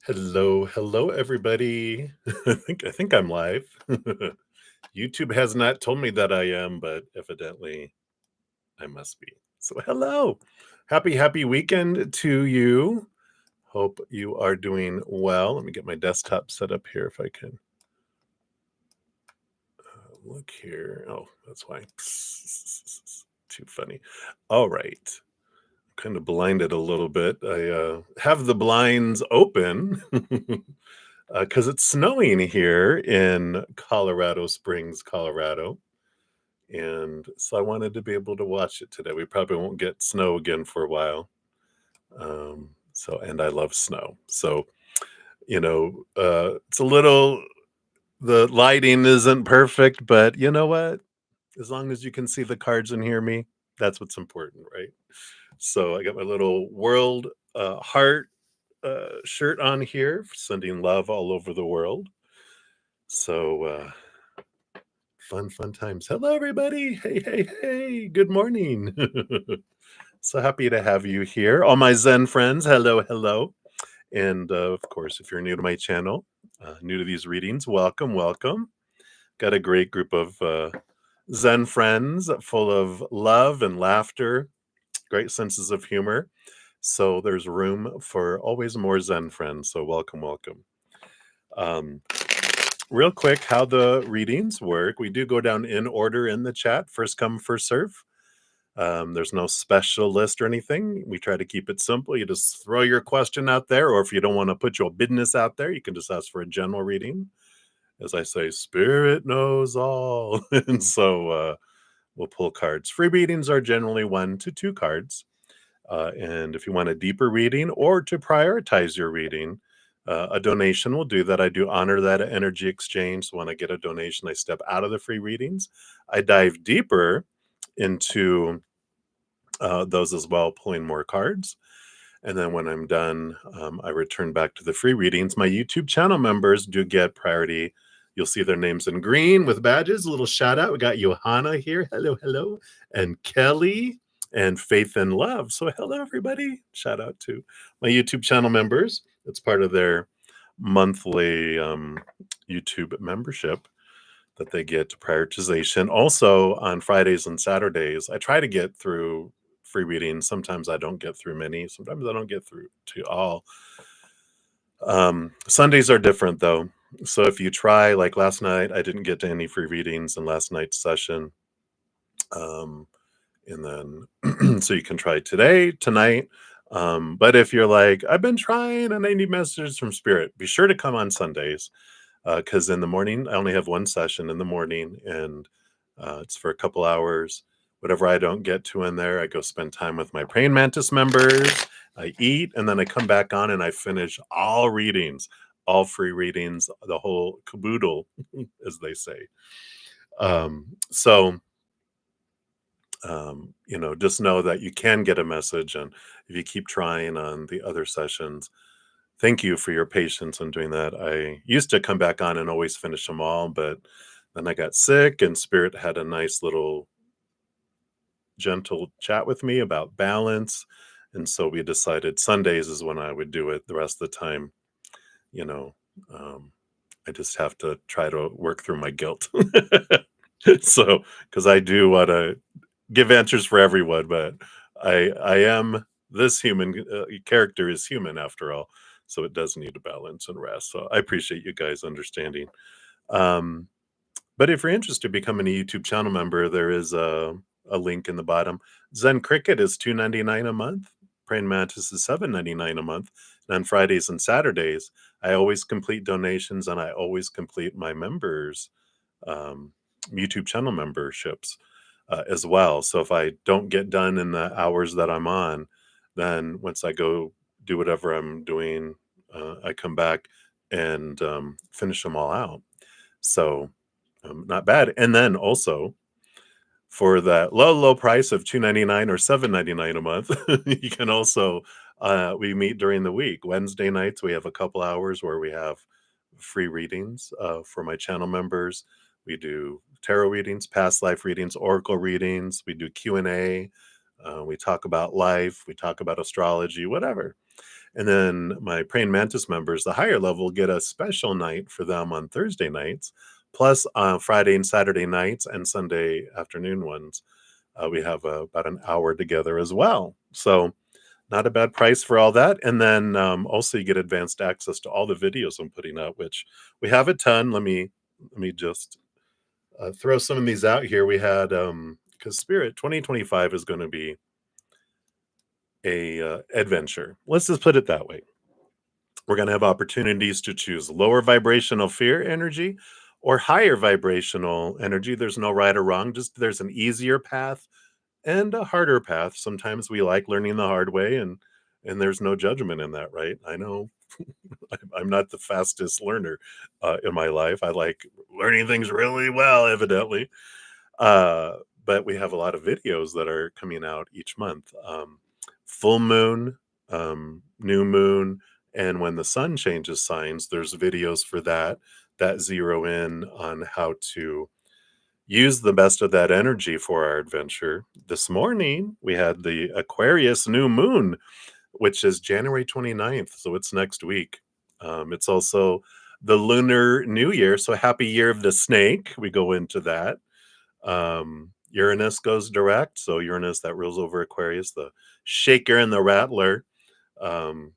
Hello, everybody. I think I'm live. YouTube has not told me that I am, but evidently I must be. So, hello. Happy weekend to you. Hope you are doing well. Let me get my desktop set up here if I can. Look here. Oh, that's why. Too funny. All right. Kind of blinded a little bit. I have the blinds open because it's snowing here in Colorado Springs, Colorado. And so I wanted to be able to watch it today. We probably won't get snow again for a while. And I love snow. So, it's a little, the lighting isn't perfect, but you know what? As long as you can see the cards and hear me, that's what's important, right? So I got my little world heart shirt on here, sending love all over the world. So fun times. Hello, everybody. Hey. Good morning. So happy to have you here. All my Zen friends, hello. And of course, if you're new to my channel, new to these readings, welcome. Got a great group of Zen friends full of love and laughter, great senses of humor. So there's room for always more Zen friends. So welcome. Real quick, how the readings work. We do go down in order in the chat. First come, first serve. There's no special list or anything. We try to keep it simple. You just throw your question out there, or if you don't want to put your business out there, you can just ask for a general reading. As I say, spirit knows all. And so we'll pull cards. Free readings are generally 1 to 2 cards. And if you want a deeper reading or to prioritize your reading, a donation will do that. I do honor that energy exchange. So when I get a donation, I step out of the free readings. I dive deeper into those as well, pulling more cards. And then when I'm done, I return back to the free readings. My YouTube channel members do get priority. You'll see their names in green with badges. A little shout out. We got Johanna here. Hello. And Kelly and Faith and Love. So hello, everybody. Shout out to my YouTube channel members. It's part of their monthly YouTube membership that they get prioritization. Also on Fridays and Saturdays, I try to get through free readings. Sometimes I don't get through many. Sometimes I don't get through to all. Sundays are different though. So if you try, like last night, I didn't get to any free readings in last night's session. And then, so you can try today, tonight. But if you're like, I've been trying and I need messages from spirit, be sure to come on Sundays. Because in the morning, I only have one session in the morning, and it's for a couple hours. Whatever I don't get to in there, I go spend time with my Praying Mantis members. I eat, and then I come back on and I finish all readings, all free readings, the whole caboodle, as they say. Just know that you can get a message, and if you keep trying on the other sessions, thank you for your patience in doing that. I used to come back on and always finish them all, but then I got sick, and Spirit had a nice little gentle chat with me about balance. And so we decided Sundays is when I would do it. The rest of the time, I just have to try to work through my guilt. So, because I do want to give answers for everyone, but I am this human character is human after all. So it does need a balance and rest. So I appreciate you guys understanding. But if you're interested in becoming a YouTube channel member, there is a link in the bottom. Zen Cricket is $2.99 a month. Praying Mantis is $7.99 a month. And on Fridays and Saturdays, I always complete donations, and I always complete my members' YouTube channel memberships as well. So if I don't get done in the hours that I'm on, then once I go do whatever I'm doing, I come back and finish them all out. So not bad. And then also for that low price of $2.99 or $7.99 a month, you can also we meet during the week. Wednesday nights we have a couple hours where we have free readings for my channel members. We do tarot readings, past life readings, oracle readings. We do Q&A. We talk about life. We talk about astrology, whatever. And then my Praying Mantis members, the higher level, get a special night for them on Thursday nights, plus Friday and Saturday nights and Sunday afternoon ones. We have about an hour together as well. So not a bad price for all that. And then also you get advanced access to all the videos I'm putting out, which we have a ton. Let me just throw some of these out here. We had because Spirit 2025 is going to be a adventure. Let's just put it that way. We're going to have opportunities to choose lower vibrational fear energy or higher vibrational energy. There's no right or wrong. Just there's an easier path and a harder path. Sometimes we like learning the hard way, and there's no judgment in that, right? I know I'm not the fastest learner in my life. I like learning things really well, evidently. Uh, but we have a lot of videos that are coming out each month. Full moon, new moon, and when the sun changes signs, there's videos for that zero in on how to use the best of that energy for our adventure. This morning, we had the Aquarius new moon, which is January 29th. So it's next week. It's also the Lunar New Year. So happy year of the snake. We go into that. Uranus goes direct. So Uranus that rules over Aquarius, the shaker and the rattler um,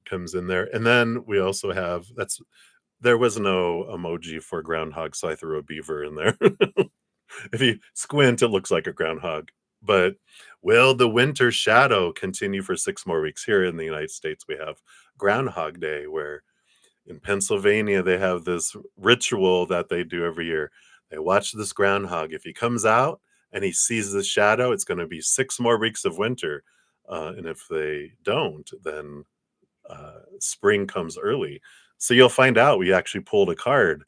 comes in there. And then we also have there was no emoji for groundhog, so I threw a beaver in there. If you squint, it looks like a groundhog. But will the winter shadow continue for 6 more weeks? Here in the United States, we have Groundhog Day, where in Pennsylvania, they have this ritual that they do every year. They watch this groundhog. If he comes out and he sees the shadow, it's going to be 6 more weeks of winter. And if they don't, then spring comes early. So you'll find out. We actually pulled a card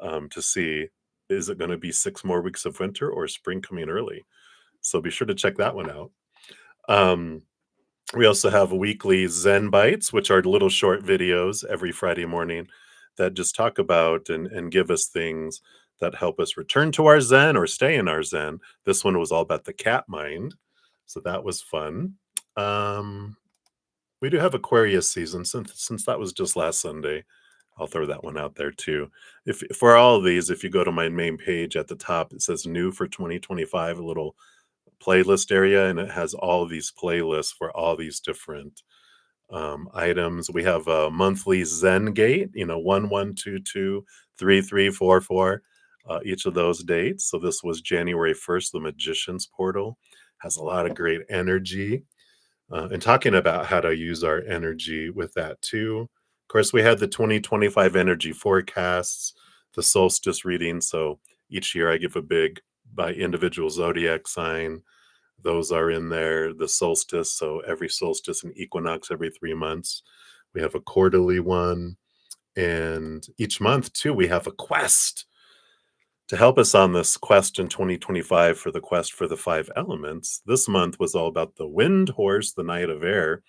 to see, is it going to be 6 more weeks of winter or spring coming early? So be sure to check that one out. Um, we also have weekly Zen Bites, which are little short videos every Friday morning that just talk about and give us things that help us return to our Zen or stay in our Zen. This one was all about the cat mind. So that was fun. Um, we do have Aquarius season since that was just last Sunday. I'll throw that one out there too. If for all of these, if you go to my main page at the top, it says new for 2025, a little playlist area, and it has all of these playlists for all these different items. We have a monthly Zen gate, 11223344, each of those dates. So this was January 1st, the Magician's Portal has a lot of great energy. And talking about how to use our energy with that too. Of course, we had the 2025 energy forecasts, the solstice reading. So each year I give a big by individual zodiac sign. Those are in there. The solstice. So every solstice and equinox every 3 months. We have a quarterly one. And each month, too, we have a quest to help us on this quest in 2025 for the quest for the 5 elements. This month was all about the wind horse, the knight of air.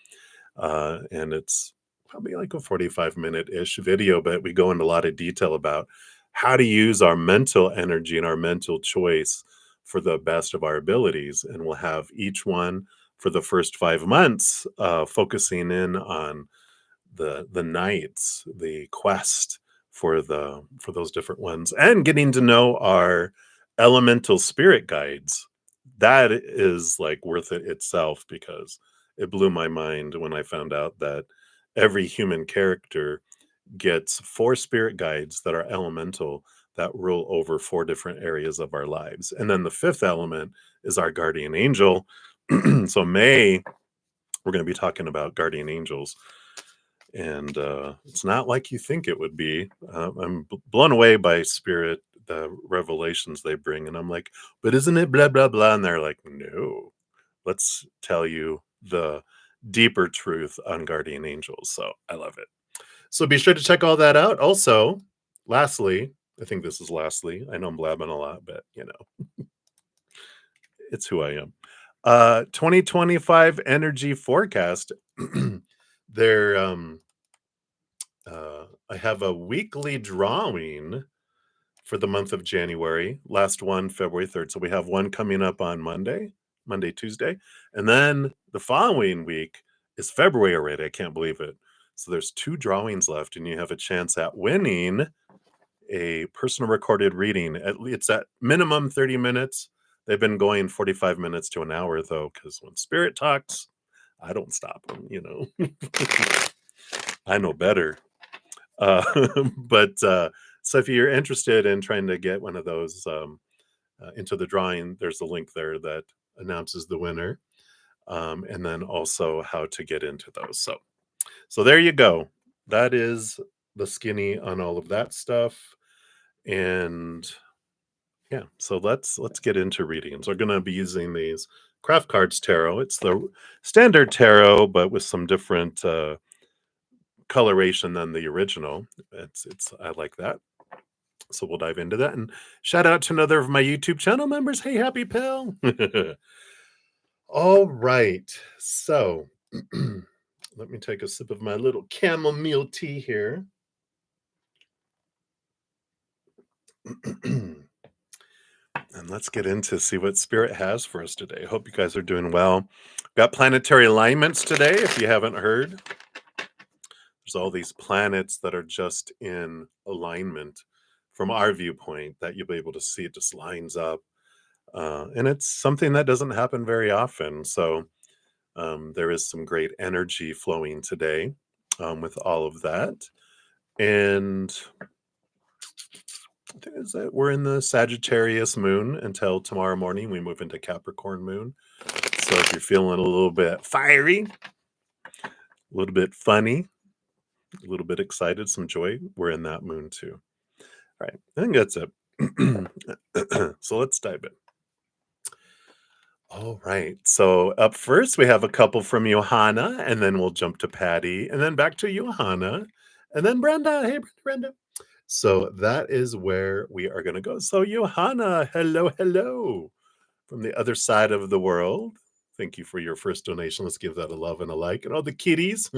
And it's probably like a 45-minute-ish video, but we go into a lot of detail about how to use our mental energy and our mental choice for the best of our abilities. And we'll have each one for the first 5 months focusing in on the nights, the quest for those different ones, and getting to know our elemental spirit guides. That is like worth it itself because it blew my mind when I found out that every human character gets 4 spirit guides that are elemental that rule over 4 different areas of our lives. And then the 5th element is our guardian angel. So May, we're going to be talking about guardian angels, and it's not like you think it would be. I'm blown away by spirit, the revelations they bring, and I'm like, but isn't it blah blah blah? And they're like, no, let's tell you the deeper truth on guardian angels. So I love it. So be sure to check all that out. Also, lastly, I think this is lastly. I know I'm blabbing a lot, but it's who I am. 2025 energy forecast. They're I have a weekly drawing for the month of January. Last one, February 3rd. So we have one coming up on Monday, Tuesday. And then the following week It's February already. I can't believe it. So there's 2 drawings left, and you have a chance at winning a personal recorded reading. It's at minimum 30 minutes. They've been going 45 minutes to an hour, though, because when spirit talks, I don't stop them, you know. I know better. Uh, but so if you're interested in trying to get one of those into the drawing, there's a link there that announces the winner, and then also how to get into those. So there you go. That is the skinny on all of that stuff. And yeah, so let's get into readings. We're going to be using these craft cards tarot. It's the standard tarot, but with some different coloration than the original. It's I like that. So we'll dive into that. And shout out to another of my YouTube channel members. Hey, happy pal. All right. So let me take a sip of my little chamomile tea here. And let's get into see what spirit has for us today. Hope you guys are doing well. Got planetary alignments today. If you haven't heard, there's all these planets that are just in alignment from our viewpoint that you'll be able to see. It just lines up. And it's something that doesn't happen very often. So there is some great energy flowing today with all of that. And is that we're in the Sagittarius moon until tomorrow morning. We move into Capricorn moon. So if you're feeling a little bit fiery, a little bit funny, a little bit excited, some joy, we're in that moon too. All right, I think that's it. So let's dive in. All right. So up first, we have a couple from Johanna, and then we'll jump to Patty, and then back to Johanna, and then Brenda. Hey, Brenda. So that is where we are going to go. So, Johanna, hello, hello from the other side of the world. Thank you for your first donation. Let's give that a love and a like. And all the kitties.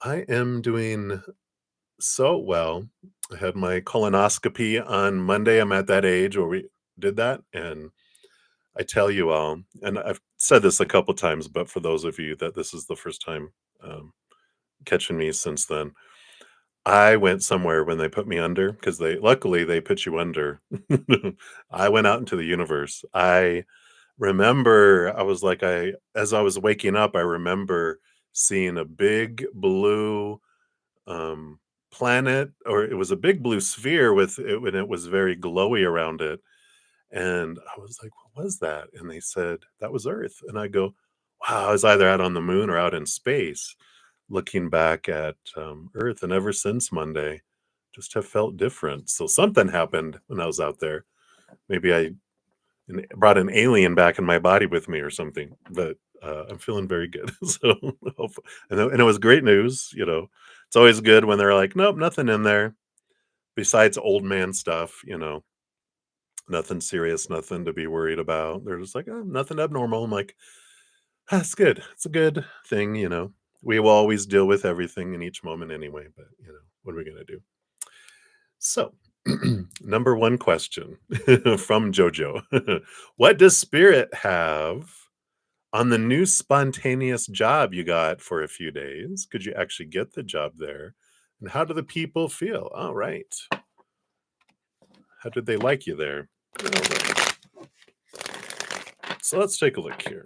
I am doing so well. I had my colonoscopy on Monday. I'm at that age where we did that. And I tell you all, and I've said this a couple times, but for those of you that this is the first time catching me since then, I went somewhere when they put me under because they luckily they put you under. I went out into the universe. I remember I was like as I was waking up, I remember seeing a big blue planet, or it was a big blue sphere with it, and it was very glowy around it. And I was like, what was that? And they said, that was Earth. And I go, wow, I was either out on the moon or out in space looking back at Earth. And ever since Monday, just have felt different. So something happened when I was out there. Maybe I brought an alien back in my body with me or something, but I'm feeling very good. So, and it was great news. You know, it's always good when they're like, nope, nothing in there besides old man stuff, you know. Nothing serious, nothing to be worried about. They're just like, "Oh, nothing abnormal." I'm like, "That's good. It's a good thing, you know. We will always deal with everything in each moment anyway, but, you know, what are we gonna do?" So, number 1 question from Jojo. What does Spirit have on the new spontaneous job you got for a few days? Could you actually get the job there? And how do the people feel? All right. How did they like you there? All right. So let's take a look here.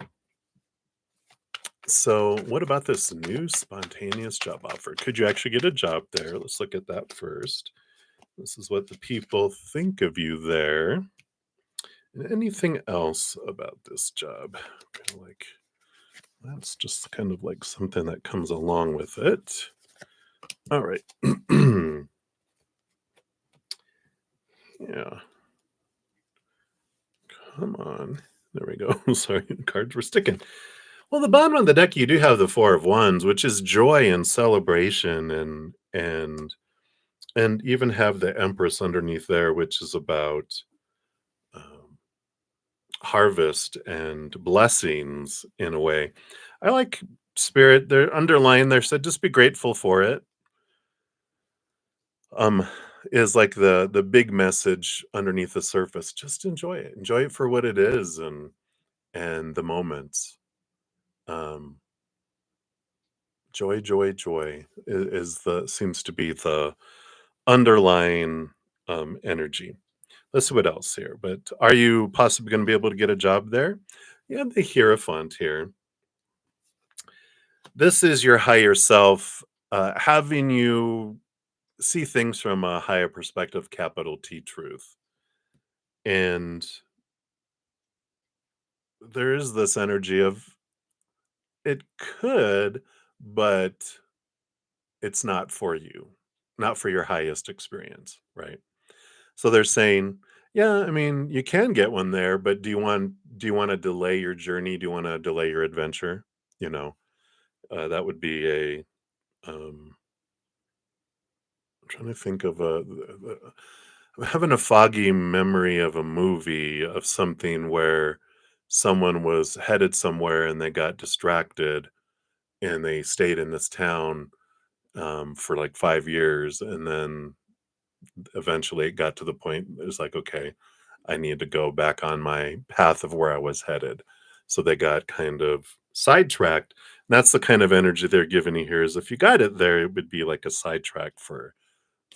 So, what about this new spontaneous job offer? Could you actually get a job there? Let's look at that first. This is what the people think of you there. And anything else about this job? Kind of like that's just kind of like something that comes along with it. All right. Yeah. Come on. There we go. Sorry, the cards were sticking. Well, the bottom of the deck, you do have the Four of Wands, which is joy and celebration, and even have the Empress underneath there, which is about um, harvest and blessings in a way. I like Spirit. They're underlined there, said just be grateful for it. Um, is like the big message underneath the surface. Just enjoy it for what it is, and the moments. Um, Joy, joy, joy is the seems to be the underlying energy. Let's see what else here. But are you possibly going to be able to get a job there? Yeah, the Hierophant here. This is your higher self having you see things from a higher perspective, capital T truth. And there is this energy of it could, but it's not for you, not for your highest experience, right? So they're saying, yeah, I mean, you can get one there, but do you want to delay your journey? Do you want to delay your adventure? You know, that would be a I'm trying to think of I'm having a foggy memory of a movie of something where someone was headed somewhere and they got distracted and they stayed in this town for like 5 years, and then eventually it got to the point it was like, okay, I need to go back on my path of where I was headed. So they got kind of sidetracked. And that's the kind of energy they're giving you here is if you got it there, it would be like a sidetrack for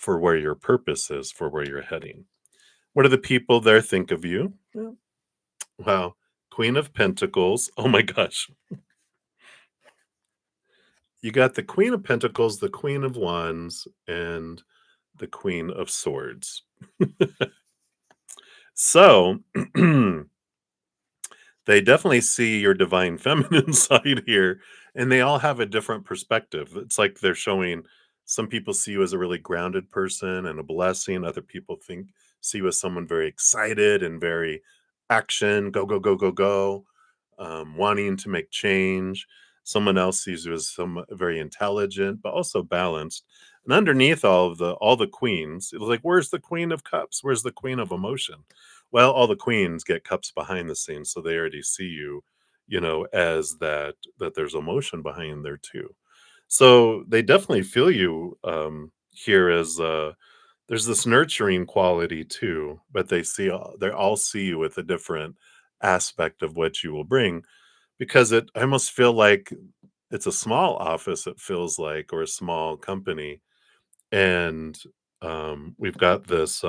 where your purpose is, for where you're heading. What do the people there think of you? Well, wow. Queen of Pentacles. Oh my gosh. You got the Queen of Pentacles, the Queen of Wands, and the Queen of Swords. So they definitely see your divine feminine side here, and they all have a different perspective. It's like they're showing some people see you as a really grounded person and a blessing. Other people see you as someone very excited and very action, go, go, go, go, go, wanting to make change. Someone else sees you as some very intelligent, but also balanced. And underneath all the queens, it was like, where's the Queen of Cups? Where's the Queen of Emotion? Well, all the queens get cups behind the scenes, so they already see you, as that there's emotion behind there too. So they definitely feel you here as there's this nurturing quality too, but they all see you with a different aspect of what you will bring because I almost feel like it's a small office, it feels like, or a small company. And we've got this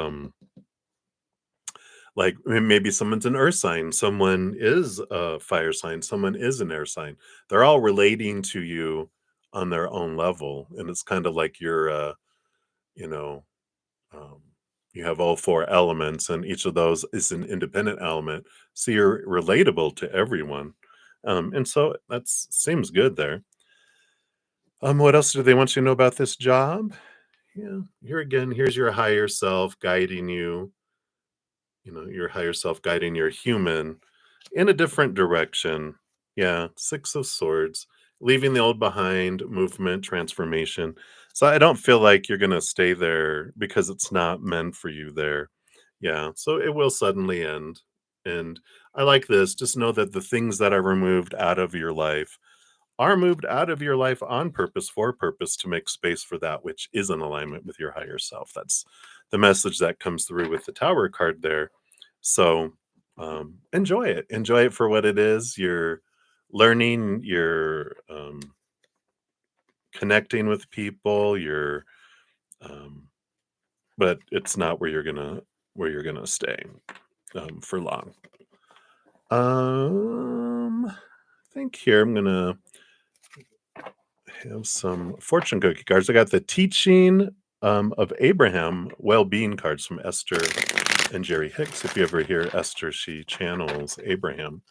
like maybe someone's an earth sign, someone is a fire sign, someone is an air sign. They're all relating to you on their own level. And it's kind of like you know, um, you have all four elements, and each of those is an independent element. So you're relatable to everyone. And so that seems good there. What else do they want you to know about this job? Yeah, here again, here's your higher self guiding you, your higher self guiding your human in a different direction. Yeah, Six of Swords, leaving the old behind, movement, transformation. So I don't feel like you're going to stay there because it's not meant for you there. Yeah, so it will suddenly end. And I like this. Just know that the things that are removed out of your life are moved out of your life on purpose, for purpose, to make space for that which is in alignment with your higher self. That's the message that comes through with the Tower card there. So enjoy it for what it is. You're learning, you're connecting with people, um, but it's not where you're gonna stay for long. I think here I'm gonna have some fortune cookie cards. I got the Teaching of Abraham well-being cards from Esther and Jerry Hicks. If you ever hear Esther, she channels Abraham.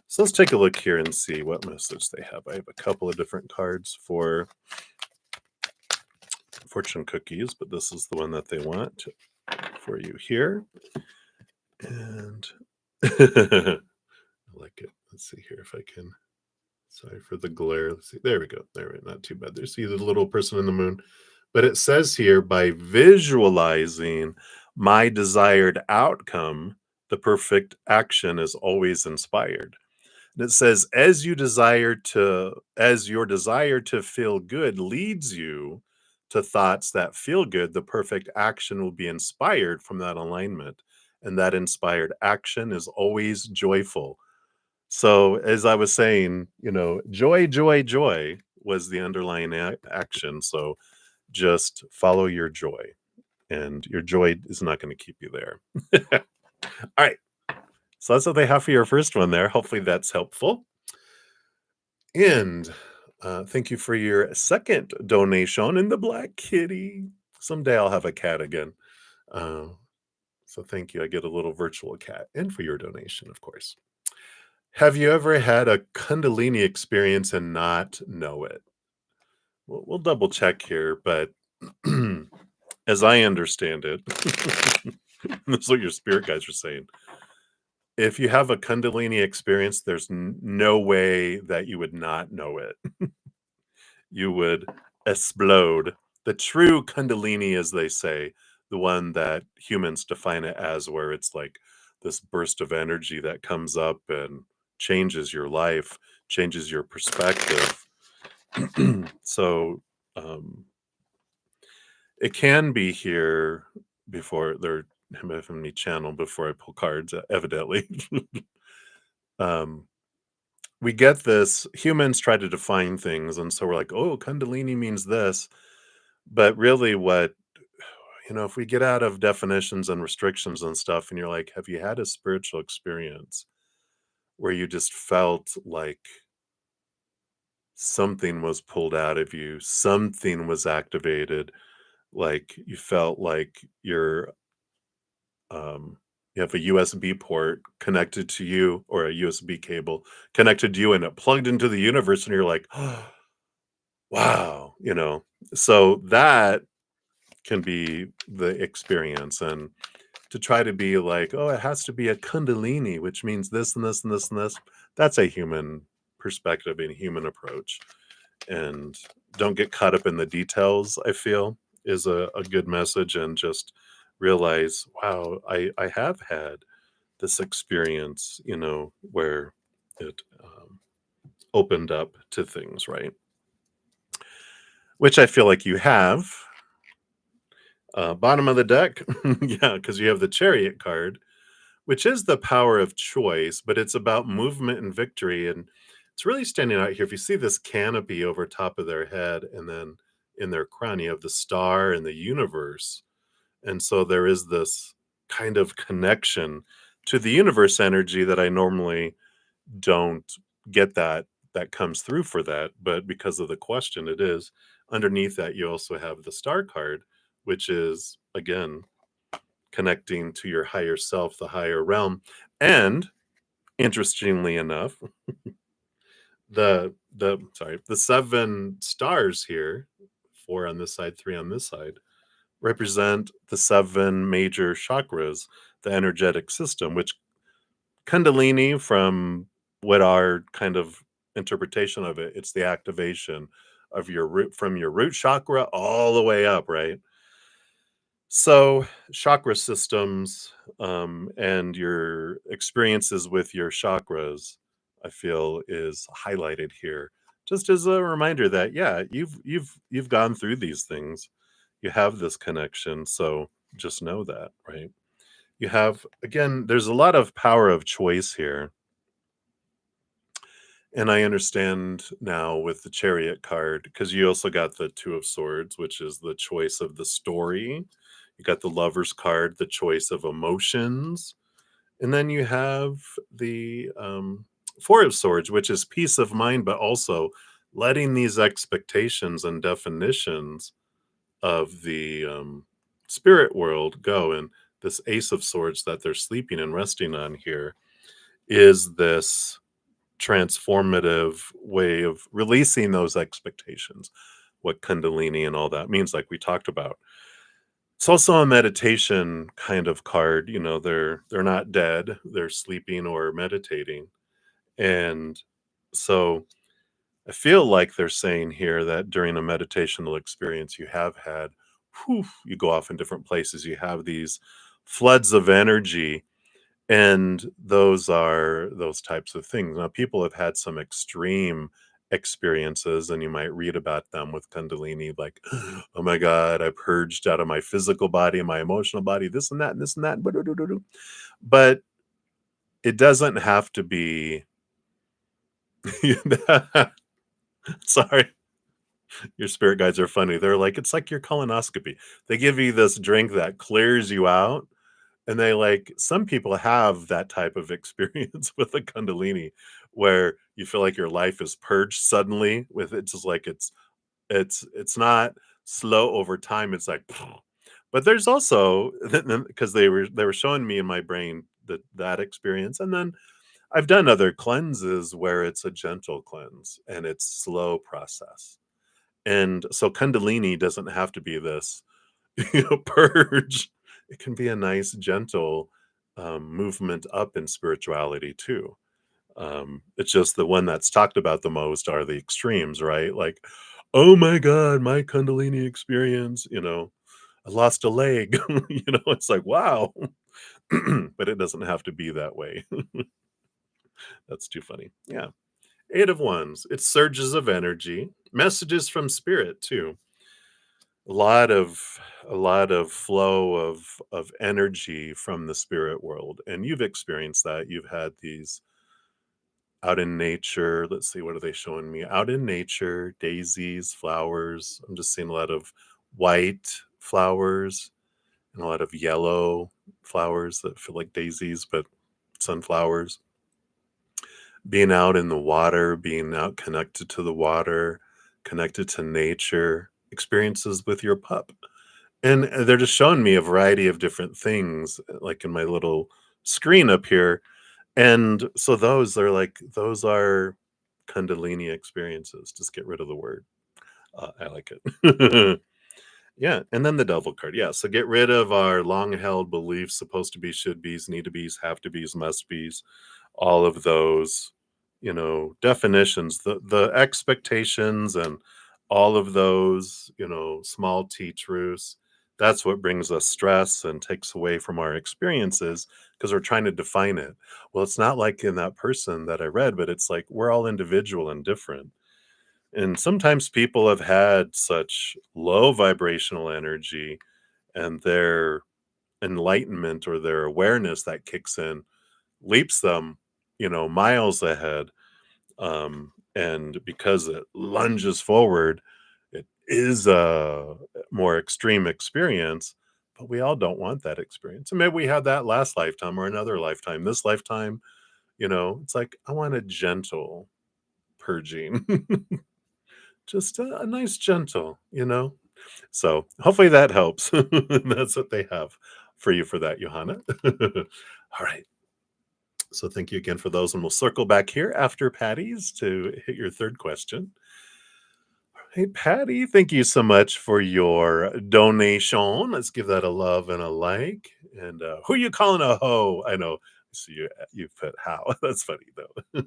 So let's take a look here and see what message they have. I have a couple of different cards for fortune cookies, but this is the one that they want for you here. And I like it. Let's see here if I can. Sorry for the glare. Let's see. There we go. Not too bad. There's the little person in the moon. But it says here, by visualizing my desired outcome, the perfect action is always inspired. And it says, as your desire to feel good leads you to thoughts that feel good, the perfect action will be inspired from that alignment. And that inspired action is always joyful. So as I was saying, joy, joy, joy. was the underlying action. So just follow your joy, and your joy is not going to keep you there. All right. So that's what they have for your first one there. Hopefully that's helpful. And thank you for your second donation in the Black Kitty. Someday I'll have a cat again. Uh, so thank you. I get a little virtual cat, and for your donation, of course. Have you ever had a Kundalini experience and not know it? We'll double check here, but as I understand it, that's what your spirit guides are saying. If you have a Kundalini experience, there's no way that you would not know it. You would explode. The true Kundalini, as they say, the one that humans define it as, where it's like this burst of energy that comes up and changes your life, changes your perspective. So it can be here before they're having me channel before I pull cards, evidently. We get this, humans try to define things, and so we're like, oh, Kundalini means this. But really, if we get out of definitions and restrictions and stuff, and you're like, have you had a spiritual experience where you just felt like something was pulled out of you, something was activated, like you felt like you have a USB port connected to you, or a USB cable connected to you, and it plugged into the universe, and you're like, oh, wow, so that can be the experience. And to try to be like, oh, it has to be a Kundalini, which means this and this and this and this, that's a human perspective and human approach. And don't get caught up in the details, I feel, is a good message. And just realize, wow, I have had this experience, where it opened up to things, right? Which I feel like you have. Bottom of the deck, yeah, because you have the Chariot card, which is the power of choice, but it's about movement and victory. And it's really standing out here. If you see this canopy over top of their head, and then in their crown, you have the star and the universe. And so there is this kind of connection to the universe energy that I normally don't get, that comes through for that. But because of the question, it is. Underneath that, you also have the star card, which is, again, connecting to your higher self, the higher realm. And interestingly enough, the seven stars here, 4 on this side, 3 on this side, represent the 7 major chakras, the energetic system, which Kundalini, from what our kind of interpretation of it, it's the activation of your root, from your root chakra all the way up, right? So chakra systems, and your experiences with your chakras, I feel, is highlighted here, just as a reminder that, yeah, you've gone through these things, you have this connection, so just know that, right? You have, again, there's a lot of power of choice here. And I understand now with the Chariot card, because you also got the Two of Swords, which is the choice of the story. You got the Lover's card, the choice of emotions. And then you have the Four of Swords, which is peace of mind, but also letting these expectations and definitions of the spirit world go. And this Ace of Swords that they're sleeping and resting on here is this transformative way of releasing those expectations, what Kundalini and all that means, like we talked about. It's also a meditation kind of card. They're not dead, they're sleeping or meditating. And so I feel like they're saying here that during a meditational experience you have had, you go off in different places, you have these floods of energy. And those are those types of things. Now, people have had some extreme experiences, and you might read about them with Kundalini, like, oh my God, I purged out of my physical body and my emotional body, this and that, and this and that. But it doesn't have to be. Sorry. Your spirit guides are funny. They're like, it's like your colonoscopy. They give you this drink that clears you out. And they like some people have that type of experience with the Kundalini where you feel like your life is purged suddenly with it, just like it's not slow over time. It's like, but there's also because they were showing me in my brain that experience, and then I've done other cleanses where it's a gentle cleanse and it's slow process. And so Kundalini doesn't have to be this, purge. It can be a nice, gentle movement up in spirituality too. It's just the one that's talked about the most are the extremes, right? Like, oh my God, my Kundalini experience, I lost a leg. It's like, wow. But it doesn't have to be that way. That's too funny. Yeah. Eight of Wands. It's surges of energy, messages from spirit too. A lot of flow of energy from the spirit world, and you've experienced that. You've had these out in nature. Let's see, what are they showing me? Out in nature, daisies, flowers. I'm just seeing a lot of white flowers and a lot of yellow flowers that feel like daisies, but sunflowers. Being out in the water, being out connected to the water, connected to nature, experiences with your pup. And they're just showing me a variety of different things, like in my little screen up here. And so those are Kundalini experiences. Just get rid of the word. I like it. Yeah. And then the devil card. Yeah. So get rid of our long held beliefs, supposed to be, should be's, need to be's, have to be's, must be's, all of those, definitions, the expectations and all of those, small t truths. That's what brings us stress and takes away from our experiences because we're trying to define it. Well, it's not like in that person that I read, but it's like we're all individual and different. And sometimes people have had such low vibrational energy and their enlightenment or their awareness that kicks in leaps them, miles ahead. And because it lunges forward, it is a more extreme experience, but we all don't want that experience. And maybe we had that last lifetime or another lifetime. This lifetime, it's like, I want a gentle purging, just a nice gentle. So hopefully that helps. That's what they have for you for that, Johanna. All right. So thank you again for those, and we'll circle back here after Patty's to hit your third question. Hey, Patty, thank you so much for your donation. Let's give that a love and a like. And who you calling a hoe? I know. So you put how. That's funny though.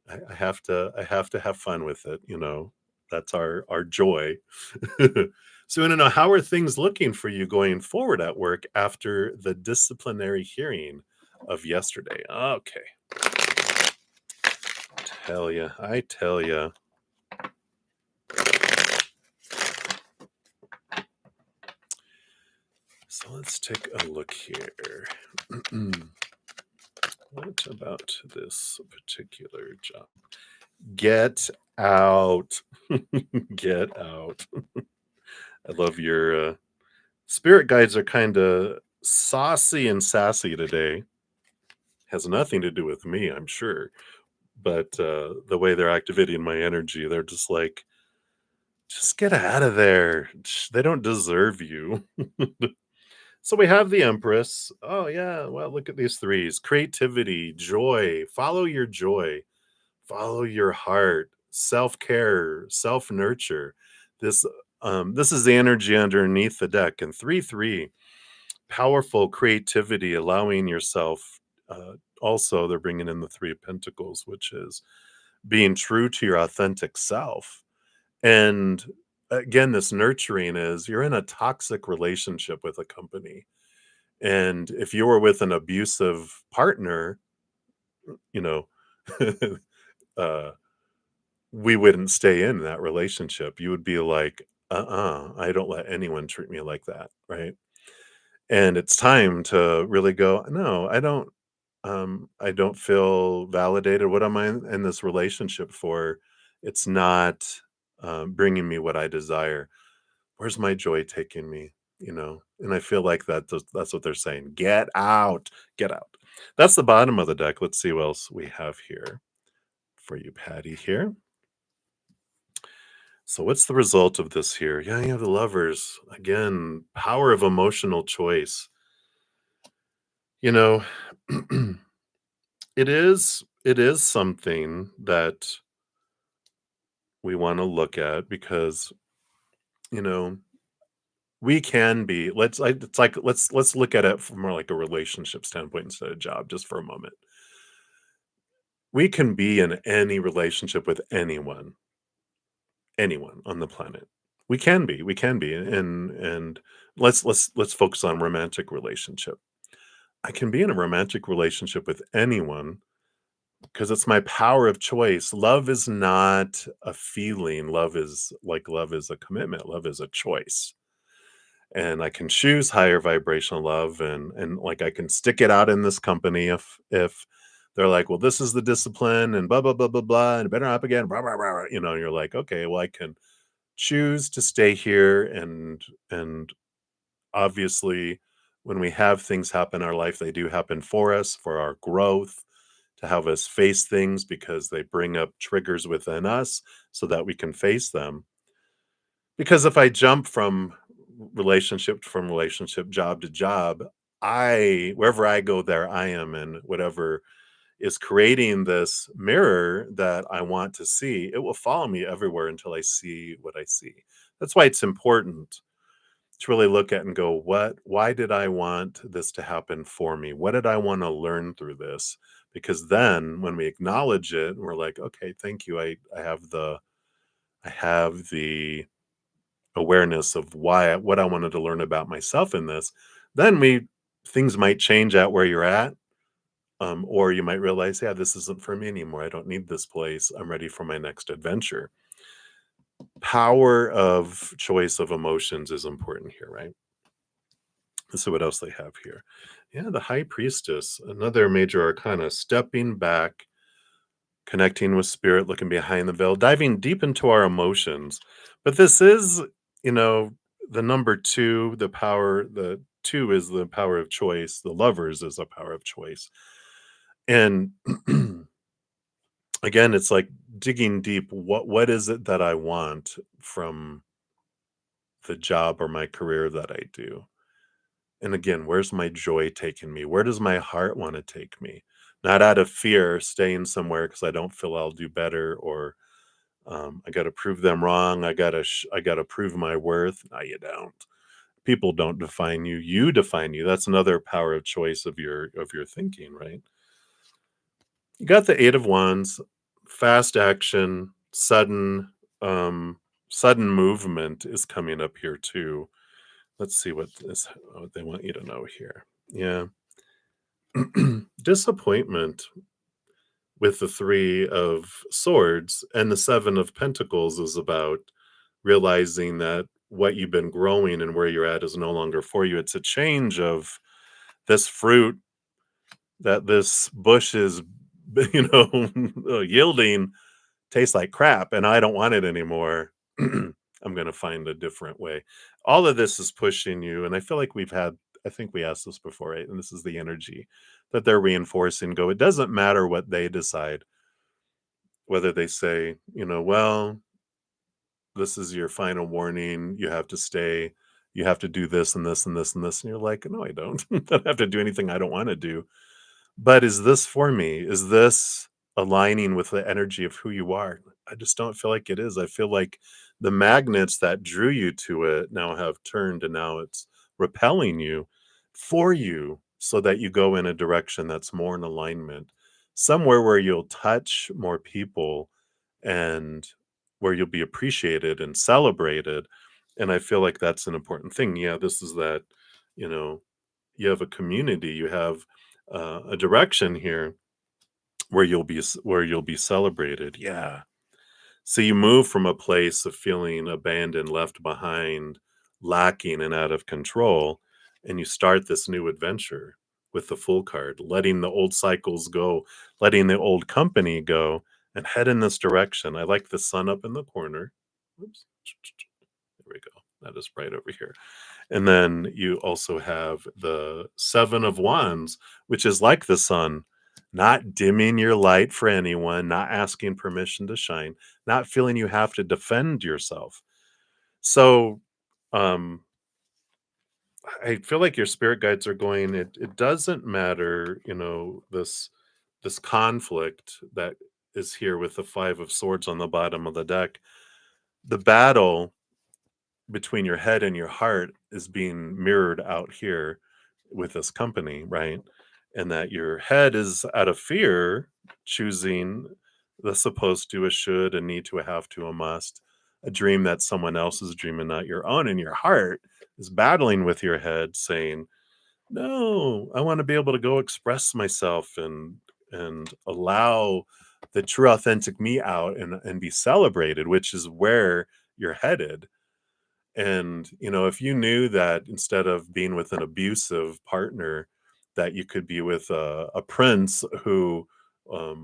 I have to have fun with it. That's our joy. So I want to know, how are things looking for you going forward at work after the disciplinary hearing of yesterday? Okay. I tell you. So let's take a look here. What about this particular job? Get out. Get out. I love your spirit guides are kind of saucy and sassy today. Has nothing to do with me, I'm sure. But the way they're activating my energy, they're just like, just get out of there. They don't deserve you. So we have the Empress. Oh, yeah. Well, look at these threes: creativity, joy, follow your joy, follow your heart, self care, self nurture. This is the energy underneath the deck. And 3-3, powerful creativity, allowing yourself. Also, they're bringing in the Three of Pentacles, which is being true to your authentic self. And again, this nurturing is you're in a toxic relationship with a company. And if you were with an abusive partner, you know, uh, we wouldn't stay in that relationship. You would be like, I don't let anyone treat me like that. Right. And it's time to really go, no, I don't feel validated. What am I in this relationship for? It's not bringing me what I desire. Where's my joy taking me? And I feel like that's what they're saying. Get out, get out. That's the bottom of the deck. Let's see what else we have here for you, Patty. Here. So what's the result of this here? Yeah, you have the lovers again. Power of emotional choice. You know, it is something that we want to look at because you know we can be it's like let's look at it from more like a relationship standpoint instead of job just for a moment. We can be in any relationship with anyone on the planet. We can be, and let's focus on romantic relationship. I can be in a romantic relationship with anyone because it's my power of choice. Love is not a feeling. Love is a commitment. Love is a choice. And I can choose higher vibrational love and like I can stick it out in this company if they're like, well, this is the discipline and blah blah blah blah blah and better up again, blah, blah, blah, blah, and you're like, okay, well, I can choose to stay here and obviously when we have things happen in our life, they do happen for us, for our growth, to have us face things because they bring up triggers within us so that we can face them. Because if I jump from relationship, job to job, I wherever I go, there I am, and whatever is creating this mirror that I want to see, it will follow me everywhere until I see what I see. That's why it's important to really look at and go, why did I want this to happen for me? What did I want to learn through this? Because then when we acknowledge it, we're like, okay, thank you. I have the awareness of what I wanted to learn about myself in this. Then we things might change at where you're at. Or you might realize, yeah, this isn't for me anymore. I don't need this place. I'm ready for my next adventure. Power of choice of emotions is important here, right? Let's see what else they have here. Yeah, the High Priestess, another major arcana, stepping back, connecting with spirit, looking behind the veil, diving deep into our emotions. But this is, you know, the number two, the two is the power of choice. The lovers is a power of choice. And again, it's like digging deep. What is it that I want from the job or my career that I do? And again, where's my joy taking me? Where does my heart want to take me? Not out of fear, staying somewhere because I don't feel I'll do better, or I got to prove them wrong. I got to prove my worth. No, you don't. People don't define you. You define you. That's another power of choice of your thinking, right? You got the 8 of Wands, fast action, sudden movement is coming up here too. Let's see what they want you to know here. Yeah. Disappointment with the 3 of Swords and the 7 of Pentacles is about realizing that what you've been growing and where you're at is no longer for you. It's a change of this fruit that this bush is, yielding tastes like crap and I don't want it anymore. I'm going to find a different way. All of this is pushing you. And I feel like I think we asked this before, right? And this is the energy that they're reinforcing. Go, it doesn't matter what they decide, whether they say, well, this is your final warning. You have to stay. You have to do this and this and this and this. And you're like, no, I don't. I don't have to do anything I don't want to do. But is this for me? Is this aligning with the energy of who you are? I just don't feel like it is. I feel like the magnets that drew you to it now have turned and now it's repelling you for you so that you go in a direction that's more in alignment, somewhere where you'll touch more people and where you'll be appreciated and celebrated. And I feel like that's an important thing. Yeah, this is that, you know, you have a community, you have a direction here where you'll be celebrated. Yeah. So you move from a place of feeling abandoned, left behind, lacking, and out of control, and you start this new adventure with the Fool card, letting the old cycles go, letting the old company go, and head in this direction. I like the sun up in the corner. Whoops. There we go. That is right over here. And then you also have the Seven of Wands, which is like the sun, not dimming your light for anyone, not asking permission to shine, not feeling you have to defend yourself. So, um, I feel like your spirit guides are going, it doesn't matter, this conflict that is here with the Five of Swords on the bottom of the deck. The battle between your head and your heart is being mirrored out here with this company, right? And that your head is out of fear, choosing the supposed to, a should, a need to, a have to, a must, a dream that someone else's dream and not your own. And your heart is battling with your head, saying, "No, I want to be able to go express myself and allow the true authentic me out and be celebrated," which is where you're headed. And, if you knew that instead of being with an abusive partner, that you could be with a prince who,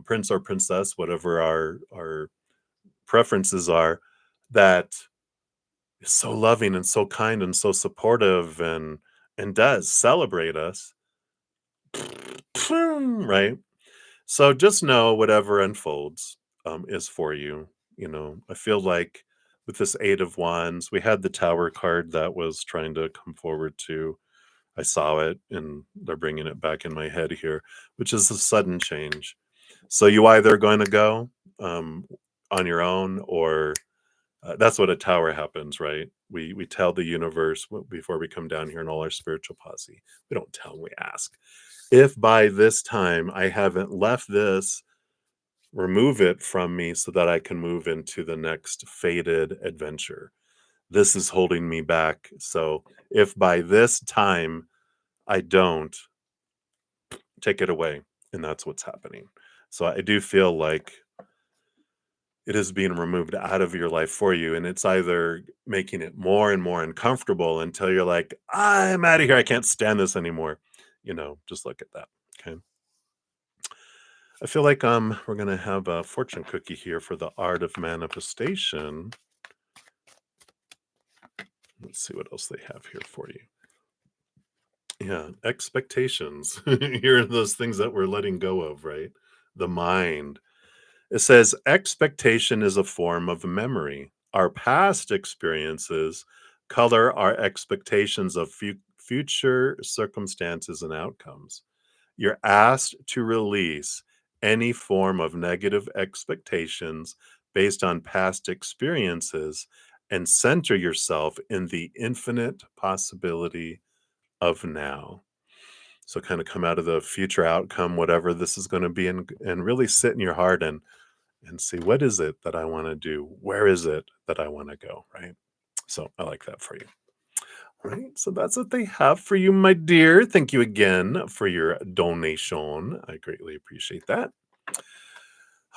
prince or princess, whatever our preferences are, that is so loving and so kind and so supportive and does celebrate us, right? So just know whatever unfolds is for you. I feel like with this Eight of Wands, we had the Tower card that was trying to come forward too. I saw it and they're bringing it back in my head here, which is a sudden change. So you either going to go um, on your own, or that's what a tower happens, right? We tell the universe before we come down here in all our spiritual posse. We don't tell them, we ask. If by this time I haven't left this, remove it from me so that I can move into the next fated adventure. This is holding me back. So if by this time I don't, take it away. And that's what's happening. So I do feel like it is being removed out of your life for you. And it's either making it more and more uncomfortable until you're like, I'm out of here. I can't stand this anymore. Just look at that. Okay. I feel like we're gonna have a fortune cookie here for the art of manifestation. Let's see what else they have here for you. Yeah, expectations. Here are those things that we're letting go of, right? The mind. It says expectation is a form of memory. Our past experiences color our expectations of future circumstances and outcomes. You're asked to release any form of negative expectations based on past experiences and center yourself in the infinite possibility of now. So kind of come out of the future outcome, whatever this is going to be, and really sit in your heart and see, what is it that I want to do? Where is it that I want to go? Right. So I like that for you. Right. So that's what they have for you, my dear. Thank you again for your donation. I greatly appreciate that.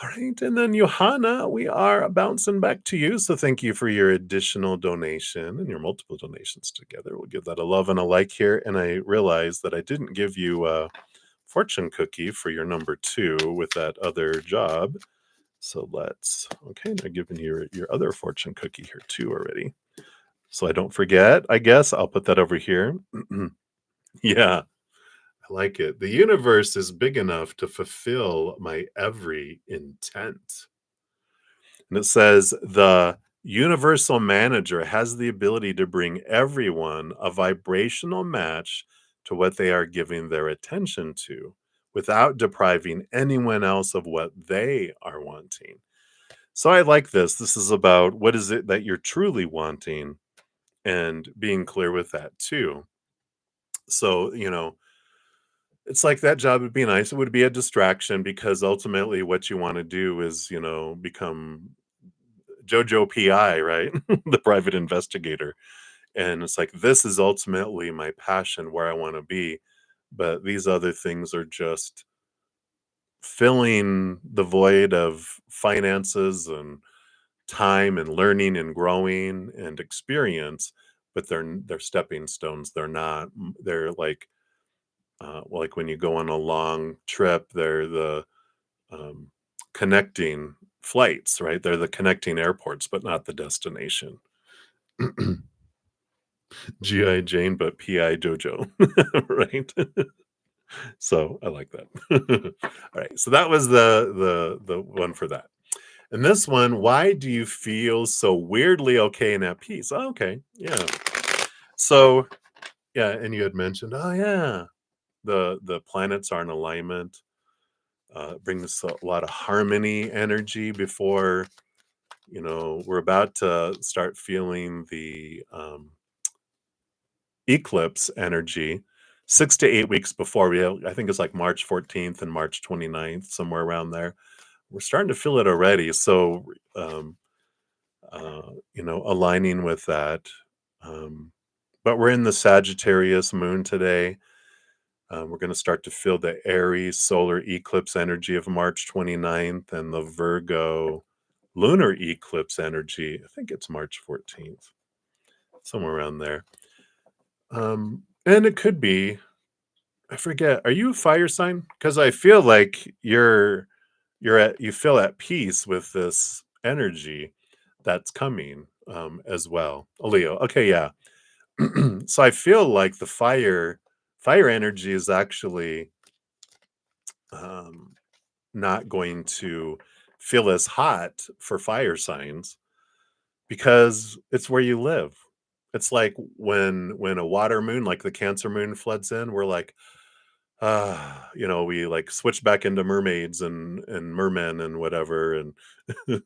All right. And then, Johanna, we are bouncing back to you. So thank you for your additional donation and your multiple donations together. We'll give that a love and a like here. And I realized that I didn't give you a fortune cookie for your number 2 with that other job. So okay, I'm giving you your other fortune cookie here too already. So I don't forget, I guess I'll put that over here. Yeah, I like it. The universe is big enough to fulfill my every intent. And it says the universal manager has the ability to bring everyone a vibrational match to what they are giving their attention to without depriving anyone else of what they are wanting. So I like this. This is about what is it that you're truly wanting and being clear with that too. So, it's like that job would be nice. It would be a distraction because ultimately what you want to do is, become Jojo PI, right? The private investigator. And it's like, this is ultimately my passion, where I want to be. But these other things are just filling the void of finances and time and learning and growing and experience, but they're stepping stones. They're not. They're like when you go on a long trip, they're the um, connecting flights, right? They're the connecting airports, but not the destination. GI Jane, but PI JoJo, right? So I like that. All right, so that was the one for that. And this one, why do you feel so weirdly okay and at peace? Oh, okay, yeah. So yeah, and you had mentioned, oh yeah, the planets are in alignment. Bring us a lot of harmony energy before we're about to start feeling the eclipse energy 6 to 8 weeks before I think it's like March 14th and March 29th, somewhere around there. We're starting to feel it already. So, um, aligning with that. Um, but we're in the Sagittarius moon today. We're going to start to feel the Aries solar eclipse energy of March 29th and the Virgo lunar eclipse energy. I think it's March 14th, somewhere around there. And it could be, I forget, are you a fire sign? Because I feel like you feel at peace with this energy that's coming as well. A Leo. Okay, yeah. So I feel like the fire energy is actually um not going to feel as hot for fire signs because it's where you live. It's like when a water moon, like the Cancer moon, floods in, we're like, we like switch back into mermaids and mermen and whatever, and and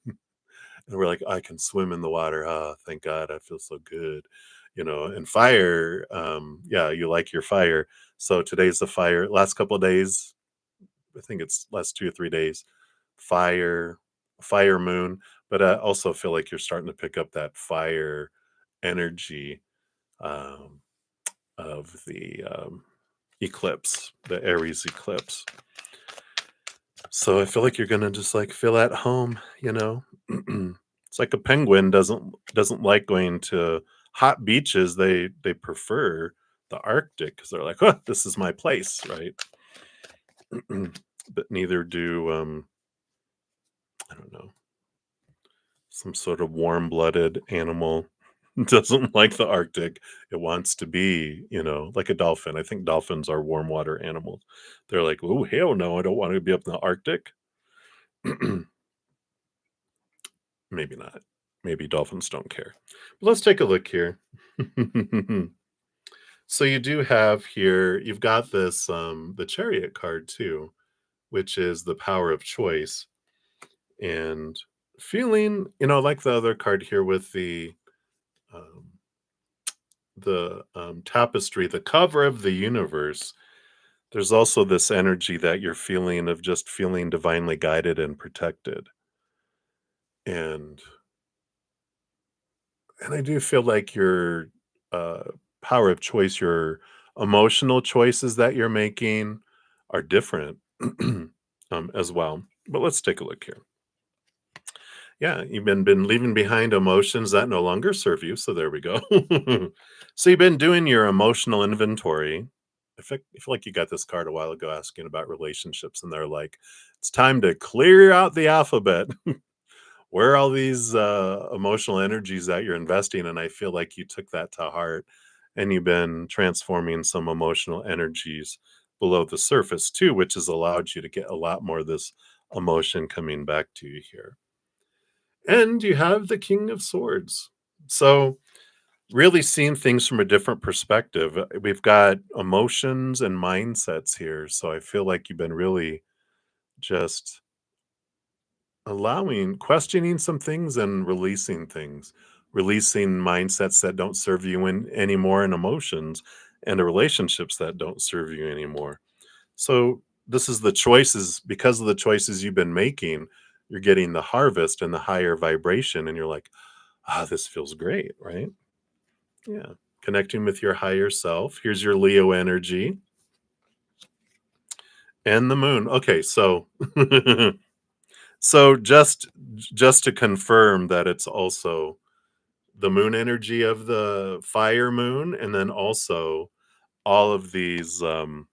we're like, I can swim in the water. Ah, thank God, I feel so good. And fire, yeah, you like your fire. So today's the fire. Last couple of days, I think it's last 2 or 3 days, fire, fire moon. But I also feel like you're starting to pick up that fire energy um, of the eclipse, the Aries eclipse. So I feel like you're gonna just like feel at home. It's like a penguin doesn't like going to hot beaches. They prefer the Arctic because they're like, oh, this is my place, right? But neither do I don't know, some sort of warm-blooded animal doesn't like the Arctic. It wants to be, like a dolphin. I think dolphins are warm water animals. They're like, oh, hell no, I don't want to be up in the Arctic. Maybe not. Maybe dolphins don't care. But let's take a look here. So you do have here, you've got this, the Chariot card too, which is the power of choice. And feeling, like the other card here with um, the tapestry, the cover of the universe, there's also this energy that you're feeling of just feeling divinely guided and protected. And I do feel like your uh, power of choice, your emotional choices that you're making are different as well. But let's take a look here. Yeah, you've been leaving behind emotions that no longer serve you. So there we go. So you've been doing your emotional inventory. I feel like you got this card a while ago asking about relationships, and they're like, it's time to clear out the alphabet. Where are all these emotional energies that you're investing? And I feel like you took that to heart and you've been transforming some emotional energies below the surface too, which has allowed you to get a lot more of this emotion coming back to you here. And you have the King of Swords. So, really seeing things from a different perspective. We've got emotions and mindsets here. So, I feel like you've been really just questioning some things and releasing things, releasing mindsets that don't serve you anymore, and emotions and the relationships that don't serve you anymore. So, this is the choices because of the choices you've been making. You're getting the harvest and the higher vibration, and you're like, this feels great, right? Yeah. Connecting with your higher self. Here's your Leo energy and the moon. Okay, so so just to confirm that it's also the moon energy of the fire moon, and then also all of these the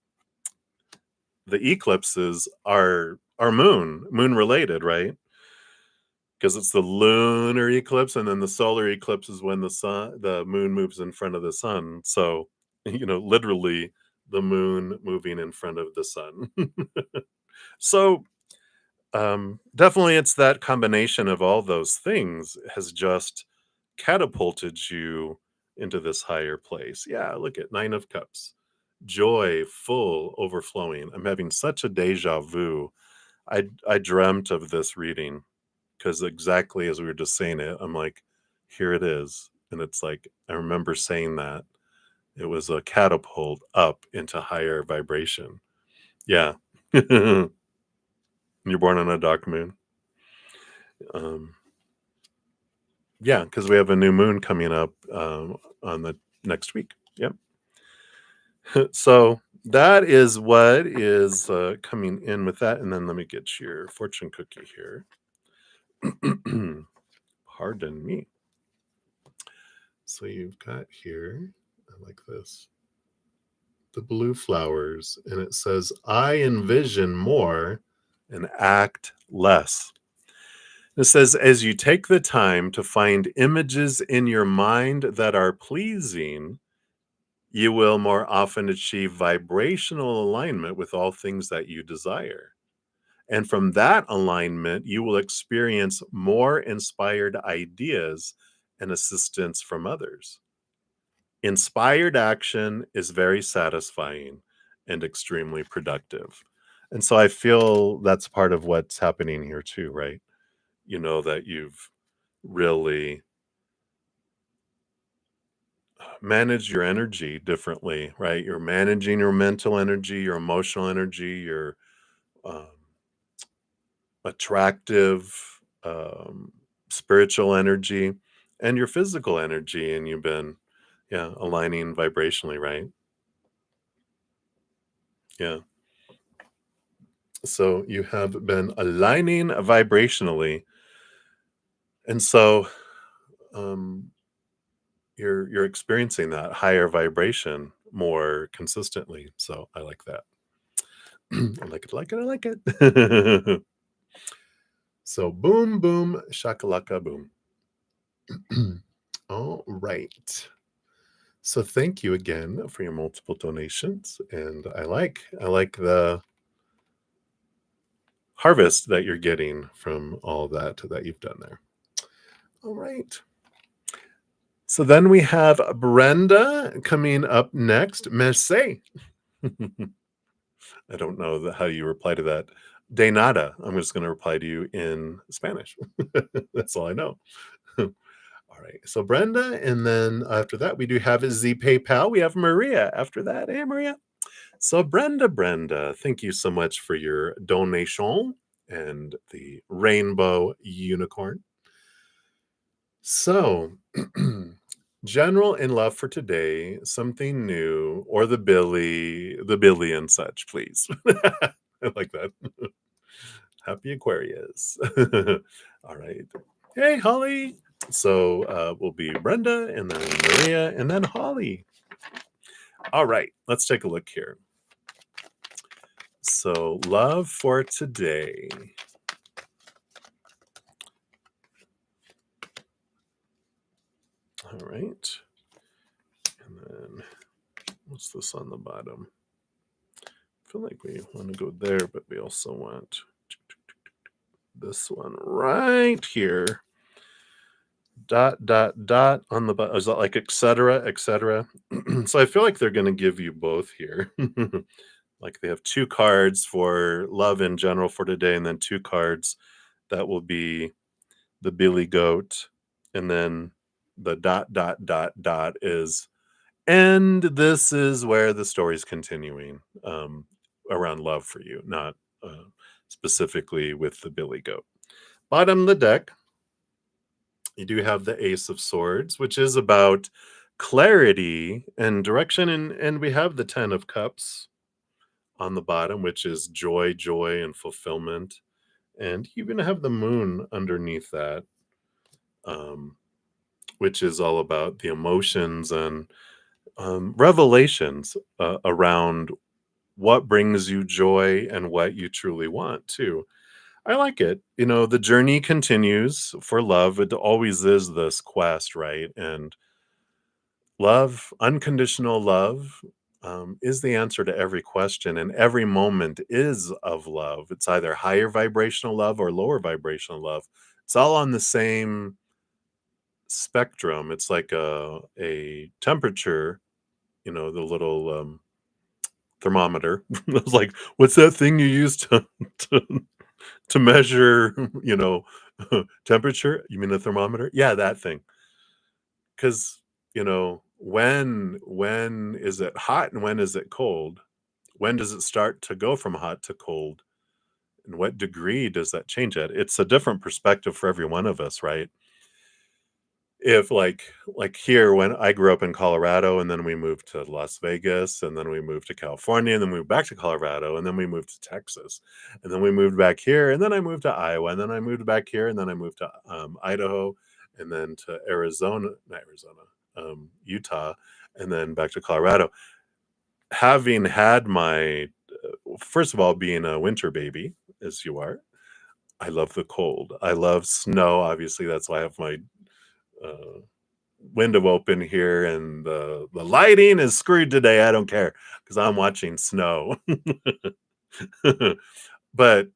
eclipses are moon related, right? because it's the lunar eclipse, and then the solar eclipse is when the moon moves in front of the sun. So, literally the moon moving in front of the sun. So, definitely it's that combination of all those things has just catapulted you into this higher place. Yeah, look at 9 of Cups. Joy, full, overflowing. I'm having such a deja vu. I dreamt of this reading because exactly as we were just saying it, I'm like, here it is. And it's like, I remember saying that. It was a catapult up into higher vibration. Yeah. You're born on a dark moon. Um, yeah, because we have a new moon coming up on the next week. Yep. So that is what is coming in with that. And then let me get your fortune cookie here. Pardon me. So you've got here, I like this, the blue flowers, and it says, I envision more and act less. It says, as you take the time to find images in your mind that are pleasing, you will more often achieve vibrational alignment with all things that you desire. And from that alignment, you will experience more inspired ideas and assistance from others. Inspired action is very satisfying and extremely productive. And so I feel that's part of what's happening here too, right? That you've really managed your energy differently, right? You're managing your mental energy, your emotional energy, your um, attractive, um, spiritual energy, and your physical energy. And you've been, yeah, aligning vibrationally, right? Yeah. So you have been aligning vibrationally. And so um, you're experiencing that higher vibration more consistently. So I like that. I like it, like it, I like it. So boom, boom, shakalaka, boom. All right. So thank you again for your multiple donations, and I like the harvest that you're getting from all that you've done there. All right. So then we have Brenda coming up next. Merci. I don't know how you reply to that. De nada. I'm just going to reply to you in Spanish. That's all I know. All right. So Brenda, and then after that, we do have the PayPal. We have Maria after that. Hey, Maria. So Brenda, thank you so much for your donation and the rainbow unicorn. So, general in love for today, something new, or the Billy and such, please. I like that. Happy Aquarius. All right. Hey, Holly. So we'll be Brenda, and then Maria, and then Holly. All right, let's take a look here. So, love for today. All right. And then what's this on the bottom? I feel like we want to go there, but we also want this one right here. Dot, dot, dot on the bottom. Is that like et cetera, et cetera? So I feel like they're going to give you both here. Like they have 2 cards for love in general for today, and then 2 cards that will be the Billy Goat, and then the dot, dot, dot, dot is, and this is where the story's continuing around love for you, not specifically with the Billy Goat. Bottom of the deck, you do have the Ace of Swords, which is about clarity and direction, and we have the 10 of Cups on the bottom, which is joy, and fulfillment. And you even have the moon underneath that, which is all about the emotions and revelations around what brings you joy and what you truly want too. I like it. The journey continues for love. It always is this quest, right? And love, unconditional love, is the answer to every question, and every moment is of love. It's either higher vibrational love or lower vibrational love. It's all on the same spectrum. It's like a temperature, the little thermometer. It's like, what's that thing you use to, to measure, temperature? You mean a thermometer? Yeah, that thing. Because when is it hot and when is it cold? When does it start to go from hot to cold? And what degree does that change at? It's a different perspective for every one of us, right? If like here, when I grew up in Colorado, and then we moved to Las Vegas, and then we moved to California, and then we moved back to Colorado, and then we moved to Texas, and then we moved back here, and then I moved to Iowa, and then I moved back here, and then I moved to Idaho, and then to Arizona, not Arizona, Utah, and then back to Colorado. Having had my first of all, being a winter baby, as you are, I love the cold. I love snow. Obviously, that's why I have my uh, window open here, and the lighting is screwed today. I don't care because I'm watching snow. But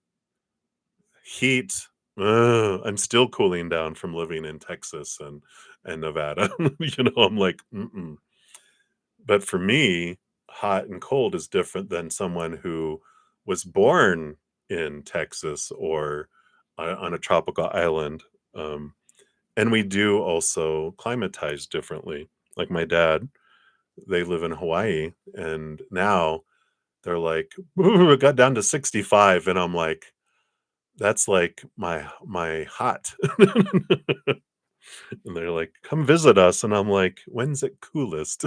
heat, I'm still cooling down from living in Texas and Nevada. I'm like, mm-mm. But for me, hot and cold is different than someone who was born in Texas or on a tropical island. Um, and we do also climatize differently. Like my dad, they live in Hawaii, and now they're like, "Ooh, it got down to 65," and I'm like, "That's like my hot." And they're like, "Come visit us," and I'm like, "When's it coolest?"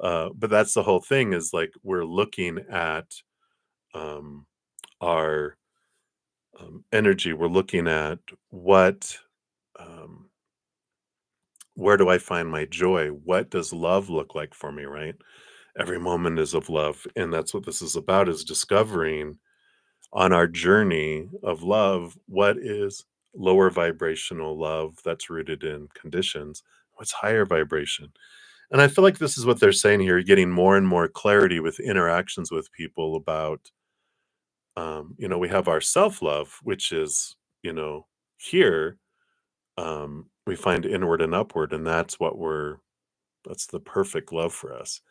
But that's the whole thing, is like we're looking at um, our energy. We're looking at um, where do I find my joy? What does love look like for me, right? Every moment is of love. And that's what this is about, is discovering on our journey of love what is lower vibrational love that's rooted in conditions, what's higher vibration. And I feel like this is what they're saying here, getting more and more clarity with interactions with people about, we have our self love, which is, here, we find inward and upward. And that's the perfect love for us.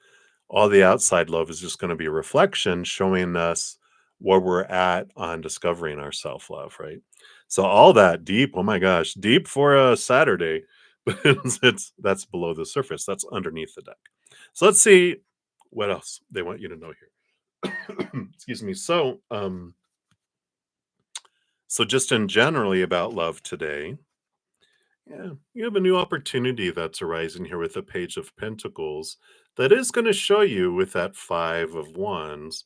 All the outside love is just going to be a reflection showing us where we're at on discovering our self love, right? So all that deep, oh my gosh, deep for a Saturday, but that's below the surface. That's underneath the deck. So let's see what else they want you to know here. Excuse me. So just in generally about love today, yeah, you have a new opportunity that's arising here with the Page of Pentacles that is going to show you with that Five of Wands.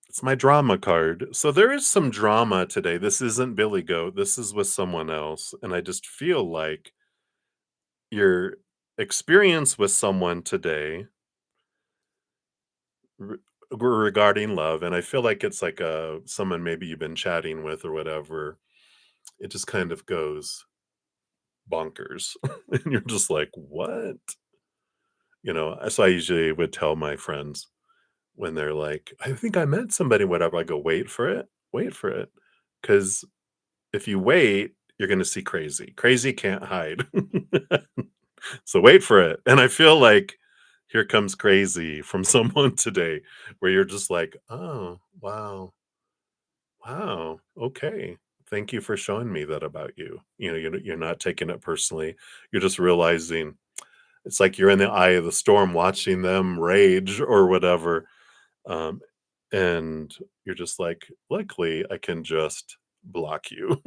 It's my drama card. So there is some drama today. This isn't Billy Goat. This is with someone else. And I just feel like your experience with someone today re- regarding love, and I feel like it's like someone maybe you've been chatting with or whatever, it just kind of goes bonkers. And you're just like, what? So I usually would tell my friends when they're like, I think I met somebody, whatever. I go, wait for it. Because if you wait, you're going to see crazy. Crazy can't hide. So wait for it. And I feel like here comes crazy from someone today, where you're just like, oh, wow, wow, okay. Thank you for showing me that about you. You're not taking it personally. You're just realizing it's like you're in the eye of the storm watching them rage or whatever. Um, and you're just like, luckily, I can just block you.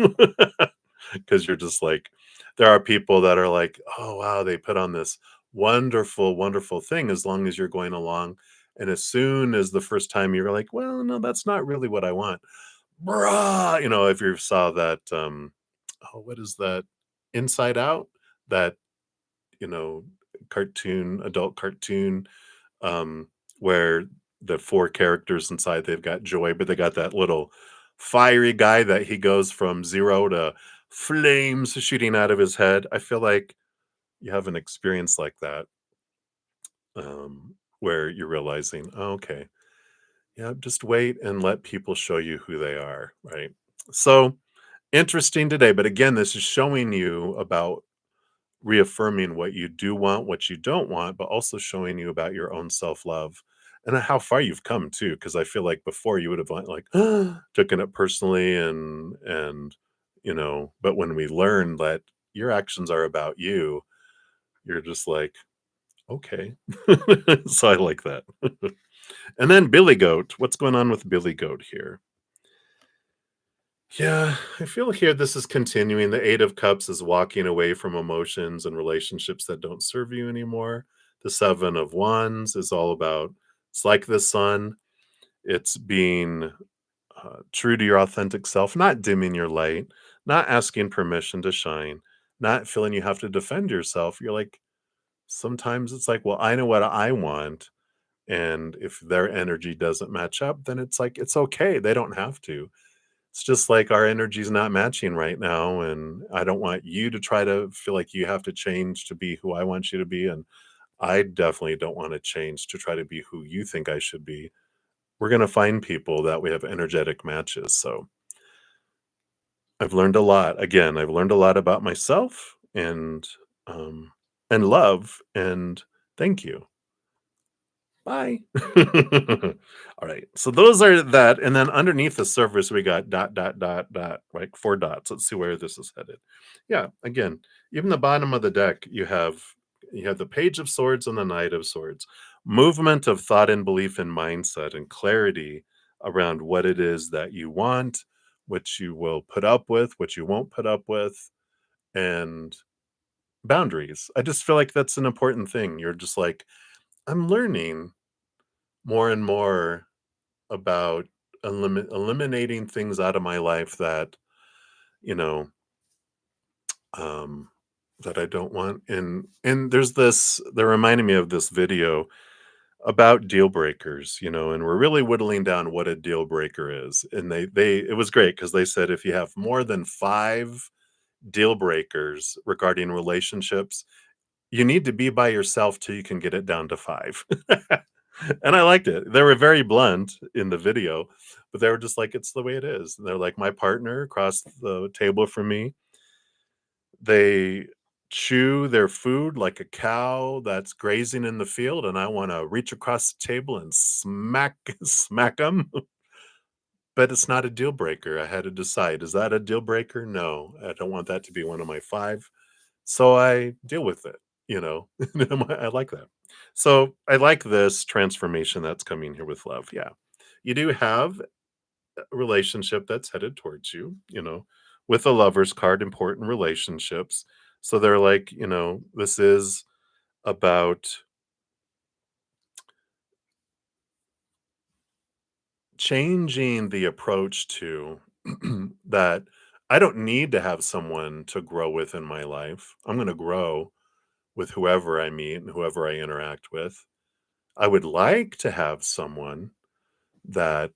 Because you're just like, there are people that are like, oh, wow, they put on this wonderful, wonderful thing as long as you're going along. And as soon as the first time you're like, well, no, that's not really what I want. Bruh, if you saw that, oh, what is that? Inside Out? That, you know, adult cartoon, um, where the 4 characters inside. They've got joy, but they got that little fiery guy that he goes from 0 to flames shooting out of his head. I feel like you have an experience like that, where you're realizing, "Oh, okay, yeah, just wait and let people show you who they are," right? So, interesting today, but again, this is showing you about reaffirming what you do want, what you don't want, but also showing you about your own self-love and how far you've come too. Because I feel like before you would have like taken it personally and but when we learn that your actions are about you, you're just like, okay. So I like that. And then Billy Goat. What's going on with Billy Goat here? Yeah, I feel here this is continuing. The Eight of Cups is walking away from emotions and relationships that don't serve you anymore. The Seven of Wands is all about it's like the sun. It's being true to your authentic self, not dimming your light, not asking permission to shine, not feeling you have to defend yourself. You're like, sometimes it's like, well, I know what I want. And if their energy doesn't match up, then it's like, it's okay. They don't have to. It's just like our energy's not matching right now, and I don't want you to try to feel like you have to change to be who I want you to be, and I definitely don't wanna change to try to be who you think I should be. We're gonna find people that we have energetic matches, so I've learned a lot. Again, I've learned a lot about myself um, and love, and thank you. Bye. All right. So those are that. And then underneath the surface, we got dot, dot, dot, dot, like 4 dots. Let's see where this is headed. Yeah. Again, even the bottom of the deck, you have the Page of Swords and the Knight of Swords. Movement of thought and belief and mindset and clarity around what it is that you want, what you will put up with, what you won't put up with, and boundaries. I just feel like that's an important thing. You're just like, I'm learning more and more about eliminating things out of my life that you know um that I don't want. And there's this that reminded me of this video about deal breakers, and we're really whittling down what a deal breaker is. And they it was great because they said if you have more than 5 deal breakers regarding relationships, you need to be by yourself till you can get it down to 5. And I liked it. They were very blunt in the video, but they were just like, "It's the way it is." And they're like, "My partner across the table from me, they chew their food like a cow that's grazing in the field, and I wanna reach across the table and smack smack them." But it's not a deal breaker. I had to decide, is that a deal breaker? No, I don't want that to be one of my 5. So I deal with it, you know? I like that. So I like this transformation that's coming here with love. Yeah. You do have a relationship that's headed towards you, with a lover's card, important relationships. So they're like, this is about changing the approach to that. I don't need to have someone to grow with in my life. I'm going to grow with whoever I meet and whoever I interact with. I would like to have someone that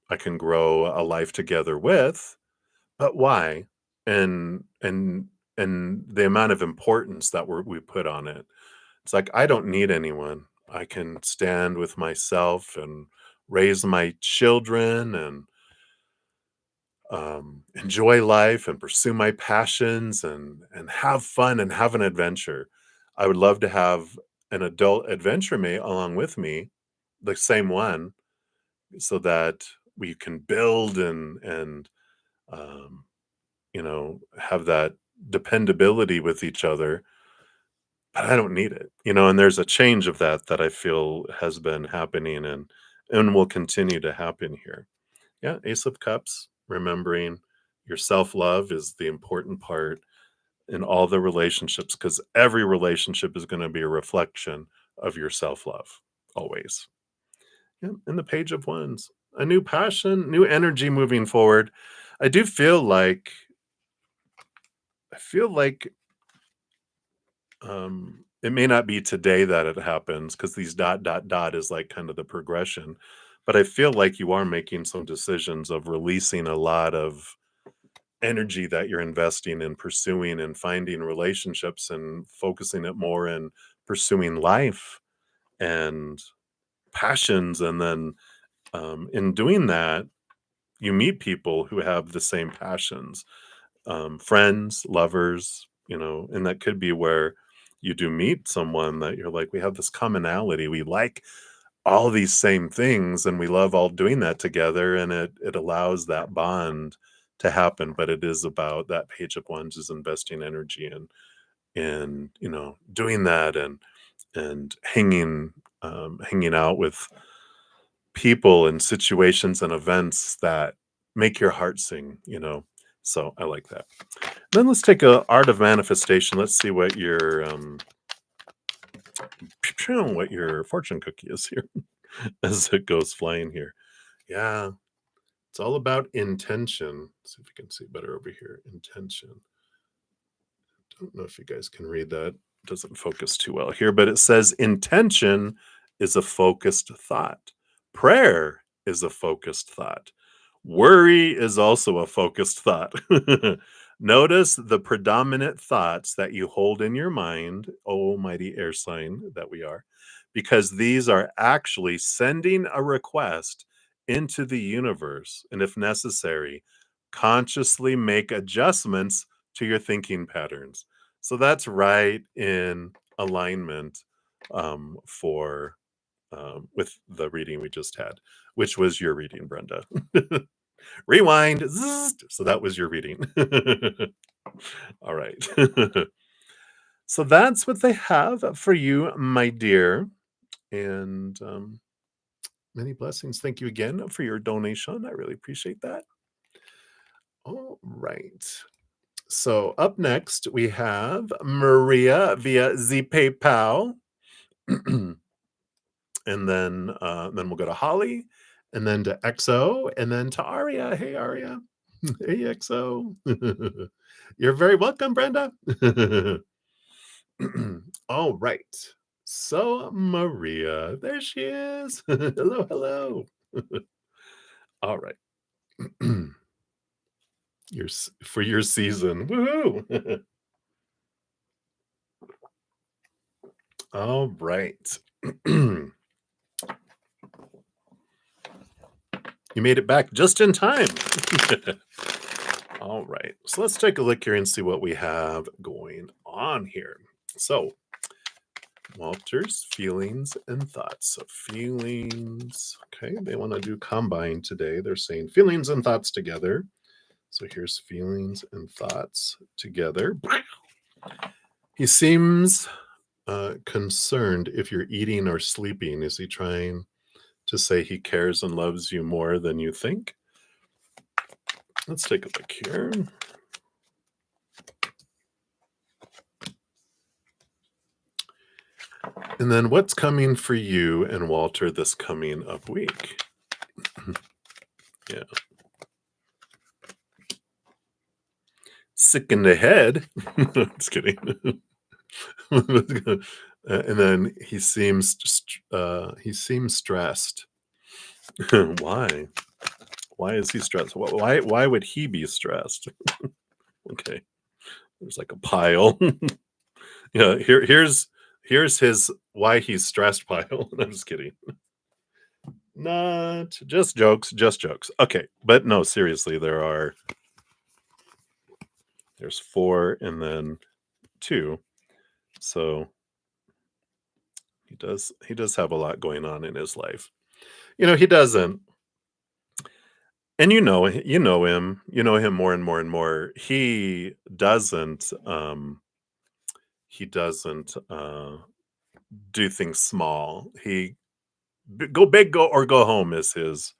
I can grow a life together with, but why? And the amount of importance that we put on it. It's like I don't need anyone. I can stand with myself and raise my children and enjoy life and pursue my passions and have fun and have an adventure. I would love to have an adult adventure mate along with me, the same one, so that we can build and um, have that dependability with each other. But I don't need it, and there's a change of that I feel has been happening and will continue to happen here. Yeah, Ace of Cups, remembering your self-love is the important part in all the relationships because every relationship is going to be a reflection of your self-love, always. Yeah, and the Page of Wands, a new passion, new energy moving forward. I do feel like I feel like it may not be today that it happens because these dot, dot, dot is like kind of the progression. But I feel like you are making some decisions of releasing a lot of energy that you're investing in pursuing and finding relationships and focusing it more in pursuing life and passions. And then in doing that, you meet people who have the same passions, friends, lovers, and that could be where you do meet someone that you're like, we have this commonality. We like all these same things and we love all doing that together. And it allows that bond to happen. But it is about that page of ones is investing energy in, doing that and hanging out with people and situations and events that make your heart sing. So I like that. Then let's take a art of manifestation. Let's see what your fortune cookie is here as it goes flying here. Yeah, it's all about intention. Let's see if we can see better over here. Intention. Don't know if you guys can read that. It doesn't focus too well here, but it says intention is a focused thought. Prayer is a focused thought. Worry is also a focused thought. Notice the predominant thoughts that you hold in your mind, almighty air sign that we are, because these are actually sending a request into the universe. And if necessary, consciously make adjustments to your thinking patterns. So that's right in alignment for with the reading we just had, which was your reading, Brenda. Rewind. Zzz. So that was your reading. All right. So that's what they have for you, my dear. And many blessings. Thank you again for your donation. I really appreciate that. All right. So up next, we have Maria via the PayPal. And then we'll go to Holly, and then to XO, and then to Aria. Hey, Aria. Hey, XO. You're very welcome, Brenda. All right. So, Maria, there she is. Hello, hello. All right. For your season. Woohoo. All right. You made it back just in time. All right. So let's take a look here and see what we have going on here. So, Walter's feelings and thoughts. So, feelings. Okay. They want to do combine today. They're saying feelings and thoughts together. So, here's feelings and thoughts together. He seems concerned if you're eating or sleeping. Is he trying to say he cares and loves you more than you think? Let's take a look here. And then what's coming for you and Walter this coming up week? Yeah. Sick in the head. Just kidding. And then he seems stressed. Why? Why is he stressed? Why would he be stressed? Okay. There's like a pile. Yeah, here's his why he's stressed pile. I'm just kidding. Not just jokes, just jokes. Okay, but no, seriously, there's 4 and then 2. So he does have a lot going on in his life. He doesn't, and you know him more and more and more. He doesn't do things small. He go big, go home is his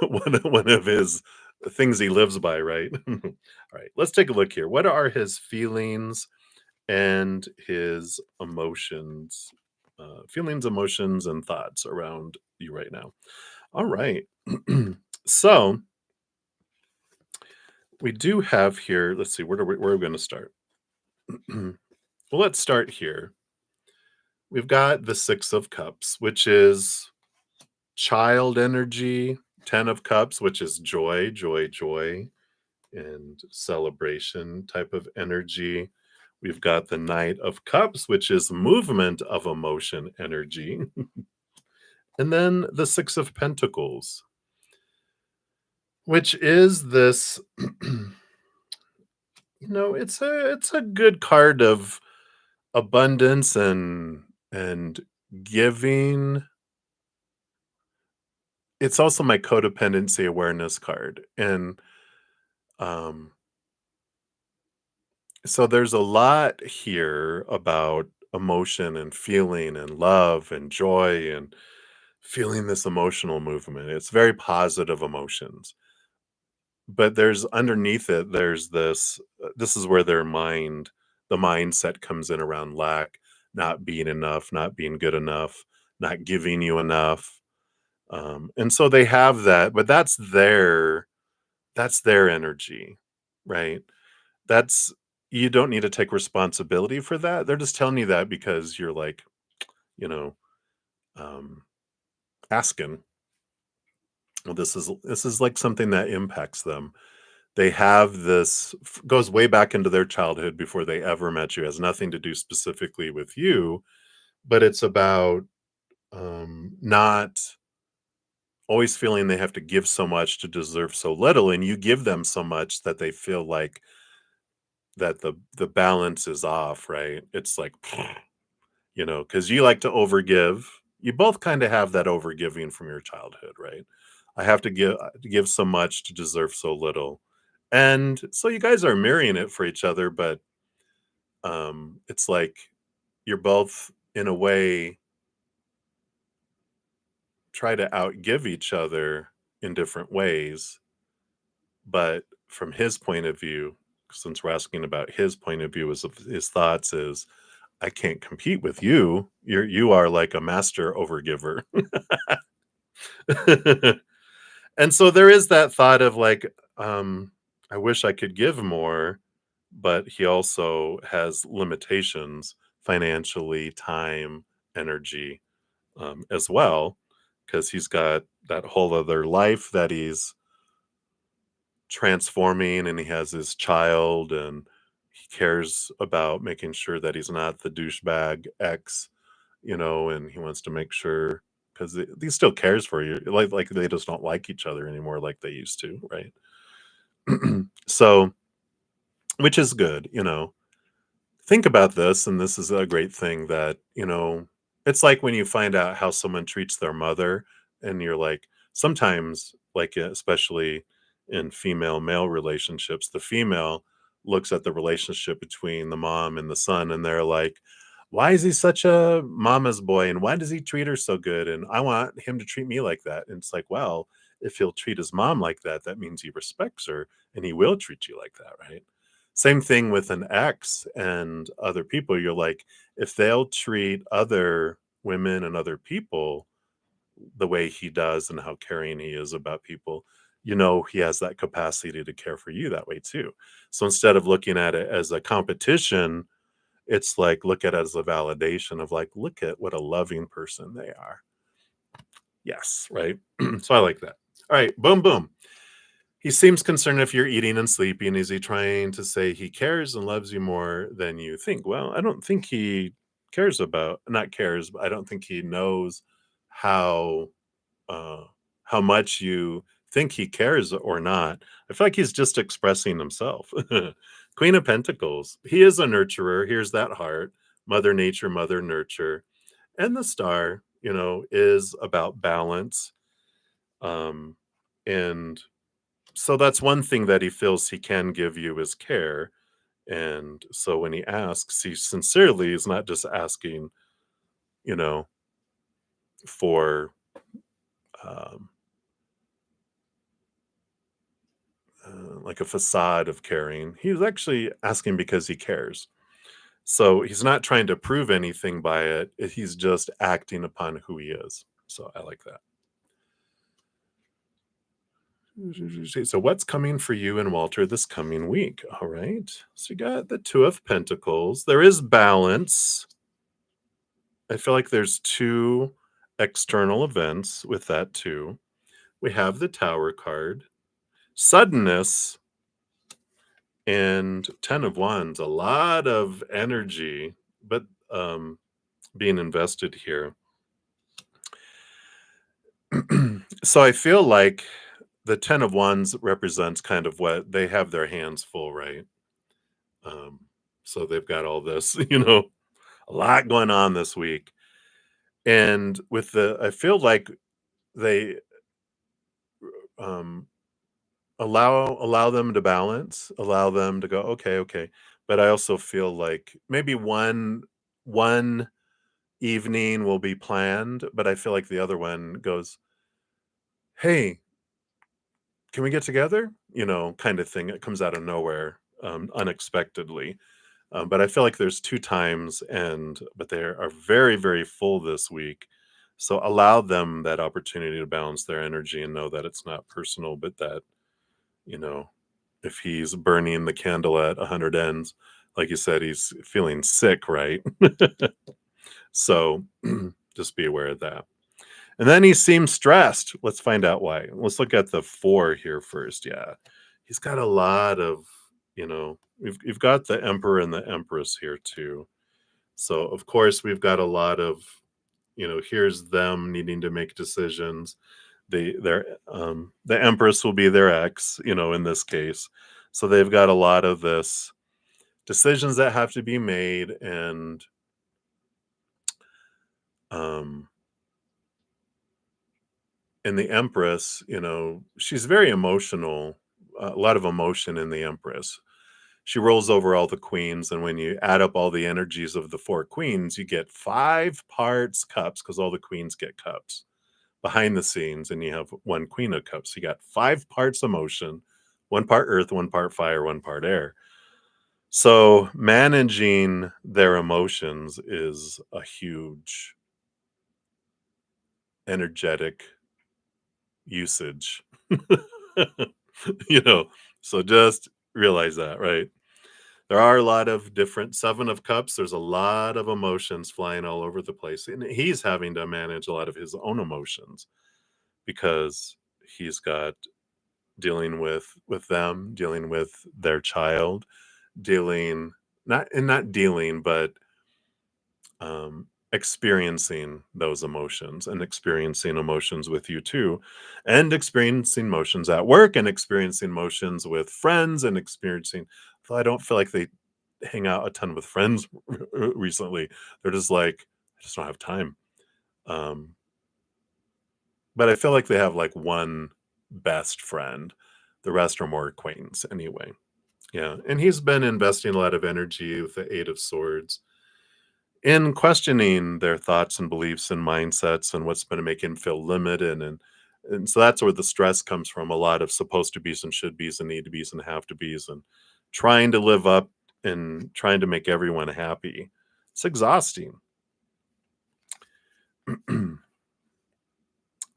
one of his things he lives by, right? All right, let's take a look here. What are his feelings and his emotions? Feelings, emotions, and thoughts around you right now. All right. So we do have here, let's see, where are we going to start? Well, let's start here. we've got the Six of Cups, which is child energy, 10 of Cups, which is joy, joy, joy, and celebration type of energy. We've got the Knight of Cups, which is movement of emotion energy. And then the Six of Pentacles, which is this it's a good card of abundance and giving. It's also my codependency awareness card. And um so there's a lot here about emotion and feeling and love and joy and feeling this emotional movement. It's very positive emotions. But there's underneath it, there's this is where the mindset comes in around lack, not being enough, not being good enough, not giving you enough. And so they have that, but that's their energy, right? That's You don't need to take responsibility for that. They're just telling you that because you're like, you know, um, asking. Well, this is like something that impacts them. They have goes way back into their childhood before they ever met you. It has nothing to do specifically with you, but it's about not always feeling they have to give so much to deserve so little, and you give them so much that they feel like that the balance is off, right? It's like, because you like to overgive. You both kind of have that overgiving from your childhood, right? I have to give so much to deserve so little. And so you guys are mirroring it for each other, but it's like you're both in a way try to outgive each other in different ways. But from his point of view, since we're asking about his point of view, his thoughts is, I can't compete with you. You are like a master overgiver. And so there is that thought of like, I wish I could give more, but he also has limitations financially, time, energy, as well, because he's got that whole other life that he's transforming, and he has his child, and he cares about making sure that he's not the douchebag ex, and he wants to make sure because he still cares for you, like they just don't like each other anymore like they used to, right? So, which is good. Think about this, and this is a great thing that, it's like when you find out how someone treats their mother, and you're like, sometimes, like, especially in female male relationships, the female looks at the relationship between the mom and the son, and they're like, why is he such a mama's boy? And why does he treat her so good? And I want him to treat me like that. And it's like, well, if he'll treat his mom like that, that means he respects her and he will treat you like that, right? Same thing with an ex and other people. You're like, if they'll treat other women and other people the way he does and how caring he is about people, he has that capacity to care for you that way too. So instead of looking at it as a competition, it's like look at it as a validation of like, look at what a loving person they are. Yes, right? So I like that. All right, boom, boom. He seems concerned if you're eating and sleeping. Is he trying to say he cares and loves you more than you think? Well, I don't think he not cares, but I don't think he knows how uh, how much you think he cares or not. I feel like he's just expressing himself. Queen of Pentacles. He is a nurturer. Here's that heart. Mother Nature, Mother Nurture. And the star, is about balance. And so that's one thing that he feels he can give you is care. And so when he asks, he sincerely is not just asking, you know, for um, like a facade of caring. He's actually asking because he cares. So he's not trying to prove anything by it. He's just acting upon who he is. So I like that. So what's coming for you and Walter this coming week? All right. So you got the Two of Pentacles. There is balance. I feel like there's two external events with that too. We have the Tower card, suddenness, and 10 of Wands, a lot of energy, but being invested here. So I feel like the 10 of Wands represents kind of what they have their hands full, right? Um, so they've got all this, a lot going on this week. And with I feel like they um, allow them to balance, allow them to go, okay, okay. But I also feel like maybe one evening will be planned, but I feel like the other one goes, hey, can we get together? Kind of thing. It comes out of nowhere, unexpectedly. But I feel like there's two times, but they are very, very full this week. So allow them that opportunity to balance their energy and know that it's not personal, but that, you know, if he's burning the candle at 100 ends, like you said, he's feeling sick, right? So just be aware of that. And then he seems stressed. Let's find out why. Let's look at the 4 here first. Yeah. He's got a lot of, you've got the Emperor and the Empress here too. So of course we've got a lot of, here's them needing to make decisions. The Empress will be their ex, in this case. So they've got a lot of this decisions that have to be made, and um and the Empress, she's very emotional, a lot of emotion in the Empress. She rolls over all the queens, and when you add up all the energies of the 4 queens, you get 5 parts cups, because all the queens get cups behind the scenes, and you have 1 queen of cups. You got 5 parts emotion, 1 part earth, 1 part fire, 1 part air. So managing their emotions is a huge energetic usage. you know, so just realize that, right? There are a lot of different 7 of cups. There's a lot of emotions flying all over the place. And he's having to manage a lot of his own emotions because he's got dealing with them, dealing with their child, dealing not dealing, but experiencing those emotions and experiencing emotions with you too, and experiencing emotions at work and experiencing emotions with friends and experiencing. Though I don't feel like they hang out a ton with friends recently. They're just like, I just don't have time. Um, but I feel like they have like one best friend. The rest are more acquaintance anyway. Yeah. And he's been investing a lot of energy with the 8 of Swords in questioning their thoughts and beliefs and mindsets and what's going to make him feel limited. And so that's where the stress comes from, a lot of supposed to be's and should be's and need to be's and have to be's and trying to live up and trying to make everyone happy. It's exhausting.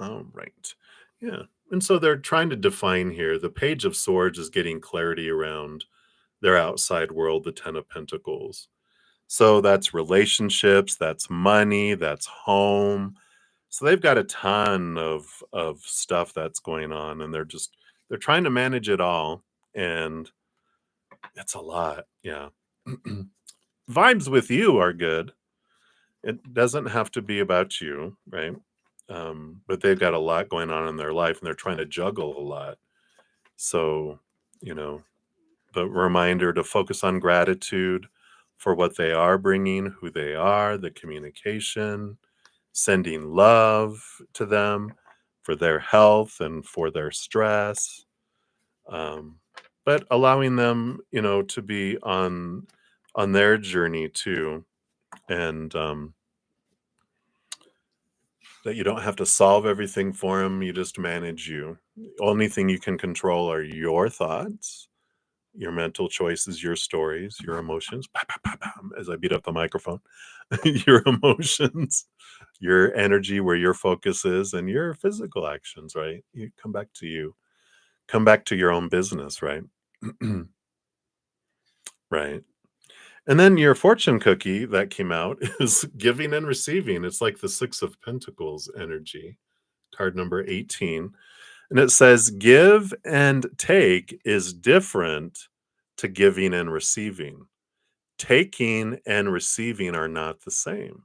All right. Yeah. And so they're trying to define here. The Page of Swords is getting clarity around their outside world, the 10 of Pentacles. So that's relationships, that's money, that's home. So they've got a ton of stuff that's going on, and they're trying to manage it all, and it's a lot. Yeah. Vibes with you are good. It doesn't have to be about you, right? But they've got a lot going on in their life, and they're trying to juggle a lot. So, you know, the reminder to focus on gratitude for what they are bringing, who they are, the communication, sending love to them for their health and for their stress, um, but allowing them, to be on their journey too, and that you don't have to solve everything for them. You just manage you. The only thing you can control are your thoughts, your mental choices, your stories, your emotions. Bah, bah, bah, bah, as I beat up the microphone, your emotions, your energy, where your focus is, and your physical actions, right? You come back to you, come back to your own business, right? Right. And then your fortune cookie that came out is giving and receiving. It's like the 6 of Pentacles energy, card number 18. And it says, give and take is different to giving and receiving. Taking and receiving are not the same.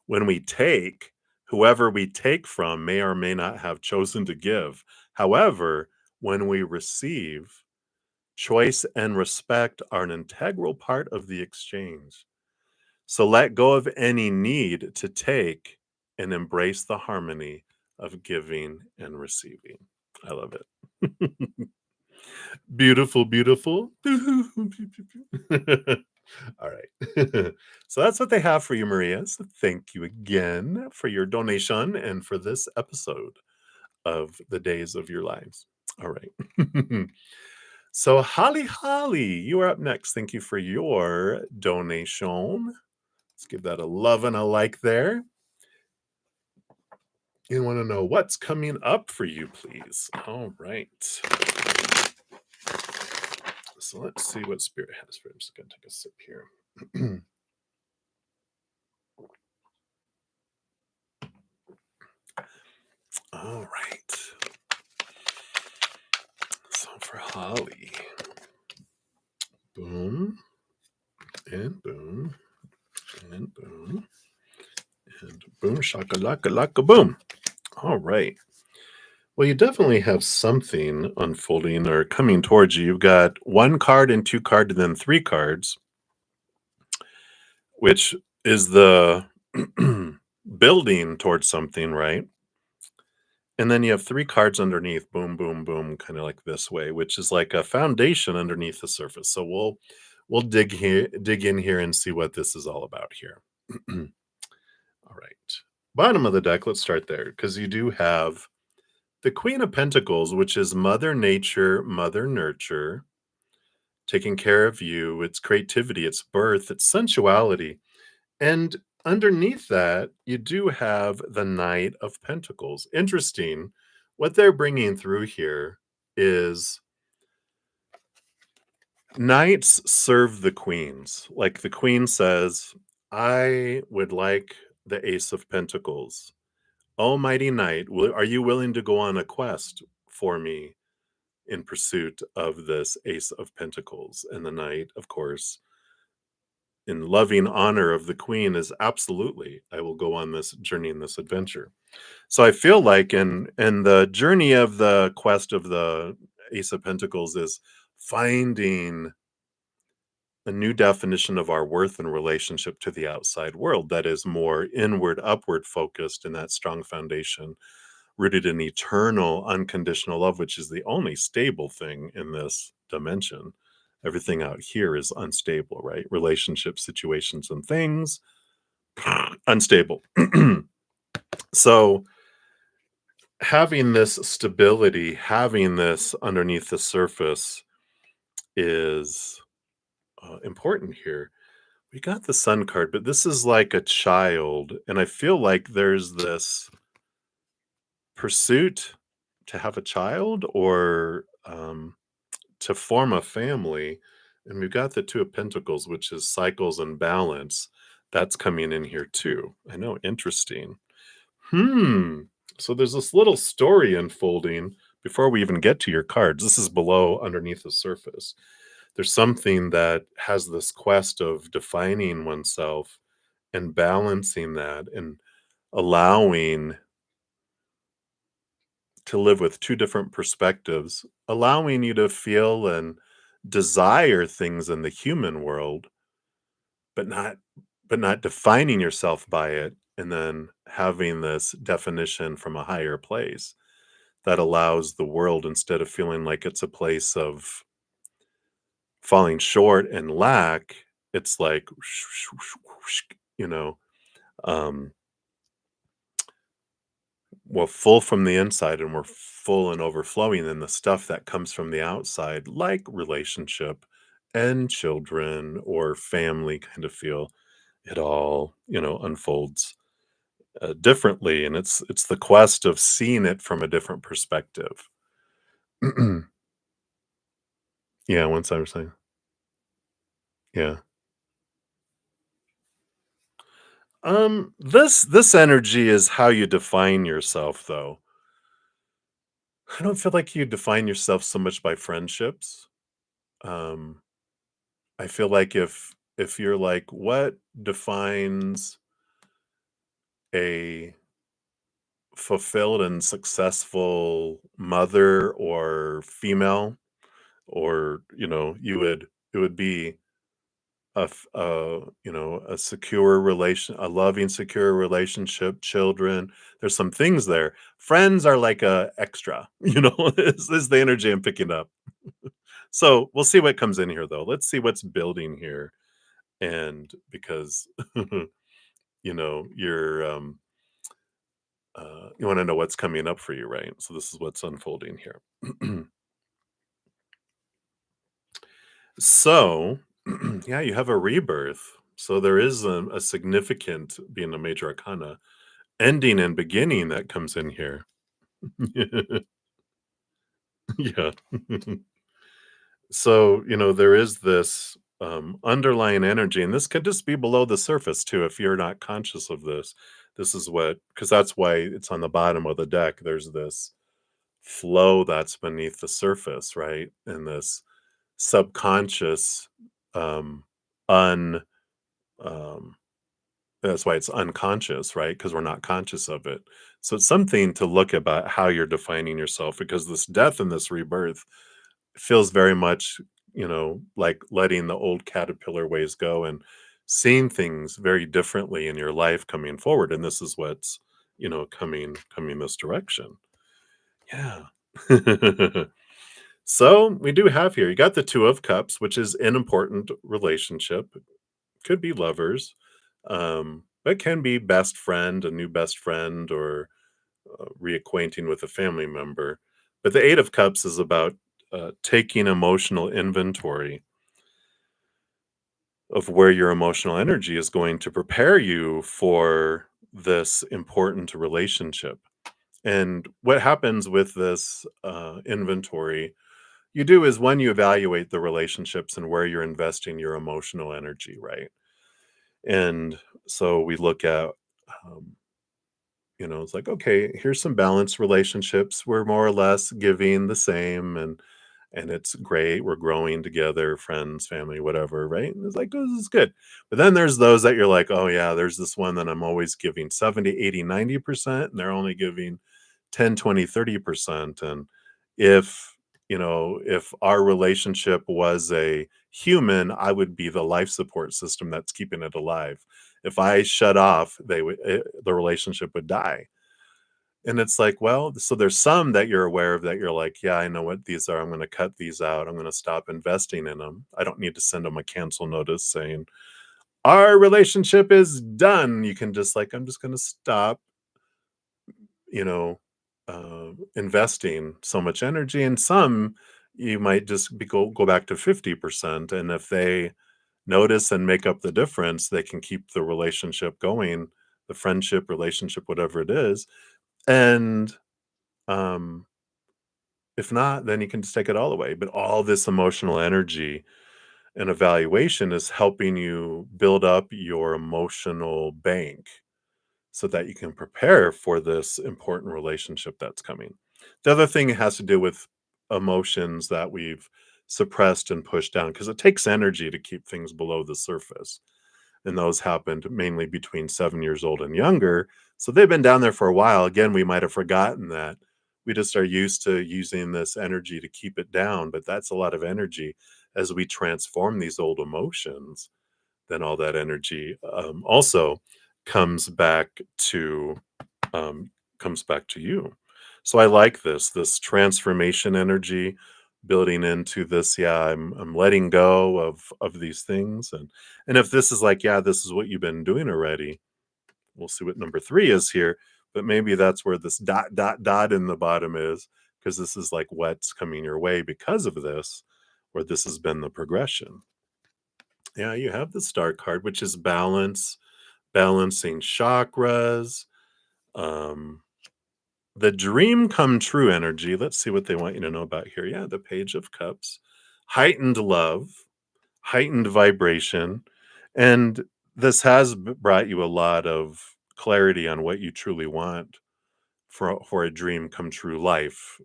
When we take, whoever we take from may or may not have chosen to give. However, when we receive, choice and respect are an integral part of the exchange. So let go of any need to take and embrace the harmony of giving and receiving. I love it. Beautiful, beautiful. All right. So that's what they have for you, Maria. So thank you again for your donation and for this episode of the Days of Your Lives. All right. So, Holly, you are up next. Thank you for your donation. Let's give that a love and a like there. You want to know what's coming up for you, please. All right. So let's see what Spirit has for you. I'm just going to take a sip here. All right. So for Holly, boom, and boom, and boom, and boom, shakalaka laka boom. All right. Well, you definitely have something unfolding or coming towards you. You've got 1 card and 2 cards and then 3 cards, which is the building towards something, right? And then you have 3 cards underneath, boom, boom, boom, kind of like this way, which is like a foundation underneath the surface. So we'll dig in here and see what this is all about here. All right. Bottom of the deck, let's start there because you do have the Queen of Pentacles, which is Mother Nature, Mother Nurture, taking care of you. It's creativity, it's birth, it's sensuality. And underneath that, you do have the Knight of Pentacles. Interesting. What they're bringing through here is knights serve the queens. Like the queen says, I would like the Ace of Pentacles. Almighty Knight, are you willing to go on a quest for me in pursuit of this Ace of Pentacles? And the Knight, of course, in loving honor of the queen, is absolutely, I will go on this journey and this adventure. So I feel like in the journey of the quest of the Ace of Pentacles is finding a new definition of our worth in relationship to the outside world that is more inward, upward focused, in that strong foundation rooted in eternal, unconditional love, which is the only stable thing in this dimension. Everything out here is unstable, right? Relationships, situations, and things, unstable. So, having this stability, having this underneath the surface is important here. We got the Sun card, but this is like a child, and I feel like there's this pursuit to have a child or to form a family. And we've got the Two of Pentacles, which is cycles and balance. That's coming in here too. I know, interesting. So there's this little story unfolding before we even get to your cards. This is below, underneath the surface. There's something that has this quest of defining oneself and balancing that and allowing to live with 2 different perspectives, allowing you to feel and desire things in the human world, but not defining yourself by it, and then having this definition from a higher place that allows the world, instead of feeling like it's a place of falling short and lack, it's like, you know, um, we're full from the inside and we're full and overflowing, and the stuff that comes from the outside, like relationship and children or family kind of feel, it all, unfolds differently. And it's the quest of seeing it from a different perspective. Yeah, once I was saying, yeah. This energy is how you define yourself, though. I don't feel like you define yourself so much by friendships. Um, I feel like if you're like, what defines a fulfilled and successful mother or female, or it would be a secure relation, a loving, secure relationship, children. There's some things there. Friends are like a extra, is the energy I'm picking up. So we'll see what comes in here, though. Let's see what's building here, and because you're you want to know what's coming up for you, right? So this is what's unfolding here. So, yeah, you have a rebirth. So there is a significant, being a major arcana, ending and beginning that comes in here. Yeah. So, there is this underlying energy, and this could just be below the surface too if you're not conscious of this. This is because that's why it's on the bottom of the deck. There's this flow that's beneath the surface, right? And this subconscious, um, un um, that's why it's unconscious, right? Because we're not conscious of it. So it's something to look about how you're defining yourself, because this death and this rebirth feels very much, like letting the old caterpillar ways go and seeing things very differently in your life coming forward. And this is what's, coming this direction. Yeah. So we do have here, you got the Two of Cups, which is an important relationship. Could be lovers, but can be best friend, a new best friend, or reacquainting with a family member. But the Eight of Cups is about taking emotional inventory of where your emotional energy is going to prepare you for this important relationship. And what happens with this inventory you do is, when you evaluate the relationships and where you're investing your emotional energy, right? And so we look at, um, it's like, okay, here's some balanced relationships. We're more or less giving the same, and it's great. We're growing together, friends, family, whatever, right? And it's like, "Oh, this is good." But then there's those that you're like, oh yeah, there's this one that I'm always giving 70, 80, 90%, and they're only giving 10, 20, 30%. And if, if our relationship was a human, I would be the life support system that's keeping it alive. If I shut off, the relationship would die. And it's like, well, so there's some that you're aware of that you're like, yeah, I know what these are. I'm going to cut these out. I'm going to stop investing in them. I don't need to send them a cancel notice saying our relationship is done. You can just like, I'm just going to stop, you know, investing so much energy. And some you might just go back to 50%. And if they notice and make up the difference, they can keep the relationship going, the friendship, relationship, whatever it is. And um if not, then you can just take it all away. But all this emotional energy and evaluation is helping you build up your emotional bank so that you can prepare for this important relationship that's coming. The other thing has to do with emotions that we've suppressed and pushed down, because it takes energy to keep things below the surface. And those happened mainly between 7 years old and younger. So they've been down there for a while. Again, we might have forgotten that. We just are used to using this energy to keep it down, but that's a lot of energy. As we transform these old emotions, then all that energy also comes back to um, you. So I like this transformation energy building into this. Yeah, I'm letting go of these things, and if this is like, yeah, this is what you've been doing already. We'll see what number three is here, but maybe that's where this dot dot dot in the bottom is, because this is like what's coming your way because of this, or this has been the progression. Yeah, you have the star card, which is balance, balancing chakras. Um, the dream come true energy. Let's see what they want you to know about here. Yeah, the Page of Cups, heightened love, heightened vibration. And This has brought you a lot of clarity on what you truly want for a dream come true life,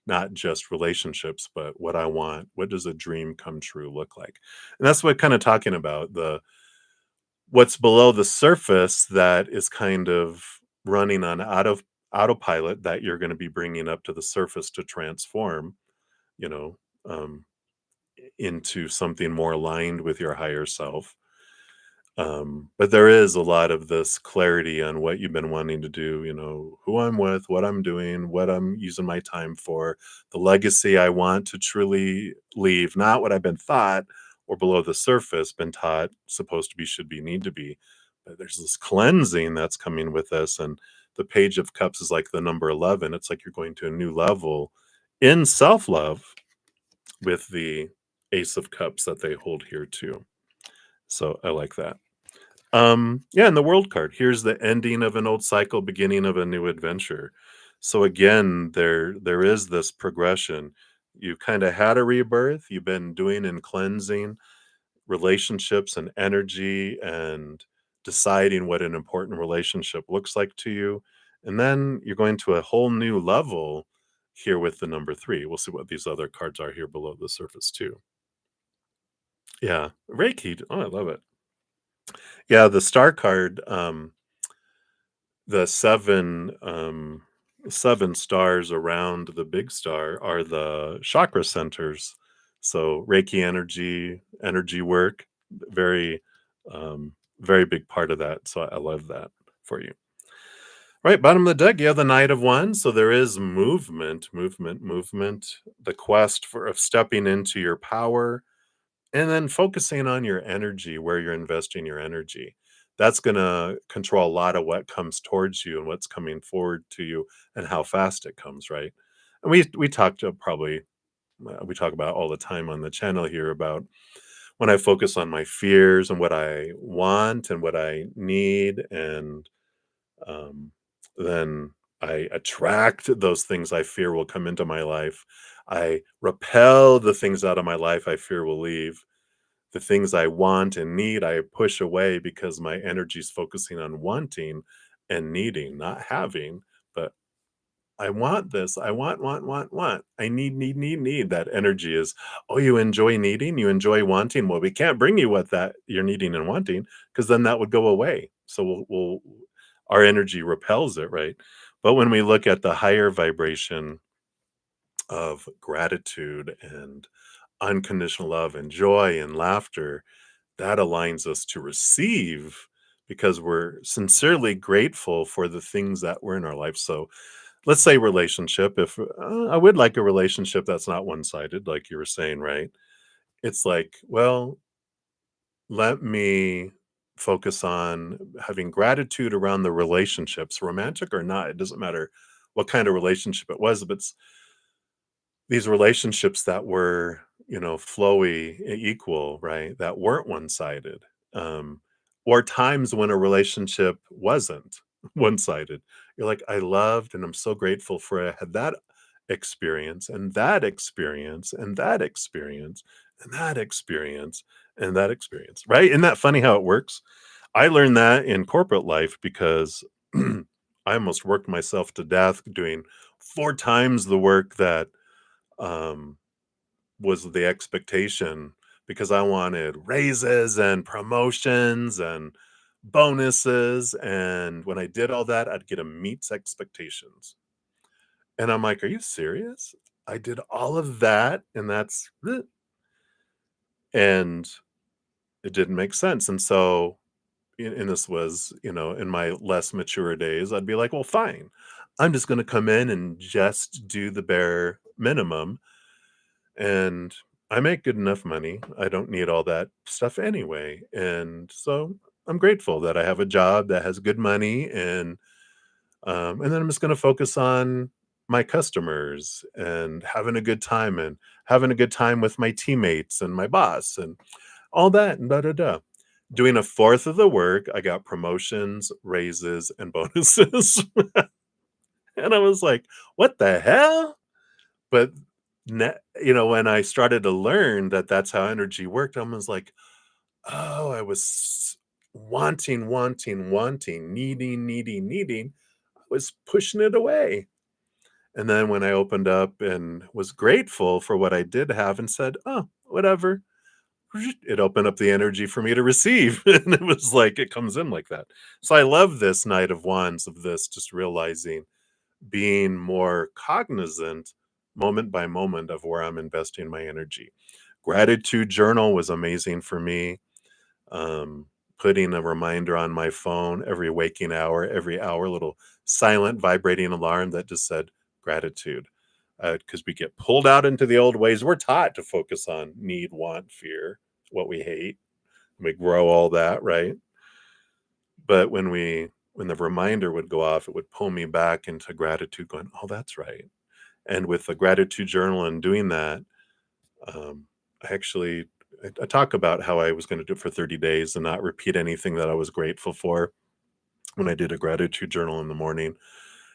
not just relationships, but what I want. What does a dream come true look like? And that's what kind of talking about the what's below the surface that is kind of running on autopilot that you're going to be bringing up to the surface to transform, you know, um, into something more aligned with your higher self. But there is a lot of this clarity on what you've been wanting to do, who I'm with, what I'm doing, what I'm using my time for, the legacy I want to truly leave, not what I've been thought or below the surface, been taught, supposed to be, should be, need to be. But there's this cleansing that's coming with us. And the Page of Cups is like the number 11. It's like you're going to a new level in self love with the Ace of Cups that they hold here too. So I like that. Yeah, and the world card. Here's the ending of an old cycle, beginning of a new adventure. So again, there is this progression. You kind of had a rebirth. You've been doing and cleansing relationships and energy and deciding what an important relationship looks like to you. And then you're going to a whole new level here with the number 3. We'll see what these other cards are here below the surface too. Yeah, Reiki. Oh, I love it. Yeah, the star card. The 7 stars around the big star are the chakra centers. So Reiki energy work, very, very big part of that. So I love that for you. Right, bottom of the deck, you have the Knight of Wands. So there is movement. The quest for of stepping into your power, and then focusing on your energy, where you're investing your energy. That's gonna control a lot of what comes towards you and what's coming forward to you and how fast it comes, right? And we talked probably we talk about all the time on the channel here about when I focus on my fears and what I want and what I need, and um, then I attract those things I fear will come into my life. I repel the things out of my life I fear will leave. The things I want and need, I push away because my energy is focusing on wanting and needing, not having. But I want this. I want. I need. That energy is, oh, you enjoy needing, you enjoy wanting. Well, we can't bring you what that you're needing and wanting because then that would go away. So our energy repels it, right? But when we look at the higher vibration of gratitude and unconditional love and joy and laughter, that aligns us to receive because we're sincerely grateful for the things that were in our life. So let's say relationship. If I would like a relationship that's not one sided, like you were saying, right? It's like, well, let me focus on having gratitude around the relationships, romantic or not. It doesn't matter what kind of relationship it was, but it's these relationships that were, flowy, equal, right? That weren't one-sided. Or times when a relationship wasn't one-sided. You're like, I loved and I'm so grateful for I had that experience and that experience and that experience and that experience and that experience, right? Isn't that funny how it works? I learned that in corporate life because I almost worked myself to death doing 4 times the work that um, was the expectation because I wanted raises and promotions and bonuses. And when I did all that, I'd get a meets expectations. And I'm like, are you serious? I did all of that and that's it. And it didn't make sense. And so, and this was, in my less mature days, I'd be like, well, fine. I'm just going to come in and just do the bare minimum, and I make good enough money. I don't need all that stuff anyway. And so I'm grateful that I have a job that has good money, and then I'm just going to focus on my customers and having a good time with my teammates and my boss and all that and da da da. Doing a fourth of the work, I got promotions, raises, and bonuses. And I was like, what the hell? But when I started to learn that that's how energy worked, I was like, oh, I was wanting, needing, I was pushing it away. And then when I opened up and was grateful for what I did have and said, "Oh, whatever," it opened up the energy for me to receive. And it was like it comes in like that. So I love this Knight of Wands of this, just realizing being more cognizant moment by moment of where I'm investing my energy. Gratitude journal was amazing for me. Um, Putting a reminder on my phone every waking hour, every hour, little silent vibrating alarm that just said gratitude. Because we get pulled out into the old ways. We're taught to focus on need, want, fear, what we hate. We grow all that, right? But when the reminder would go off, it would pull me back into gratitude, going, "Oh, that's right." And with the gratitude journal and doing that, um, I actually I talk about how I was going to do it for 30 days and not repeat anything that I was grateful for when I did a gratitude journal in the morning.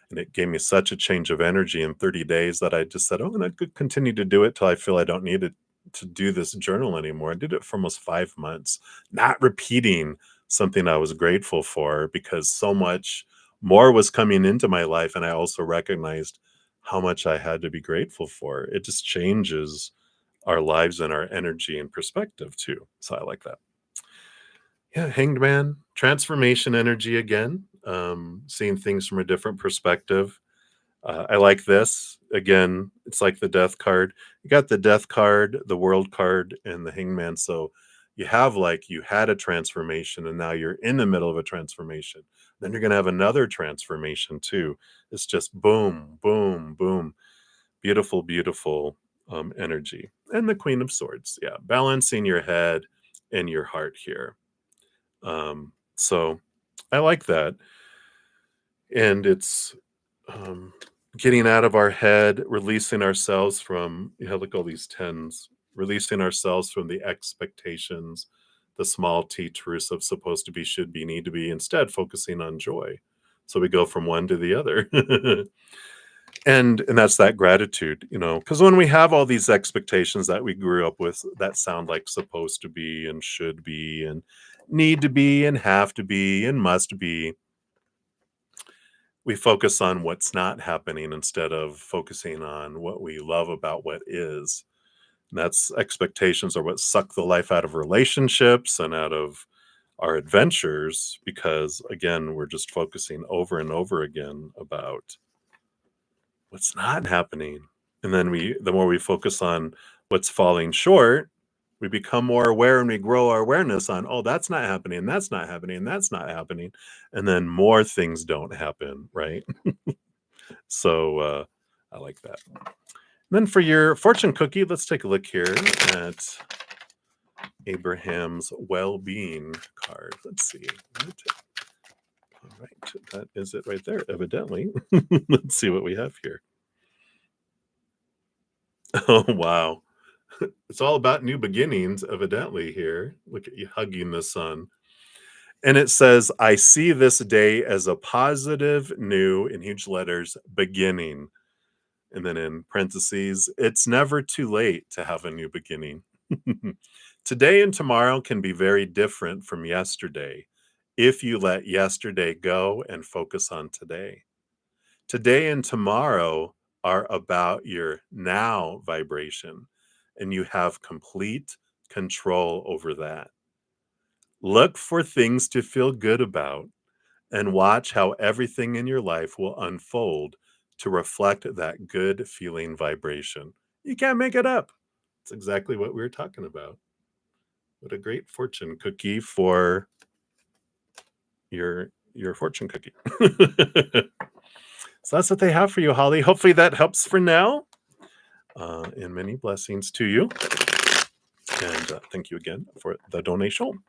And it gave me such a change of energy in 30 days that I just said, "Oh, and I could continue to do it till I feel I don't need it to do this journal anymore." I did it for almost 5 months, not repeating something I was grateful for because so much more was coming into my life. And I also recognized how much I had to be grateful for. It just changes our lives and our energy and perspective too. So I like that. Yeah, Hanged Man, transformation energy again, seeing things from a different perspective. I like this. Again, it's like the death card. You got the death card, the world card, and the hangman. So you have like you had a transformation and now you're in the middle of a transformation. Then you're going to have another transformation too. It's just boom, boom, boom. Beautiful, beautiful energy. And the Queen of Swords. Yeah. Balancing your head and your heart here. So I like that. And it's um, getting out of our head, releasing ourselves from, you know, look all these tens, releasing ourselves from the expectations, the small t truths of supposed to be, should be, need to be, instead focusing on joy. So we go from one to the other. And that's that gratitude, you know, because when we have all these expectations that we grew up with that sound like supposed to be and should be and need to be and have to be and must be, we focus on what's not happening instead of focusing on what we love about what is. And that's expectations are what suck the life out of relationships and out of our adventures because again, we're just focusing over and over again about what's not happening. And then the more we focus on what's falling short, we become more aware and we grow our awareness on, oh, that's not happening, that's not happening, that's not happening. And then more things don't happen, right? So I like that. And then for your fortune cookie, let's take a look here at Abraham's well-being card. Let's see. All right, that is it right there, evidently. Let's see what we have here. Oh, wow. It's all about new beginnings, evidently, here. Look at you hugging the sun. And it says, I see this day as a positive, new, in huge letters, beginning. And then in parentheses, it's never too late to have a new beginning. Today and tomorrow can be very different from yesterday if you let yesterday go and focus on today. Today and tomorrow are about your now vibration, and you have complete control over that. Look for things to feel good about and watch how everything in your life will unfold to reflect that good feeling vibration. You can't make it up. It's exactly what we were talking about. What a great fortune cookie for your fortune cookie. So that's what they have for you, Holly. Hopefully that helps for now. And many blessings to you. And thank you again for the donation.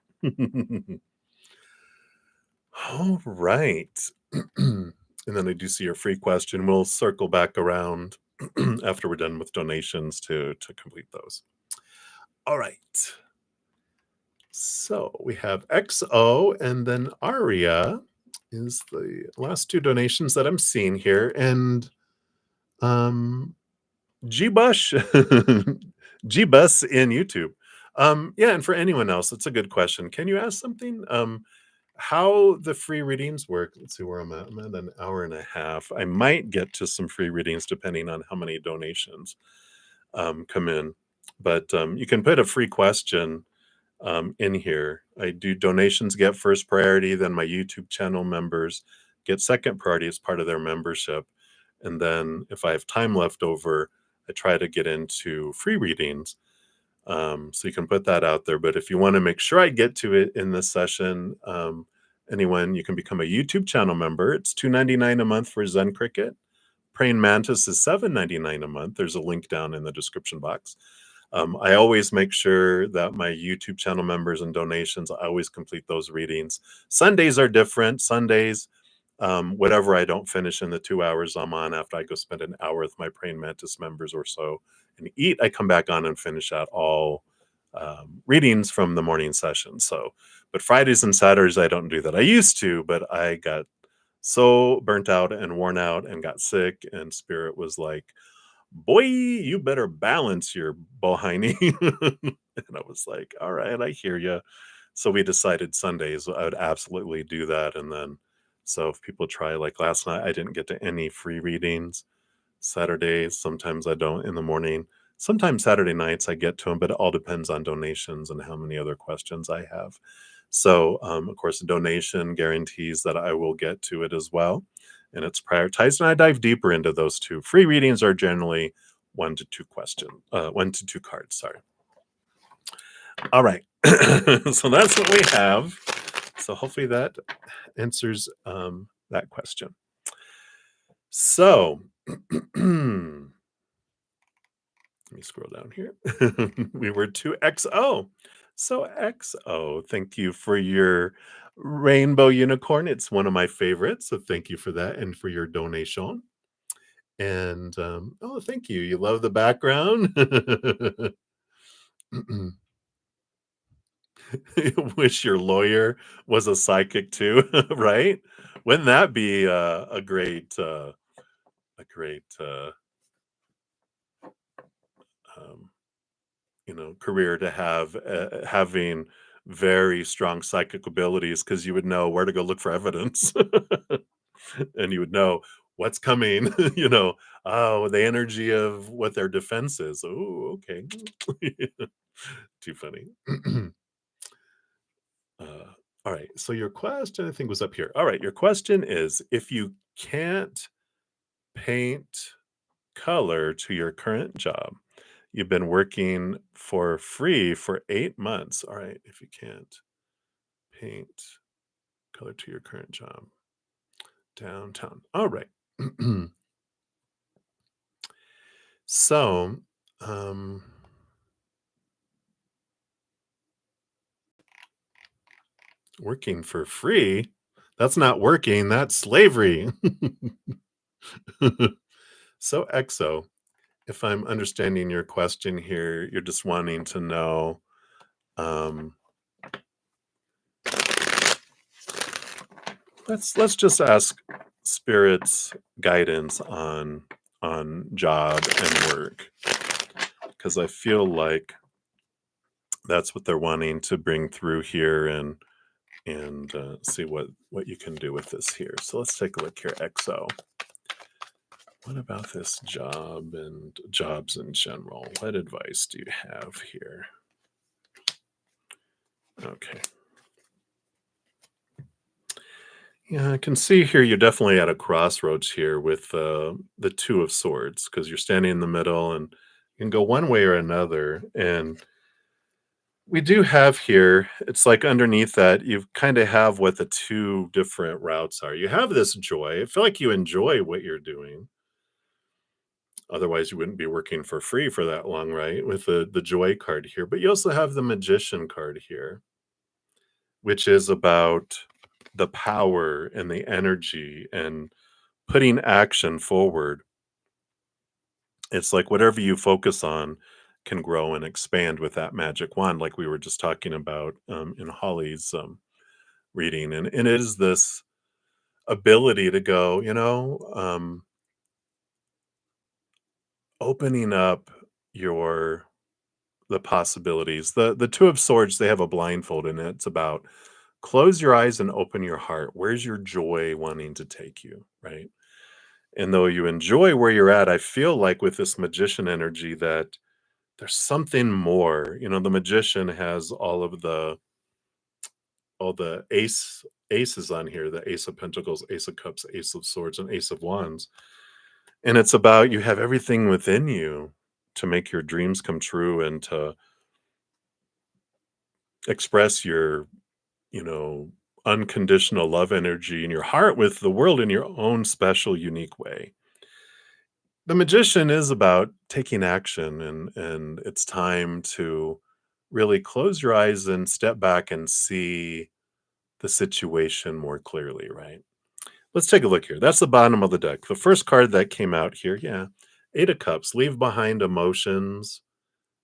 All right. And then I do see your free question. We'll circle back around after we're done with donations to complete those. All right. So we have XO and then Aria is the last two donations that I'm seeing here. And G-Bush, G-Bus in YouTube. Yeah, and for anyone else, it's a good question. Can you ask something? How the free readings work? Let's see where I'm at. I'm at an hour and a half. I might get to some free readings depending on how many donations come in. But you can put a free question in here. I do donations get first priority, then my YouTube channel members get second priority as part of their membership. And then if I have time left over, I try to get into free readings. So you can put that out there. But if you want to make sure I get to it in this session, anyone, you can become a YouTube channel member. It's $2.99 a month for Zen Cricket. Praying Mantis is $7.99 a month. There's a link down in the description box. I always make sure that my YouTube channel members and donations, I always complete those readings. Sundays are different. Sundays, whatever I don't finish in the 2 hours I'm on after I go spend an hour with my Praying Mantis members or so and eat, I come back on and finish out all readings from the morning session. So, but Fridays and Saturdays, I don't do that. I used to, but I got so burnt out and worn out and got sick, and Spirit was like, boy, you better balance your bohiny. And I was like, all right, I hear you. So we decided Sundays I would absolutely do that. And then, so if people try, like last night, I didn't get to any free readings. Saturdays, sometimes I don't in the morning. Sometimes Saturday nights I get to them, but it all depends on donations and how many other questions I have. So, of course, the donation guarantees that I will get to it as well. And it's prioritized. And I dive deeper into those two. Free readings are generally 1 to 2 cards. Sorry. All right. So that's what we have. So hopefully that answers that question. So let me scroll down here. We were to XO. So XO, thank you for your rainbow unicorn. It's one of my favorites. So thank you for that and for your donation. And oh, thank you. You love the background. Wish your lawyer was a psychic too, right? Wouldn't that be a great um, career to have, having very strong psychic abilities, because you would know where to go look for evidence. And you would know what's coming, oh, the energy of what their defense is. Oh, okay. Too funny. uh, all right, so your question, I think, was up here. All right, your question is, if you can't paint color to your current job, you've been working for free for 8 months. All right, if you can't paint color to your current job downtown. All right. So, um, working for free, that's not working, that's slavery. So, EXO, if I'm understanding your question here, you're just wanting to know, um, let's just ask Spirit's guidance on job and work, because I feel like that's what they're wanting to bring through here, and see what you can do with this here. So let's take a look here. EXO, what about this job and jobs in general? What advice do you have here? Okay. Yeah, I can see here you're definitely at a crossroads here with the Two of Swords, because you're standing in the middle and you can go one way or another. And we do have here, it's like underneath that, you kind of have what the two different routes are. You have this joy. I feel like you enjoy what you're doing. Otherwise, you wouldn't be working for free for that long, right? With the joy card here. But you also have the magician card here, which is about the power and the energy and putting action forward. It's like whatever you focus on can grow and expand with that magic wand, like we were just talking about in Holly's reading. And it is this ability to go, opening up your the possibilities. The Two of Swords, they have a blindfold, and it's about close your eyes and open your heart. Where's your joy wanting to take you, right? And though you enjoy where you're at, I feel like with this magician energy that there's something more. The magician has all the aces on here, the Ace of Pentacles, Ace of Cups, Ace of Swords, and Ace of Wands. And it's about you have everything within you to make your dreams come true and to express your, you know, unconditional love energy in your heart with the world in your own special, unique way. The magician is about taking action, and it's time to really close your eyes and step back and see the situation more clearly, right? Let's take a look here. That's the bottom of the deck. The first card that came out here, yeah, Eight of Cups. Leave behind emotions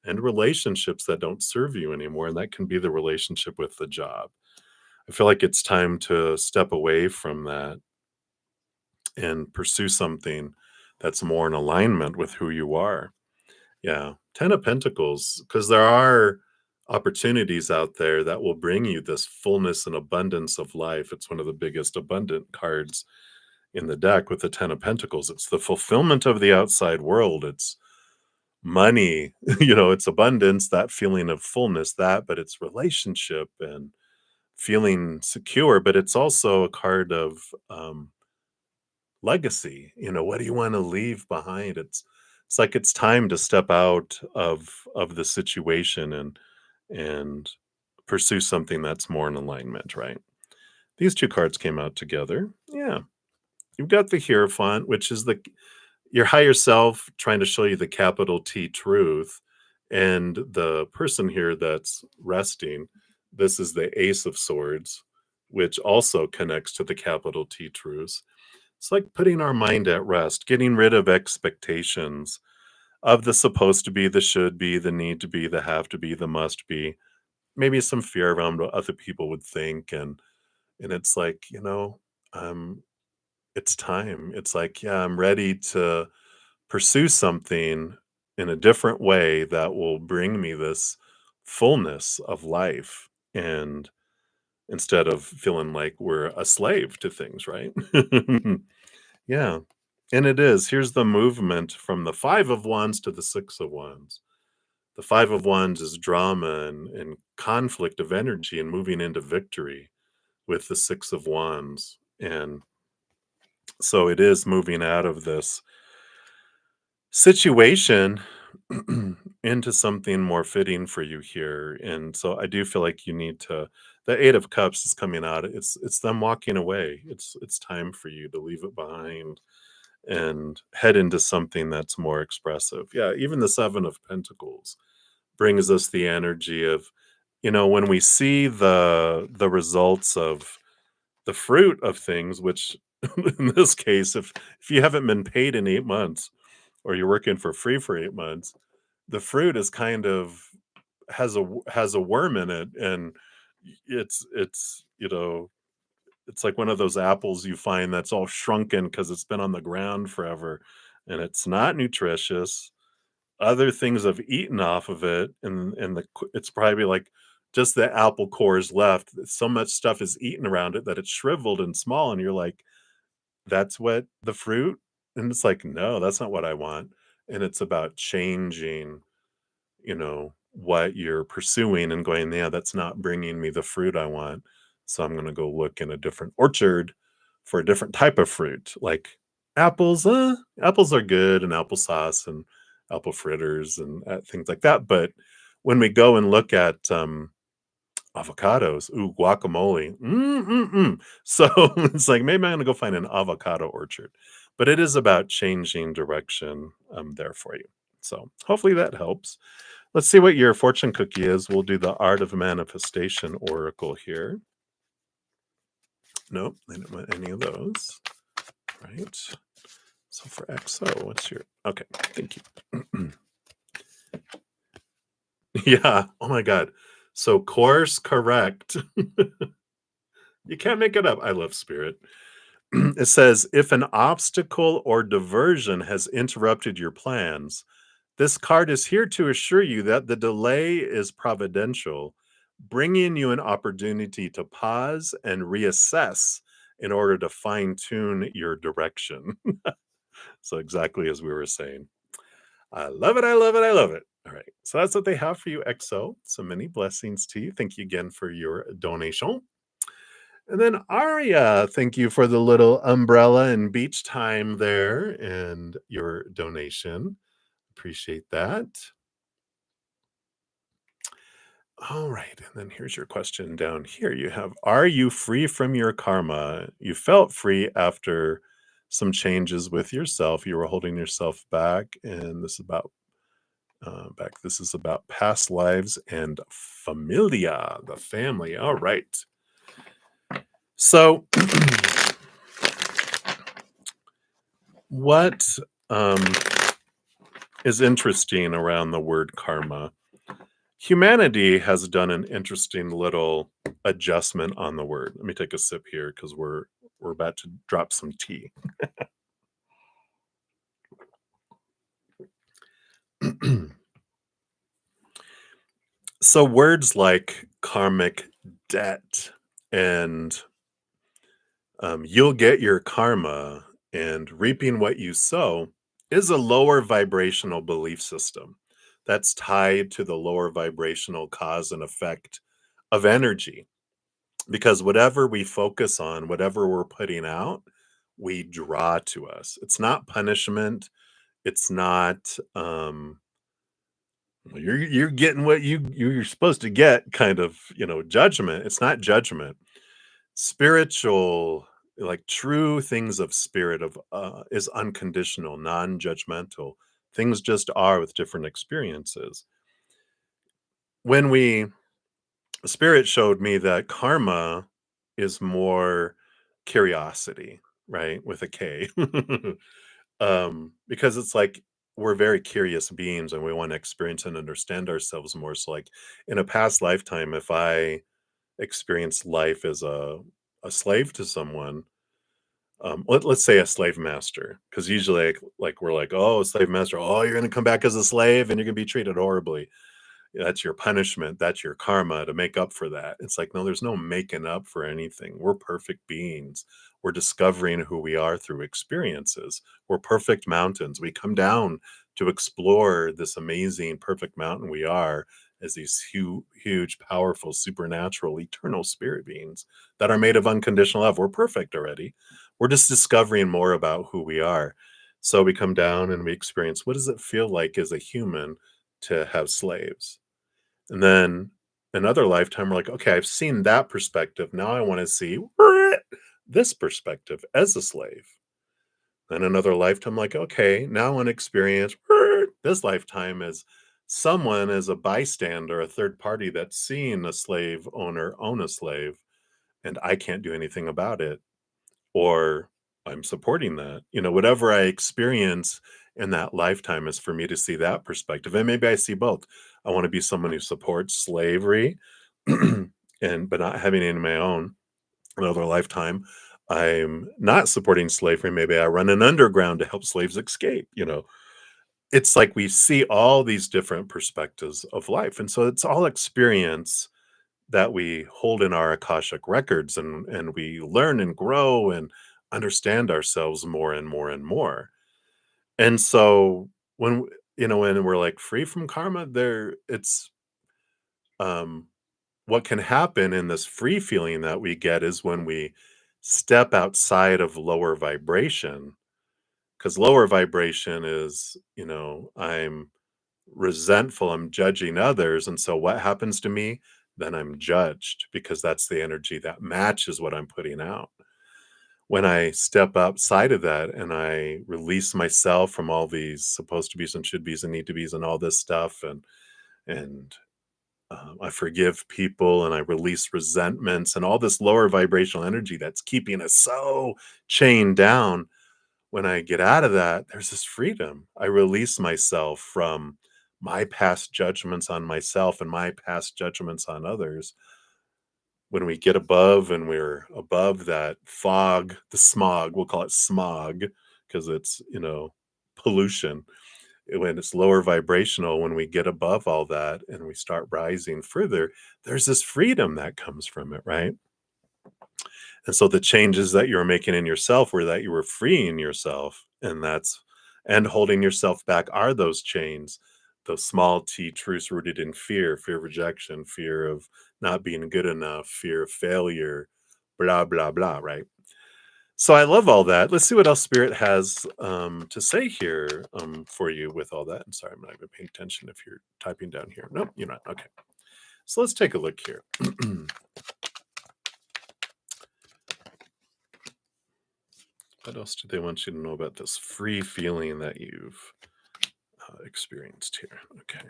and relationships that don't serve you anymore, and that can be the relationship with the job. I feel like it's time to step away from that and pursue something that's more in alignment with who you are. Yeah. 10 of Pentacles, because there are opportunities out there that will bring you this fullness and abundance of life. It's one of the biggest abundant cards in the deck with the 10 of Pentacles. It's the fulfillment of the outside world. It's money, it's abundance, that feeling of fullness, but it's relationship and feeling secure. But it's also a card of legacy. What do you want to leave behind? It's like it's time to step out of the situation and pursue something that's more in alignment, right? These two cards came out together. Yeah. You've got the Hierophant, which is your higher self trying to show you the capital T truth. And the person here that's resting, this is the Ace of Swords, which also connects to the capital T truths. It's like putting our mind at rest, getting rid of expectations of the supposed to be, the should be, the need to be, the have to be, the must be, maybe some fear around what other people would think. And it's like, um, it's time. It's like, yeah, I'm ready to pursue something in a different way that will bring me this fullness of life. And instead of feeling like we're a slave to things, right? Yeah. And it is. Here's the movement from the Five of Wands to the Six of Wands. The Five of Wands is drama and conflict of energy and moving into victory with the Six of Wands. And so it is moving out of this situation into something more fitting for you here. And so I do feel like you need to the Eight of Cups is coming out. It's them walking away. It's time for you to leave it behind and head into something that's more expressive. Yeah, even the Seven of Pentacles brings us the energy of, when we see the results of the fruit of things, which in this case, if you haven't been paid in 8 months or you're working for free for 8 months, the fruit is kind of has a worm in it, and it's like one of those apples you find that's all shrunken because it's been on the ground forever, and it's not nutritious. Other things have eaten off of it, and it's probably like just the apple cores left. So much stuff is eaten around it that it's shriveled and small, and you're like, "That's what the fruit?" And it's like, "No, that's not what I want." And it's about changing, what you're pursuing and going, "Yeah, that's not bringing me the fruit I want. So I'm gonna go look in a different orchard for a different type of fruit." Like apples, apples are good and applesauce and apple fritters and things like that. But when we go and look at avocados, ooh, guacamole, so it's like maybe I'm gonna go find an avocado orchard. But it is about changing direction there for you. So hopefully that helps. Let's see what your fortune cookie is. We'll do the Art of Manifestation Oracle here. Nope, I don't want any of those. Right. So for XO, what's your... Okay, thank you. Yeah, oh my god. So course correct. You can't make it up. I love spirit. It says, if an obstacle or diversion has interrupted your plans, This card is here to assure you that the delay is providential, bringing you an opportunity to pause and reassess in order to fine tune your direction. So, exactly as we were saying. I love it. I love it. I love it. All right. So, that's what they have for you, XO. So many blessings to you. Thank you again for your donation. And then Aria, thank you for the little umbrella and beach time there and your donation. Appreciate that. All right. And then here's your question down here. You have, are you free from your karma? You felt free after some changes with yourself. You were holding yourself back. And this is about past lives and familia, the family. All right. So, what um, is interesting around the word karma? Humanity has done an interesting little adjustment on the word. Let me take a sip here because we're about to drop some tea. So words like karmic debt and you'll get your karma and reaping what you sow is a lower vibrational belief system that's tied to the lower vibrational cause and effect of energy. Because whatever we focus on, whatever we're putting out, we draw to us. It's not punishment. It's not you're getting what you're supposed to get kind of, judgment. It's not judgment. Spiritual, like true things of spirit of is unconditional, non-judgmental. Things just are with different experiences. When we Spirit showed me that karma is more curiosity, right? With a K. Because it's like we're very curious beings and we want to experience and understand ourselves more. So, like in a past lifetime, if I experienced life as a slave to someone, let's say a slave master, because usually like we're like, oh, a slave master, oh, you're gonna come back as a slave and you're gonna be treated horribly. That's your punishment, that's your karma to make up for that. It's like, no, there's no making up for anything. We're perfect beings. We're discovering who we are through experiences. We're perfect mountains. We come down to explore this amazing, perfect mountain we are as these huge, powerful, supernatural, eternal spirit beings that are made of unconditional love. We're perfect already. We're just discovering more about who we are. So we come down and we experience, what does it feel like as a human to have slaves? And then another lifetime, we're like, okay, I've seen that perspective. Now I want to see this perspective as a slave. Then another lifetime, like, okay, now I want to experience this lifetime as someone, as a bystander, a third party that's seeing a slave owner own a slave, and I can't do anything about it. Or I'm supporting that. Whatever I experience in that lifetime is for me to see that perspective. And maybe I see both. I want to be someone who supports slavery but not having it in my own. Another lifetime, I'm not supporting slavery. Maybe I run an underground to help slaves escape. It's like we see all these different perspectives of life. And so it's all experience that we hold in our Akashic records and we learn and grow and understand ourselves more and more and more. And so when we're like free from karma, there it's um what can happen in this free feeling that we get is when we step outside of lower vibration, because lower vibration is, I'm resentful, I'm judging others. And so what happens to me? Then I'm judged because that's the energy that matches what I'm putting out. When I step outside of that and I release myself from all these supposed to be's and should be's and need to be's and all this stuff, and I forgive people and I release resentments and all this lower vibrational energy that's keeping us so chained down. When I get out of that, there's this freedom. I release myself from my past judgments on myself and my past judgments on others. When we get above and we're above that fog, the smog, we'll call it smog because it's, pollution. when it's lower vibrational, when we get above all that and we start rising further, there's this freedom that comes from it, right? And so the changes that you were making in yourself were that you were freeing yourself, and holding yourself back are those chains, those small t truths rooted in fear, fear of rejection, fear of not being good enough, fear of failure, blah, blah, blah, right? So I love all that. Let's see what else Spirit has to say here for you with all that. I'm sorry, I'm not even paying attention if you're typing down here. Nope, you're not. Okay. So let's take a look here. What else do they want you to know about this free feeling that you've experienced here? Okay.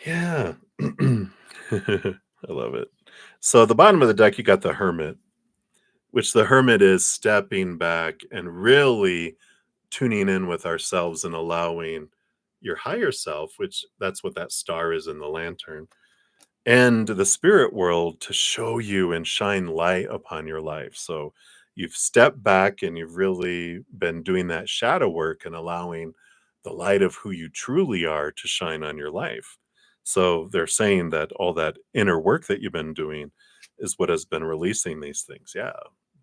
Yeah. I love it. So the bottom of the deck, you got the Hermit, which the Hermit is stepping back and really tuning in with ourselves and allowing your higher self, which that's what that star is in the lantern, and the spirit world to show you and shine light upon your life. So you've stepped back and you've really been doing that shadow work and allowing the light of who you truly are to shine on your life. So they're saying that all that inner work that you've been doing is what has been releasing these things. Yeah.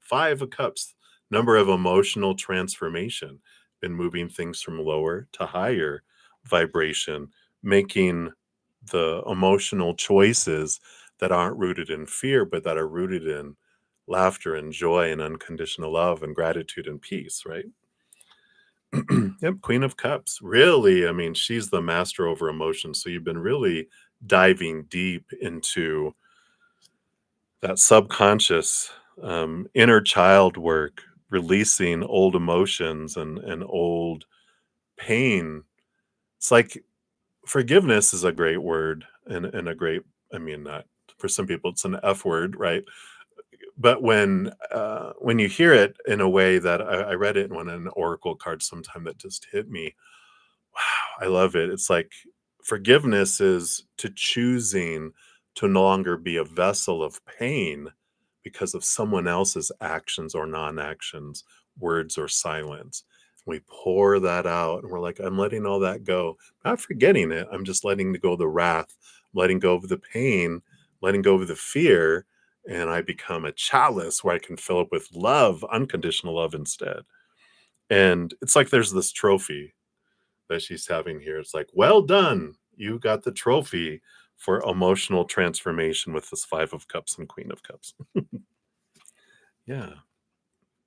Five of Cups, number of emotional transformation, been moving things from lower to higher vibration, making the emotional choices that aren't rooted in fear, but that are rooted in laughter and joy and unconditional love and gratitude and peace, right? Yep, Queen of Cups. Really, I mean, she's the master over emotions. So you've been really diving deep into that subconscious inner child work, releasing old emotions and old pain. It's like forgiveness is a great word and a great, I mean, not for some people it's an F word, right? But when you hear it in a way that I read it in an oracle card sometime that just hit me. Wow, I love it. It's like forgiveness is to choosing to no longer be a vessel of pain because of someone else's actions or non-actions, words or silence. We pour that out and we're like, I'm letting all that go. Not forgetting it. I'm just letting go of the wrath, letting go of the pain, letting go of the fear. And I become a chalice where I can fill up with love, unconditional love instead. And it's like there's this trophy that she's having here. It's like, well done. You got the trophy for emotional transformation with this Five of Cups and Queen of Cups. Yeah.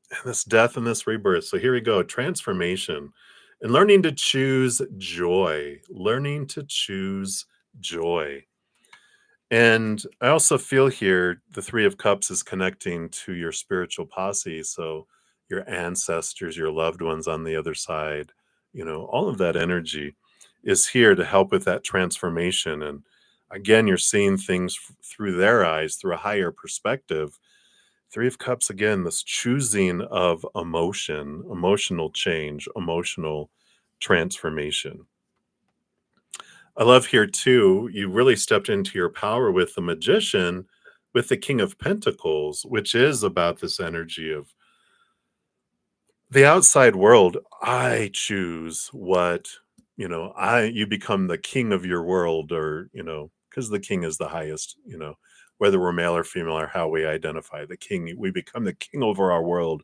And this death and this rebirth. So here we go. Transformation and learning to choose joy. Learning to choose joy. And I also feel here the Three of Cups is connecting to your spiritual posse. So your ancestors, your loved ones on the other side, all of that energy is here to help with that transformation. And again, you're seeing things through their eyes, through a higher perspective. Three of Cups, again, this choosing of emotion, emotional change, emotional transformation. I love here too, you really stepped into your power with the Magician, with the King of Pentacles, which is about this energy of the outside world. I choose what, you become the king of your world, or, because the king is the highest, whether we're male or female or how we identify the king, we become the king over our world.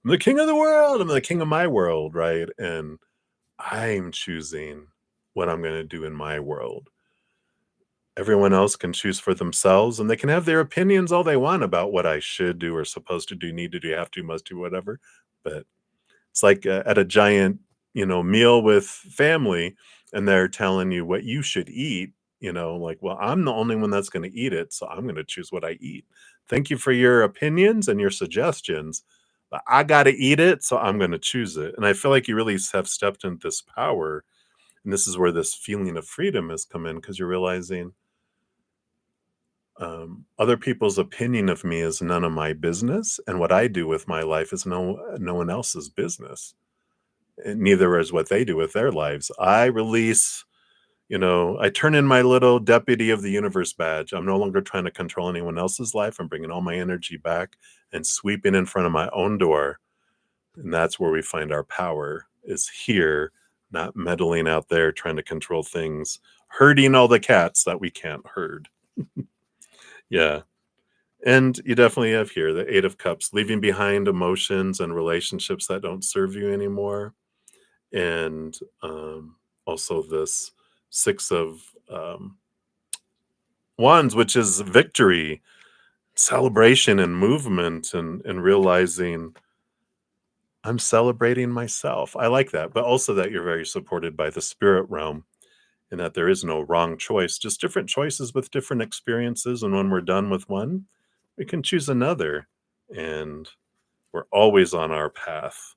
I'm the king of the world. I'm the king of my world, right? And I'm choosing what I'm going to do in my world. Everyone else can choose for themselves and they can have their opinions all they want about what I should do or supposed to do, need to do, have to, must do, whatever. But it's like at a giant, meal with family and they're telling you what you should eat, like, well, I'm the only one that's going to eat it. So I'm going to choose what I eat. Thank you for your opinions and your suggestions, but I got to eat it. So I'm going to choose it. And I feel like you really have stepped into this power. And this is where this feeling of freedom has come in because you're realizing other people's opinion of me is none of my business, and what I do with my life is no one else's business. And neither is what they do with their lives. I release, I turn in my little deputy of the universe badge. I'm no longer trying to control anyone else's life. I'm bringing all my energy back and sweeping in front of my own door And that's where we find our power, is here, not meddling out there trying to control things, herding all the cats that we can't herd. Yeah. And you definitely have here the Eight of Cups, leaving behind emotions and relationships that don't serve you anymore. And also this Six of Wands, which is victory, celebration, and movement, and realizing I'm celebrating myself. I like that, but also that you're very supported by the spirit realm, and that there is no wrong choice, just different choices with different experiences. And when we're done with one, we can choose another. And we're always on our path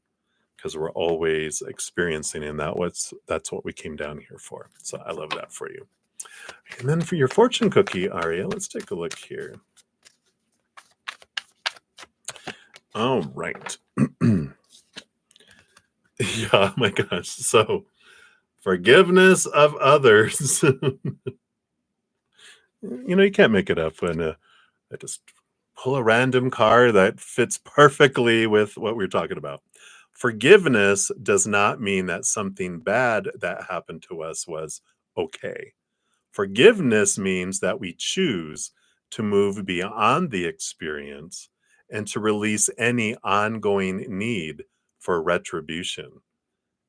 because we're always experiencing, and that's what we came down here for. So I love that for you. And then for your fortune cookie, Aria, let's take a look here. All right. Yeah, my gosh. So forgiveness of others. You can't make it up when I just pull a random card that fits perfectly with what we're talking about. Forgiveness does not mean that something bad that happened to us was okay. Forgiveness means that we choose to move beyond the experience and to release any ongoing need for retribution.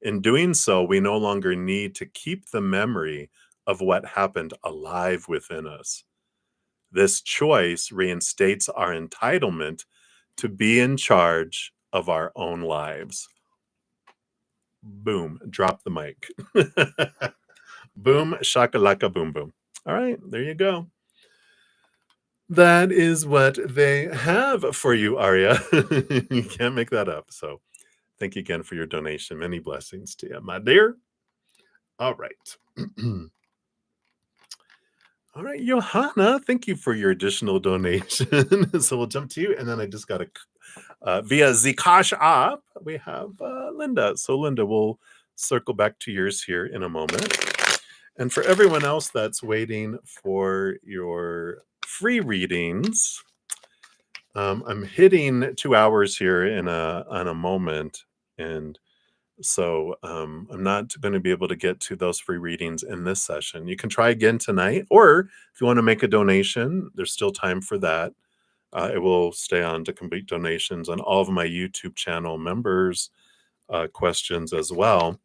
In doing so, we no longer need to keep the memory of what happened alive within us. This choice reinstates our entitlement to be in charge of our own lives. Boom, drop the mic. Boom, shakalaka, boom, boom. All right, there you go. That is what they have for you, Arya. You can't make that up. So thank you again for your donation. Many blessings to you, my dear. All right. All right, Johanna, thank you for your additional donation. So we'll jump to you. And then I just got via the CashApp, we have Linda. So Linda, we'll circle back to yours here in a moment. And for everyone else that's waiting for your free readings, I'm hitting 2 hours here in a moment, and so I'm not going to be able to get to those free readings in this session. You can try again tonight, or if you want to make a donation, there's still time for that. It will stay on to complete donations on all of my YouTube channel members' questions as well.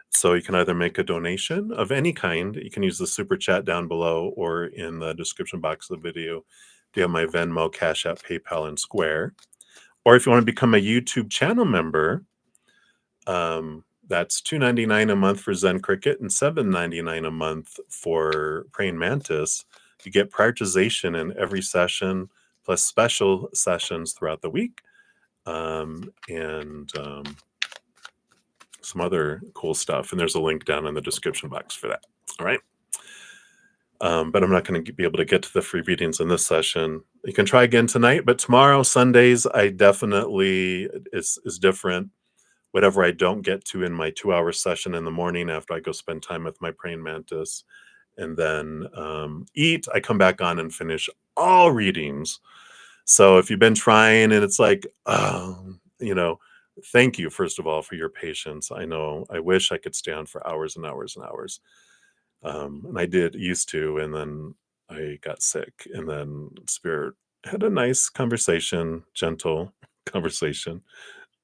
So you can either make a donation of any kind. You can use the super chat down below or in the description box of the video. Do you have my Venmo, Cash App, PayPal, and Square? Or if you want to become a YouTube channel member, that's $2.99 a month for Zen Cricket and $7.99 a month for Praying Mantis. You get prioritization in every session, plus special sessions throughout the week, and some other cool stuff. And there's a link down in the description box for that. All right. But I'm not going to be able to get to the free readings in this session. You can try again tonight, but tomorrow, Sundays, I definitely is different. Whatever I don't get to in my 2-hour session in the morning after I go spend time with my praying mantis and then eat, I come back on and finish all readings. So if you've been trying and it's like, thank you, first of all, for your patience. I know I wish I could stay on for hours and hours and hours. And I used to, and then I got sick, and then Spirit had a nice conversation, gentle conversation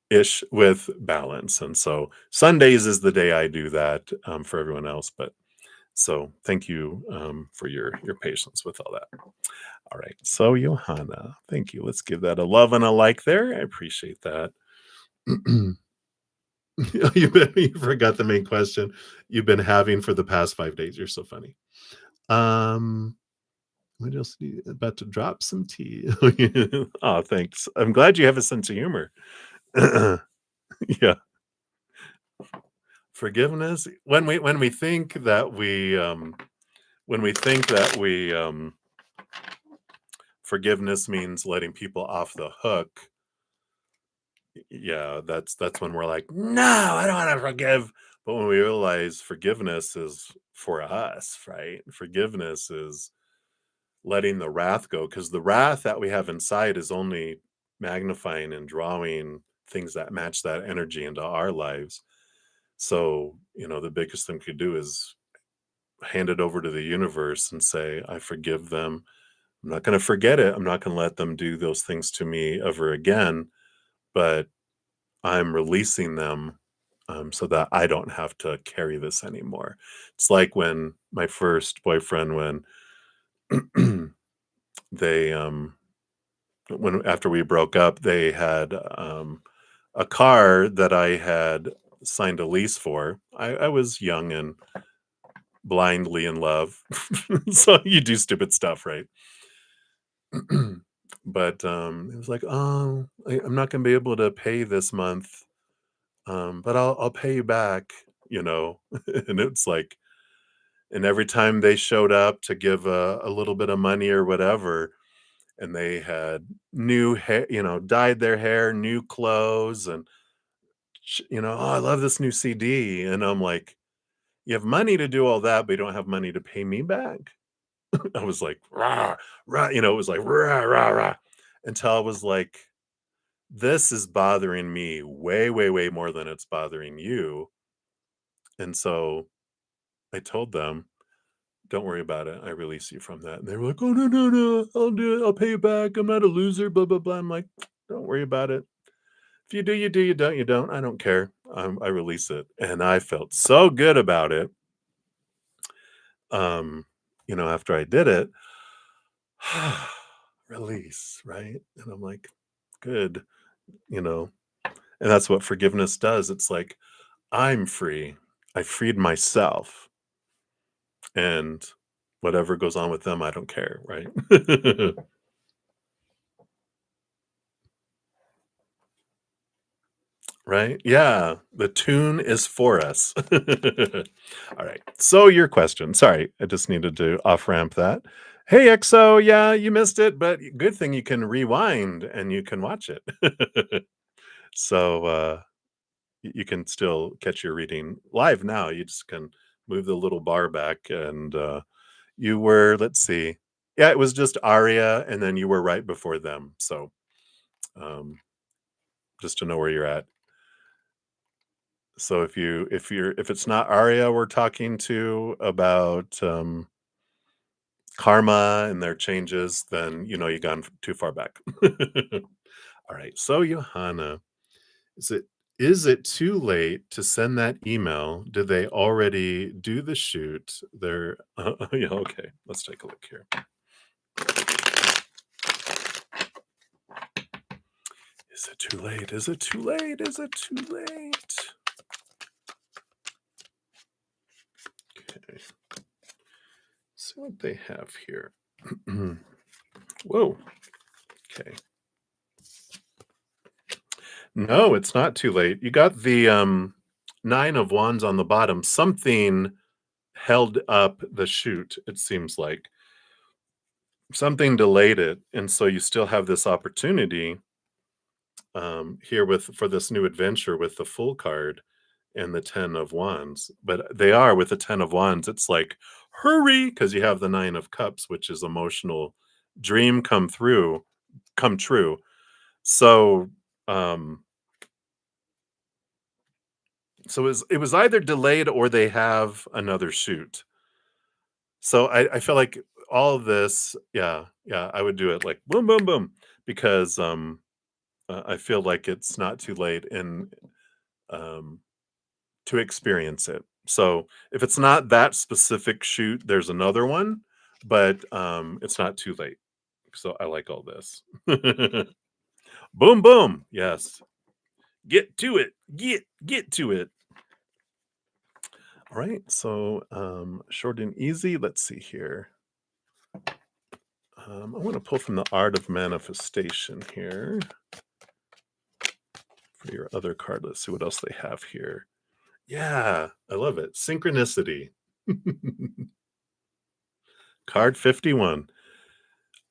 ish with balance. And so Sundays is the day I do that for everyone else. But so thank you for your patience with all that. All right. So Johanna, thank you. Let's give that a love and a like there. I appreciate that. You forgot the main question you've been having for the past 5 days. You're so funny. What else do you about to drop some tea? Oh, thanks. I'm glad you have a sense of humor. Yeah. Forgiveness. When we think that forgiveness means letting people off the hook, yeah, that's when we're like, no, I don't want to forgive. But when we realize forgiveness is for us, right? Forgiveness is letting the wrath go, because the wrath that we have inside is only magnifying and drawing things that match that energy into our lives. So, the biggest thing we could do is hand it over to the universe and say, I forgive them. I'm not going to forget it. I'm not going to let them do those things to me ever again, but I'm releasing them so that I don't have to carry this anymore. It's like when my first boyfriend, when they, when after we broke up, they had a car that I had signed a lease for. I was young and blindly in love. So you do stupid stuff, right? But it was like, oh, I'm not going to be able to pay this month, but I'll pay you back, you know. And it's like, and every time they showed up to give a little bit of money or whatever, and they had new hair, dyed their hair, new clothes, and oh, I love this new CD, and I'm like, you have money to do all that, but you don't have money to pay me back. I was like, rah, rah, it was like rah, rah, rah, until I was like, this is bothering me way, way, way more than it's bothering you. And so I told them, don't worry about it. I release you from that. And they were like, oh, no, no, no. I'll do it. I'll pay you back. I'm not a loser, blah, blah, blah. I'm like, don't worry about it. If you do, you do. You don't, you don't. I don't care. I release it. And I felt so good about it. After I did it, release, right? And I'm like, good, you know, and that's what forgiveness does. It's like, I'm free. I freed myself, and whatever goes on with them, I don't care, right? Right? Yeah, the tune is for us. All right. So your question. Sorry, I just needed to off ramp that. Hey XO, yeah, you missed it, but good thing you can rewind and you can watch it. So you can still catch your reading live now. You just can move the little bar back, and you were, let's see. Yeah, it was just Aria, and then you were right before them. So just to know where you're at. So if it's not Aria we're talking to about karma and their changes, then you've gone too far back. All right. So Johanna, is it is it too late to send that email? Did they already do the shoot? They're yeah, okay. Let's take a look here. Is it too late? Is it too late? Is it too late? Okay. See what they have here. Whoa. Okay. No, it's not too late. You got the 9 of wands on the bottom. Something held up the shoot, it seems like. Something delayed it, and so you still have this opportunity here with for this new adventure with the Fool card and the 10 of wands. But they are with the 10 of wands, it's like, hurry, because you have the 9 of cups, which is emotional dream come true. So um it was either delayed or they have another shoot. So I feel like all of this, yeah, yeah, I would do it like boom, boom, boom, because I feel like it's not too late um, to experience it. So if it's not that specific shoot, there's another one, but it's not too late. So I like all this. Boom, boom. Yes. Get to it. Get to it. All right. So short and easy. Let's see here. I want to pull from the Art of Manifestation here for your other card. Let's see what else they have here. Yeah, I love it. Synchronicity. Card 51.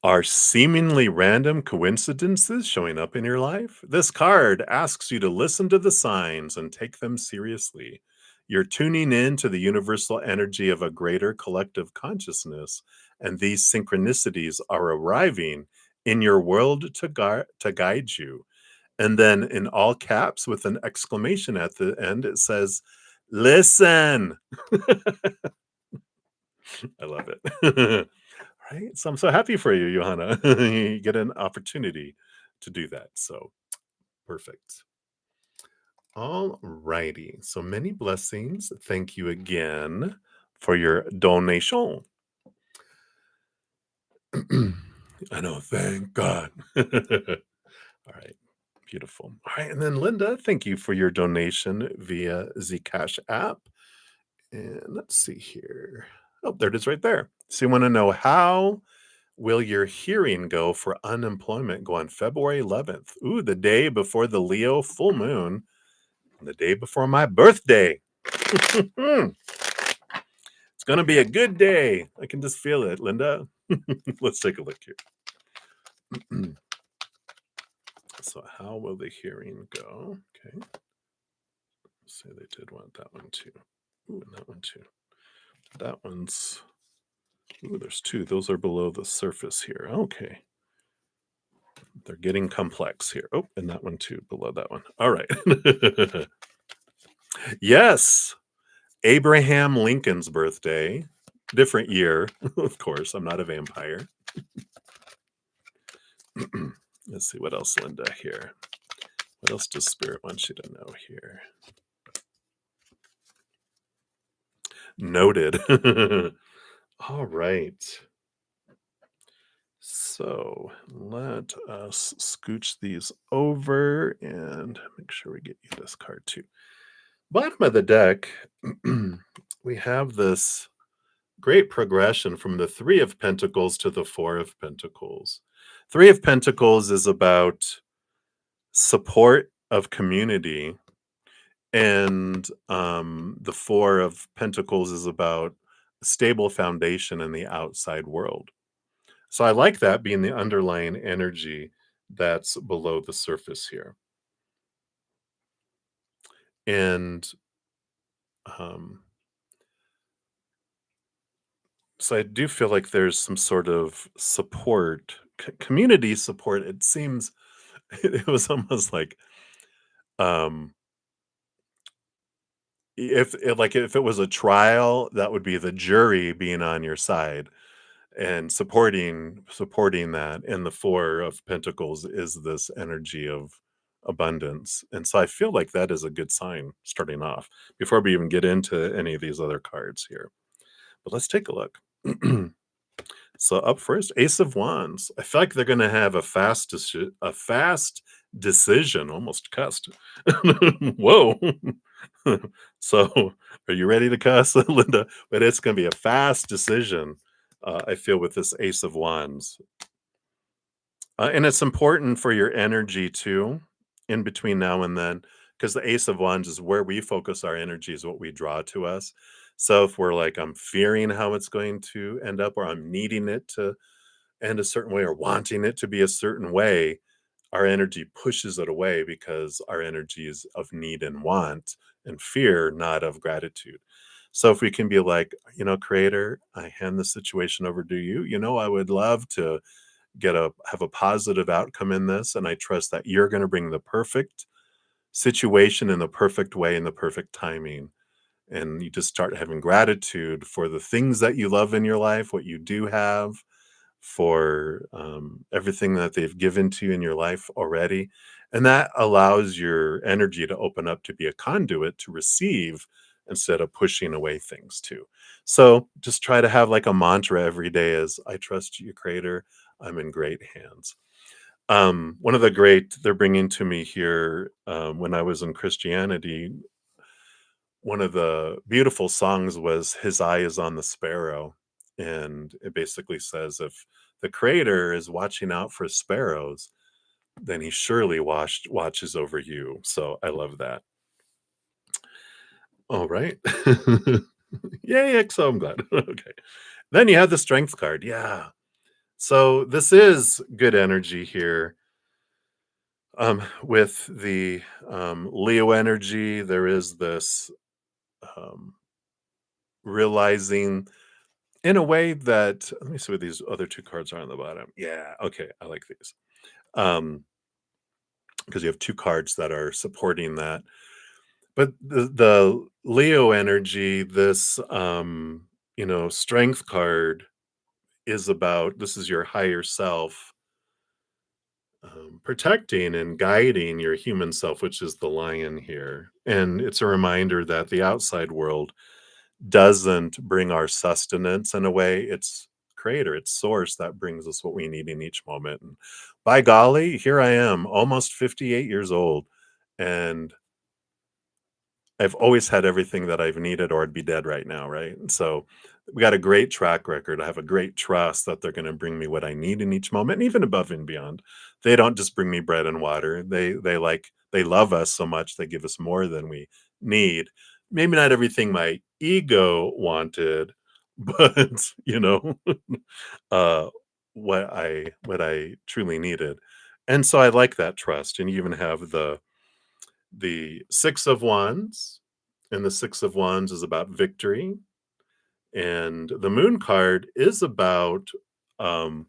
Are seemingly random coincidences showing up in your life? This card asks you to listen to the signs and take them seriously. You're tuning in to the universal energy of a greater collective consciousness, and these synchronicities are arriving in your world to guide you. And then in all caps with an exclamation at the end, it says, "Listen." I love it. Right? So I'm so happy for you, Johanna. You get an opportunity to do that. So perfect. All righty. So many blessings. Thank you again for your donation. I know. Thank God. All right. Beautiful. All right. And then Linda, thank you for your donation via the Cash app. And let's see here. Oh, there it is right there. So you want to know, how will your hearing go for unemployment go on February 11th? Ooh, the day before the Leo full moon, and the day before my birthday. It's going to be a good day. I can just feel it, Linda. Let's take a look here. So how will the hearing go? Okay. Say they did want that one too. Ooh, and that one too. That one's, ooh, there's two. Those are below the surface here. Okay. They're getting complex here. Oh, and that one too, below that one. All right. Yes. Abraham Lincoln's birthday. Different year, of course. I'm not a vampire. Let's see what else, Linda, here. What else does Spirit want you to know here? Noted. All right. So let us scooch these over and make sure we get you this card too. Bottom of the deck, we have this great progression from the Three of Pentacles to the Four of Pentacles. Three of Pentacles is about support of community, and the Four of Pentacles is about a stable foundation in the outside world. So I like that being the underlying energy that's below the surface here. And um, so I do feel like there's some sort of support, community support. It seems it was almost like, um, if it was a trial, that would be the jury being on your side and supporting that. And the Four of Pentacles is this energy of abundance. And so I feel like that is a good sign starting off before we even get into any of these other cards here. But let's take a look. So up first, Ace of Wands. I feel like they're going to have a fast decision. Almost cussed. Whoa. So, are you ready to cuss, Linda? But it's going to be a fast decision. I feel with this Ace of Wands, and it's important for your energy too, in between now and then, because the Ace of Wands is where we focus our energy, is what we draw to us. So if we're like, I'm fearing how it's going to end up, or I'm needing it to end a certain way, or wanting it to be a certain way, our energy pushes it away because our energy is of need and want and fear, not of gratitude. So if we can be like, Creator, I hand the situation over to you. I would love to have a positive outcome in this, and I trust that you're going to bring the perfect situation in the perfect way, in the perfect timing. And you just start having gratitude for the things that you love in your life, what you do have, for everything that they've given to you in your life already. And that allows your energy to open up to be a conduit to receive instead of pushing away things too. So just try to have like a mantra every day is, I trust you, Creator. I'm in great hands. One of the great they're bringing to me here, when I was in Christianity, one of the beautiful songs was His Eye is on the Sparrow. And it basically says, if the Creator is watching out for sparrows, then he surely watches over you. So I love that. All right. Yay, so I'm glad. Okay. Then you have the Strength card. Yeah. So this is good energy here. With the Leo energy, there is this um, realizing in a way that, let me see what these other two cards are on the bottom. Yeah, okay, I like these. Um, because you have two cards that are supporting that. But the Leo energy, this strength card is about, this is your higher self, protecting and guiding your human self, which is the lion here. And it's a reminder that the outside world doesn't bring our sustenance in a way. It's creator, it's source that brings us what we need in each moment. And by golly, here I am, almost 58 years old, and I've always had everything that I've needed, or I'd be dead right now, right? And so we got a great track record. I have a great trust that they're going to bring me what I need in each moment, and even above and beyond. They don't just bring me bread and water. They love us so much they give us more than we need. Maybe not everything my ego wanted, but uh, what I truly needed. And so I like that trust. And you even have the Six of Wands, and the Six of Wands is about victory, and the Moon card is about, um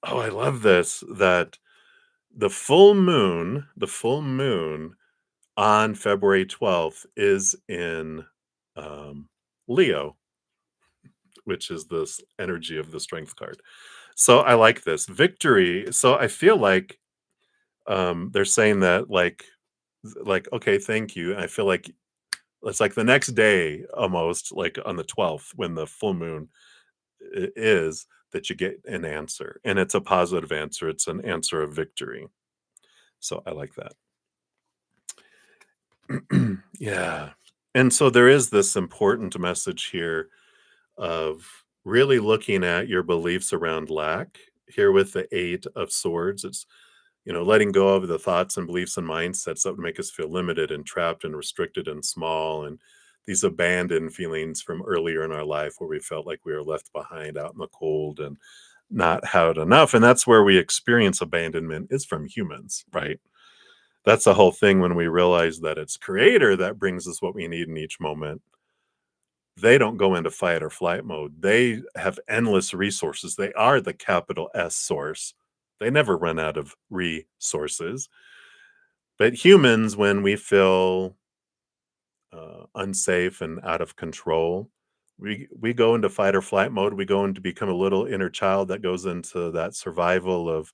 oh, I love this, that the full moon on February 12th is in, um, Leo, which is this energy of the Strength card. So I like this. Victory, so I feel like, they're saying that, "Okay, thank you," and I feel like it's like the next day, almost like on the 12th, when the full moon is, that you get an answer, and it's a positive answer. It's an answer of victory. So I like that. Yeah. And so there is this important message here of really looking at your beliefs around lack. Here with the Eight of Swords, it's letting go of the thoughts and beliefs and mindsets that would make us feel limited and trapped and restricted and small, and these abandoned feelings from earlier in our life where we felt like we were left behind out in the cold and not had enough. And that's where we experience abandonment, is from humans, right? That's the whole thing. When we realize that it's creator that brings us what we need in each moment, they don't go into fight or flight mode. They have endless resources. They are the capital S source. They never run out of resources. But humans, when we feel unsafe and out of control, we go into fight or flight mode. We go into become a little inner child that goes into that survival of,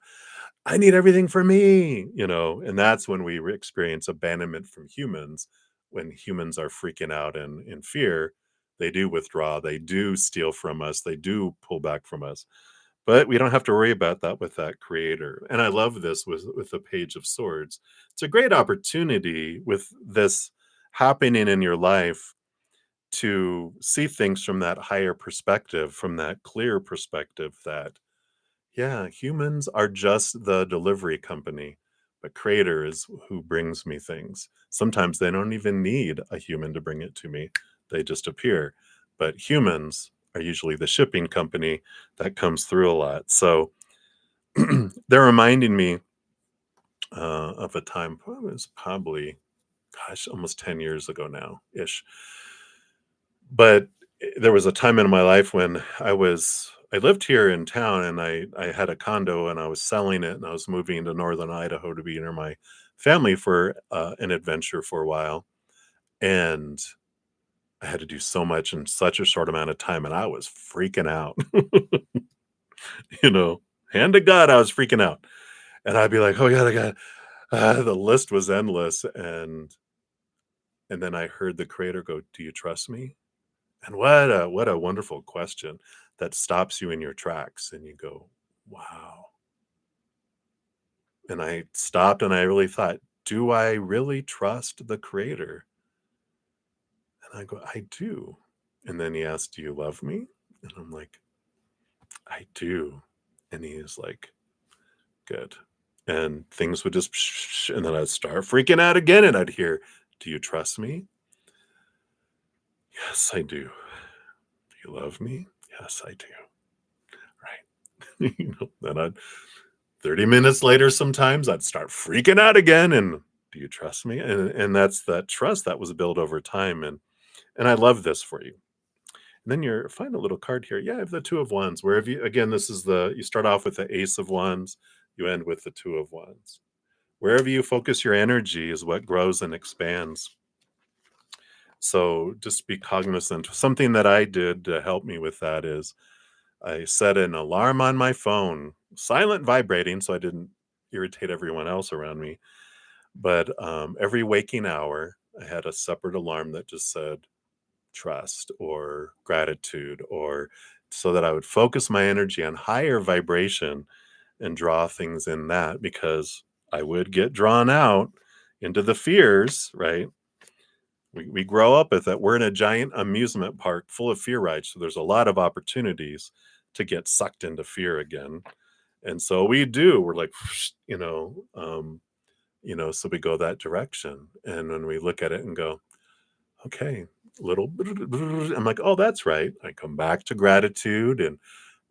I need everything for me, and that's when we experience abandonment from humans. When humans are freaking out and in fear, they do withdraw, they do steal from us, they do pull back from us. But we don't have to worry about that with that creator. And I love this with the Page of Swords. It's a great opportunity with this happening in your life to see things from that higher perspective, from that clear perspective that, yeah, humans are just the delivery company, but creator is who brings me things. Sometimes they don't even need a human to bring it to me, they just appear. But humans are usually the shipping company that comes through a lot. So they're reminding me of a time, it was probably, gosh, almost 10 years ago now ish. But there was a time in my life when I lived here in town, and I had a condo, and I was selling it, and I was moving to northern Idaho to be near my family for an adventure for a while. And I had to do so much in such a short amount of time, and I was freaking out. you know, Hand to God, I was freaking out. And I'd be like, "Oh god, I got," the list was endless, and then I heard the creator go, "Do you trust me?" And what a wonderful question that stops you in your tracks, and you go, "Wow." And I stopped and I really thought, "Do I really trust the creator?" And I go, "I do." And then he asked, "Do you love me?" And I'm like, "I do." And he's like, "Good." And things would just and then I'd start freaking out again, and I'd hear, "Do you trust me?" "Yes, I do." "Do you love me?" "Yes, I do." Right. Then I'd 30 minutes later, sometimes I'd start freaking out again, and, "Do you trust me?" And that's that trust that was built over time, and I love this for you. And then your final little card here, yeah, I have the Two of Wands, where, if you, again, this is you start off with the Ace of Wands, you end with the Two of Wands. Wherever you focus your energy is what grows and expands. So just be cognizant. Something that I did to help me with that is I set an alarm on my phone, silent vibrating, so I didn't irritate everyone else around me. But every waking hour, I had a separate alarm that just said trust or gratitude, or so that I would focus my energy on higher vibration and draw things in that, because I would get drawn out into the fears, right? We grow up with it. We're in a giant amusement park full of fear rides. So there's a lot of opportunities to get sucked into fear again. And so we do. We're like, so we go that direction. And when we look at it and go, okay, I'm like, oh, that's right. I come back to gratitude and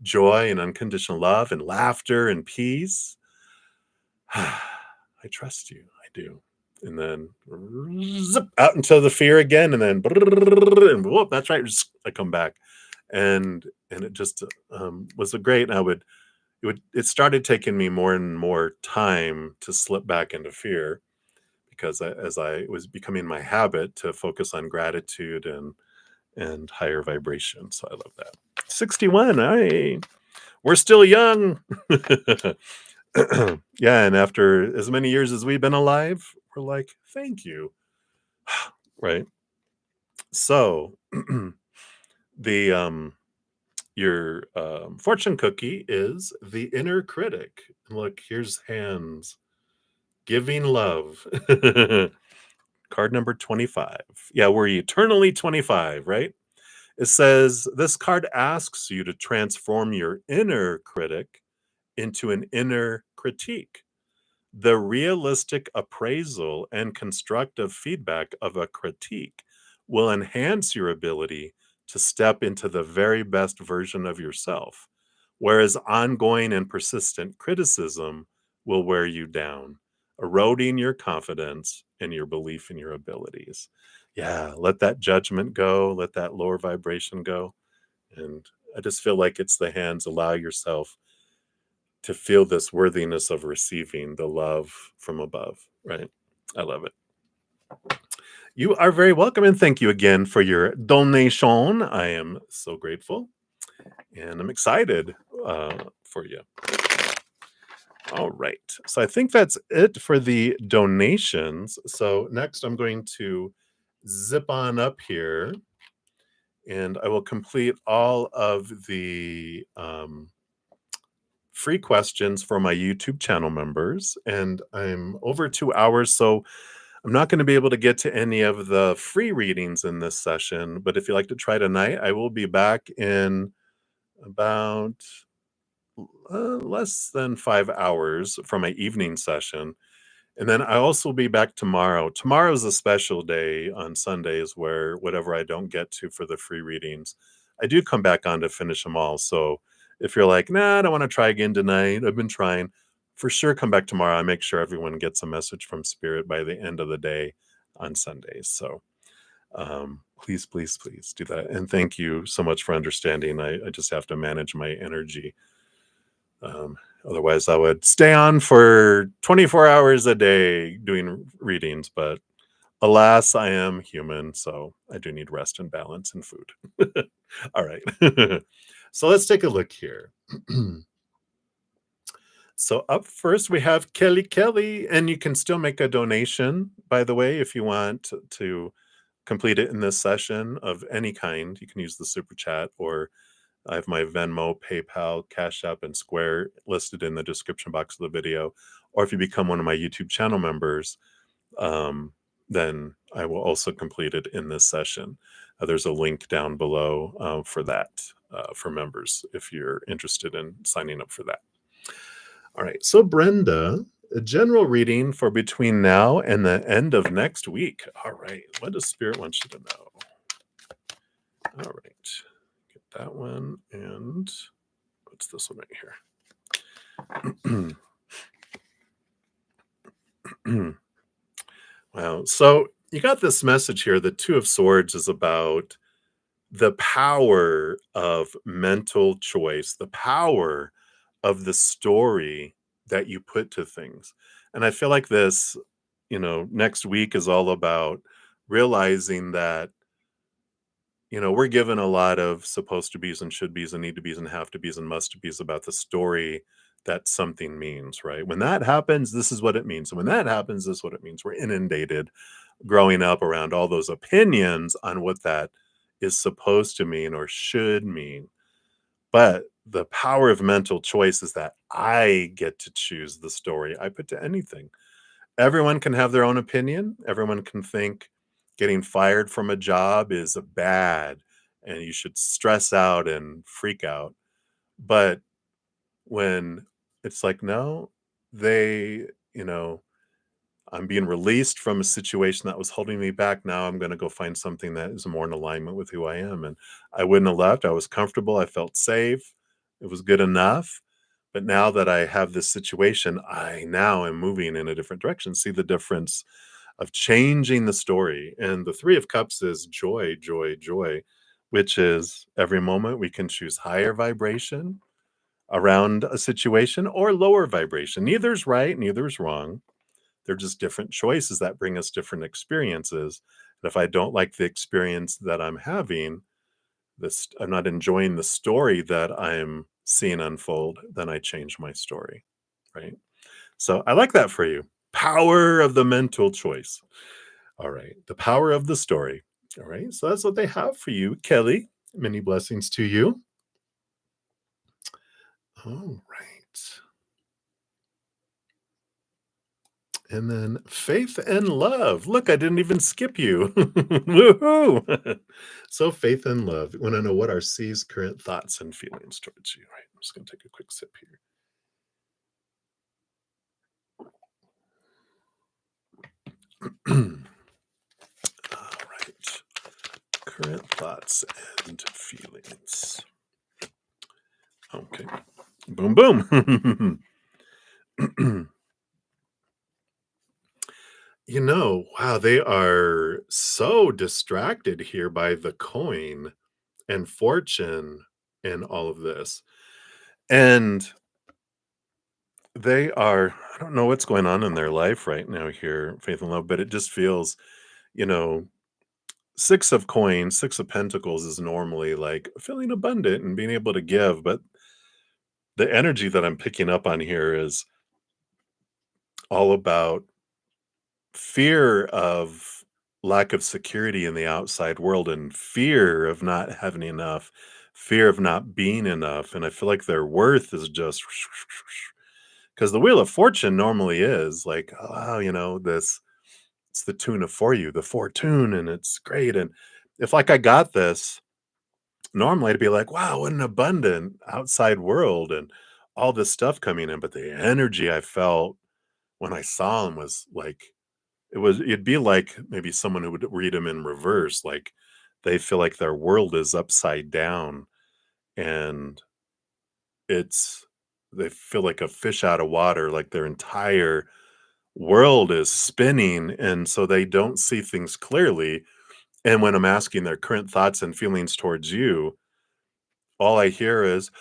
joy and unconditional love and laughter and peace. I trust you. I do. And then zip out into the fear again, and then and whoop, that's right. I come back, and it just was a great. And it started taking me more and more time to slip back into fear, because as I was becoming my habit to focus on gratitude and higher vibration. So I love that. 61. We're still young. Yeah, and after as many years as we've been alive, we're like, thank you. Right. So the your fortune cookie is the inner critic. And look, here's hands giving love. Card number 25. Yeah, we're eternally 25, right? It says this card asks you to transform your inner critic into an inner critique. The realistic appraisal and constructive feedback of a critique will enhance your ability to step into the very best version of yourself, whereas ongoing and persistent criticism will wear you down, eroding your confidence and your belief in your abilities. Yeah, let that judgment go, let that lower vibration go. And I just feel like it's the hands. Allow yourself to feel this worthiness of receiving the love from above, right? I love it. You are very welcome, and thank you again for your donation. I am so grateful, and I'm excited for you. All right. So I think that's it for the donations. So next, I'm going to zip on up here, and I will complete all of the free questions for my YouTube channel members. And I'm over 2 hours, so I'm not going to be able to get to any of the free readings in this session. But if you like to try tonight, I will be back in about less than 5 hours for my evening session. And then I also will be back tomorrow. Tomorrow is a special day on Sundays where whatever I don't get to for the free readings, I do come back on to finish them all. So if you're like, nah, I don't want to try again tonight, I've been trying, for sure come back tomorrow. I make sure everyone gets a message from Spirit by the end of the day on Sundays. So please, please, please do that. And thank you so much for understanding. I just have to manage my energy. Otherwise, I would stay on for 24 hours a day doing readings. But alas, I am human, so I do need rest and balance and food. All right. So let's take a look here. So up first, we have Kelly, and you can still make a donation, by the way, if you want to complete it in this session of any kind. You can use the super chat, or I have my Venmo, PayPal, CashApp, and Square listed in the description box of the video. Or if you become one of my YouTube channel members, then I will also complete it in this session. There's a link down below for that, for members, if you're interested in signing up for that. All right, so Brenda, a general reading for between now and the end of next week. All right, what does Spirit want you to know? All right, get that one, and what's this one right here? Wow, so you got this message here. The Two of Swords is about the power of mental choice, the power of the story that you put to things. And I feel like this, next week is all about realizing that, we're given a lot of supposed to be's and should be's and need to be's and have to be's and must to be's about the story that something means, right? When that happens, this is what it means. And when that happens, this is what it means. We're inundated growing up around all those opinions on what that is supposed to mean or should mean. But the power of mental choice is that I get to choose the story I put to anything. Everyone can have their own opinion. Everyone can think getting fired from a job is bad and you should stress out and freak out. But when it's like, no, they, you know, I'm being released from a situation that was holding me back. Now I'm going to go find something that is more in alignment with who I am. And I wouldn't have left. I was comfortable. I felt safe. It was good enough. But now that I have this situation, I now am moving in a different direction. See the difference of changing the story. And the Three of Cups is joy, joy, joy, which is every moment we can choose higher vibration around a situation or lower vibration. Neither's right, neither's wrong. They're just different choices that bring us different experiences. And if I don't like the experience that I'm having, this I'm not enjoying the story that I'm seeing unfold, then I change my story. Right. So I like that for you. Power of the mental choice. All right. The power of the story. All right. So that's what they have for you, Kelly. Many blessings to you. All right. And then faith and love. Look, I didn't even skip you. Woohoo! So faith and love. Want to know what are C's current thoughts and feelings towards you? All right. I'm just going to take a quick sip here. All right. Current thoughts and feelings. Okay. Boom, boom. Wow, they are so distracted here by the coin and fortune and all of this. And I don't know what's going on in their life right now here, Faith and Love, but it just feels, you know, Six of Coins, Six of Pentacles is normally like feeling abundant and being able to give. But the energy that I'm picking up on here is all about fear of lack of security in the outside world and fear of not having enough, fear of not being enough. And I feel like their worth is just because the Wheel of Fortune normally is like, oh, this it's the tuna for you, the fortune, and it's great. And if like I got this, normally to be like, wow, what an abundant outside world and all this stuff coming in. But the energy I felt when I saw him was like, it'd be like maybe someone who would read them in reverse, like they feel like their world is upside down and it's they feel like a fish out of water, like their entire world is spinning and so they don't see things clearly. And when I'm asking their current thoughts and feelings towards you, all I hear is,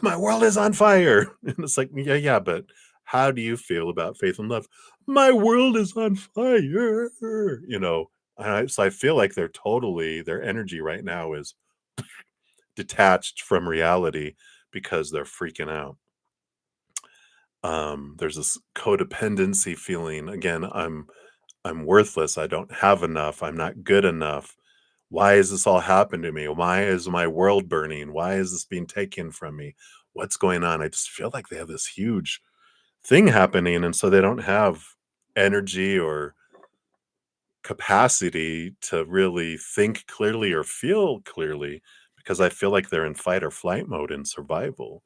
my world is on fire. And it's like, yeah, yeah, but how do you feel about faith and love? My world is on fire. So I feel like their energy right now is detached from reality because they're freaking out. There's this codependency feeling. Again, I'm worthless. I don't have enough. I'm not good enough. Why has this all happened to me? Why is my world burning? Why is this being taken from me? What's going on? I just feel like they have this huge thing happening. And so they don't have energy or capacity to really think clearly or feel clearly because I feel like they're in fight or flight mode and survival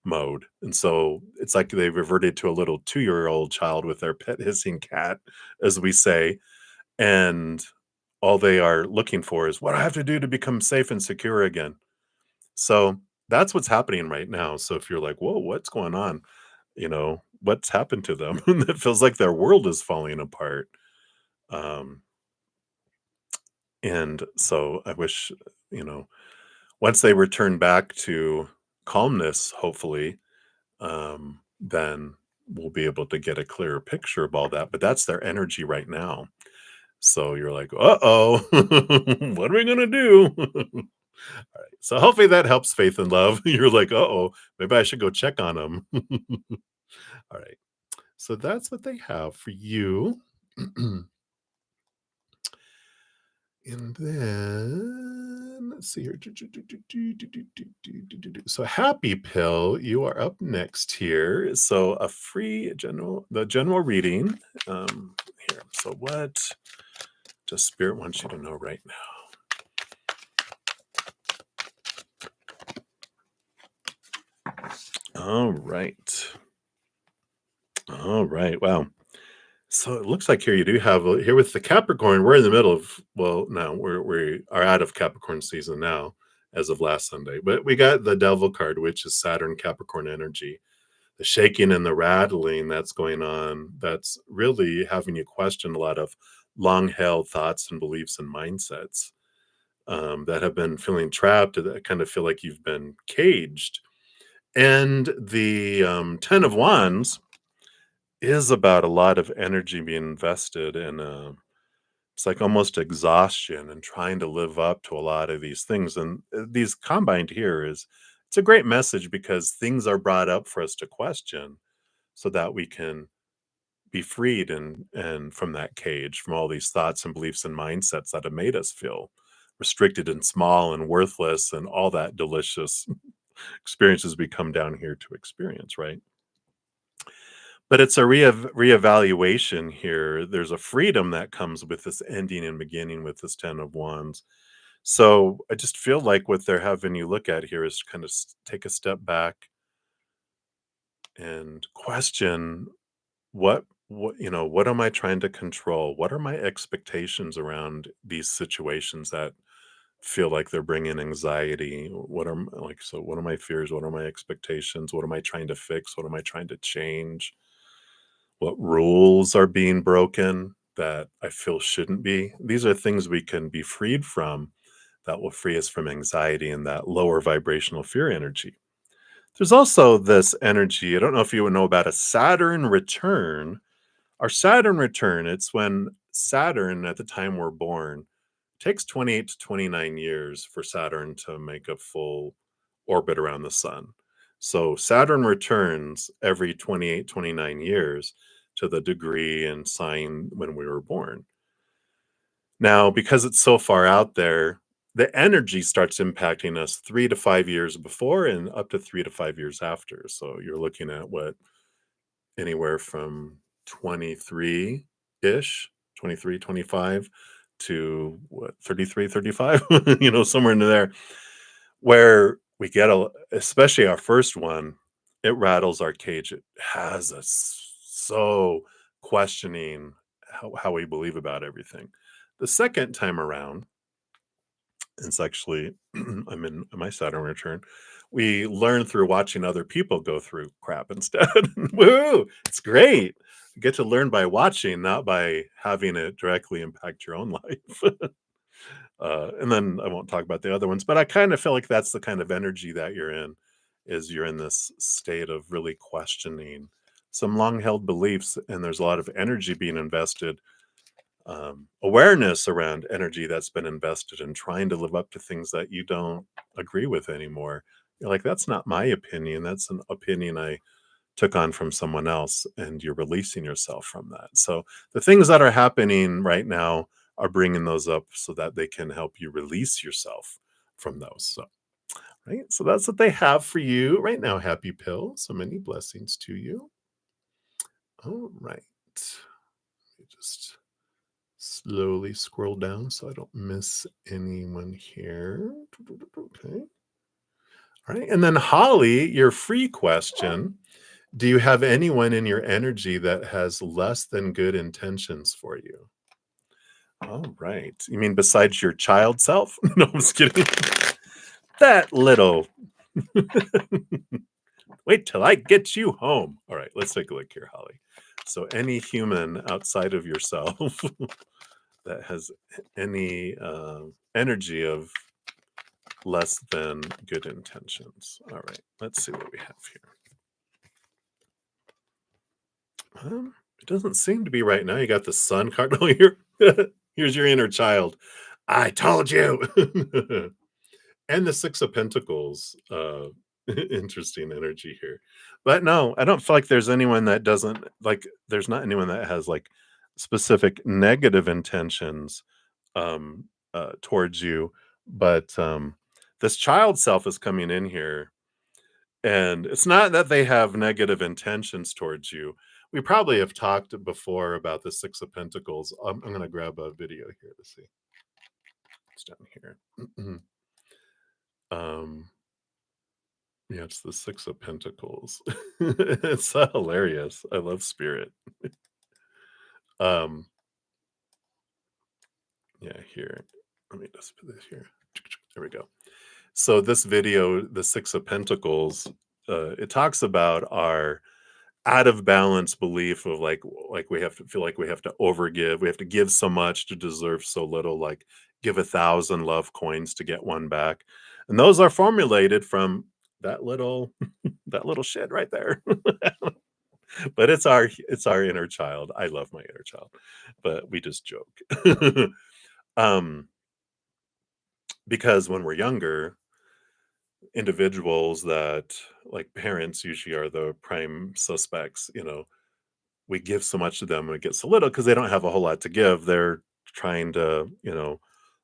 mode. And so it's like they reverted to a little 2-year-old child with their pet hissing cat, as we say, and all they are looking for is what do I have to do to become safe and secure again. So that's what's happening right now. So if you're like, whoa, what's going on? What's happened to them? It feels like their world is falling apart. Um, and so I wish, you know, once they return back to calmness, hopefully, then we'll be able to get a clearer picture of all that. But that's their energy right now. So you're like, uh-oh, what are we gonna do? So hopefully that helps faith and love. You're like, uh-oh, maybe I should go check on them. All right. So that's what they have for you. And then let's see here. So Happy Pill, you are up next here. So a free general reading. Here. So what does Spirit want you to know right now? All right. All right. Wow. So it looks like here you do have here with the Capricorn. We're in the middle of no, we are out of Capricorn season now, as of last Sunday. But we got the Devil card, which is Saturn Capricorn energy, the shaking and the rattling that's going on. That's really having you question a lot of long held thoughts and beliefs and mindsets that have been feeling trapped. That kind of feel like you've been caged. And the 10 of Wands is about a lot of energy being invested in it's like almost exhaustion and trying to live up to a lot of these things. And these combined here is it's a great message because things are brought up for us to question so that we can be freed and from that cage, from all these thoughts and beliefs and mindsets that have made us feel restricted and small and worthless and all that delicious experiences we come down here to experience, right? But it's a reevaluation here. There's a freedom that comes with this ending and beginning with this 10 of Wands. So I just feel like what they're having you look at here is kind of take a step back and question what am I trying to control? What are my expectations around these situations that feel like they're bringing anxiety? What are my fears? What are my expectations? What am I trying to fix? What am I trying to change? What rules are being broken that I feel shouldn't be? These are things we can be freed from that will free us from anxiety and that lower vibrational fear energy. There's also this energy. I don't know if you would know about a Saturn return. Our Saturn return, it's when Saturn, at the time we're born, takes 28 to 29 years for Saturn to make a full orbit around the sun. So Saturn returns every 28, 29 years to the degree and sign when we were born. Now, because it's so far out there, the energy starts impacting us 3 to 5 years before and up to 3 to 5 years after. So you're looking at anywhere from 23 ish, 23, 25 to 33, 35, somewhere in there, where we get especially our first one, it rattles our cage. It has us so questioning how we believe about everything. The second time around, it's actually, I'm in my Saturn return. We learn through watching other people go through crap instead. Woo! It's great. You get to learn by watching, not by having it directly impact your own life. And then I won't talk about the other ones, but I kind of feel like that's the kind of energy that you're in, is you're in this state of really questioning some long held beliefs, and there's a lot of energy being invested, awareness around energy that's been invested in trying to live up to things that you don't agree with anymore. You're like, that's not my opinion. That's an opinion I took on from someone else, and you're releasing yourself from that. So the things that are happening right now are bringing those up so that they can help you release yourself from those. So, right. So that's what they have for you right now. Happy Pill. So many blessings to you. All right. Let me just slowly scroll down so I don't miss anyone here. Okay. All right. And then Holly, your free question. Do you have anyone in your energy that has less than good intentions for you? All right. You mean besides your child self? No, I'm just kidding. That little. Wait till I get you home. All right, let's take a look here, Holly. So, any human outside of yourself that has any energy of less than good intentions. All right, let's see what we have here. It doesn't seem to be right now. You got the sun card. Oh, here's your inner child. I told you. And the Six of Pentacles. Interesting energy here. But no, I don't feel like there's anyone that doesn't like there's not anyone that has like specific negative intentions um towards you. But this child self is coming in here. And it's not that they have negative intentions towards you. We probably have talked before about the Six of Pentacles. I'm going to grab a video here to see. It's down here. um, yeah, it's the Six of Pentacles. It's so hilarious. I love spirit. Um, yeah, here. Let me just put this here. There we go. So this video, the Six of Pentacles, it talks about our out of balance belief of like we have to feel like we have to overgive, we have to give so much to deserve so little, like give 1,000 love coins to get one back, and those are formulated from that little that little shit right there. But it's our inner child. I love my inner child, but we just joke. um because when we're younger, individuals that like parents usually are the prime suspects, we give so much to them and it gets so little because they don't have a whole lot to give. They're trying to,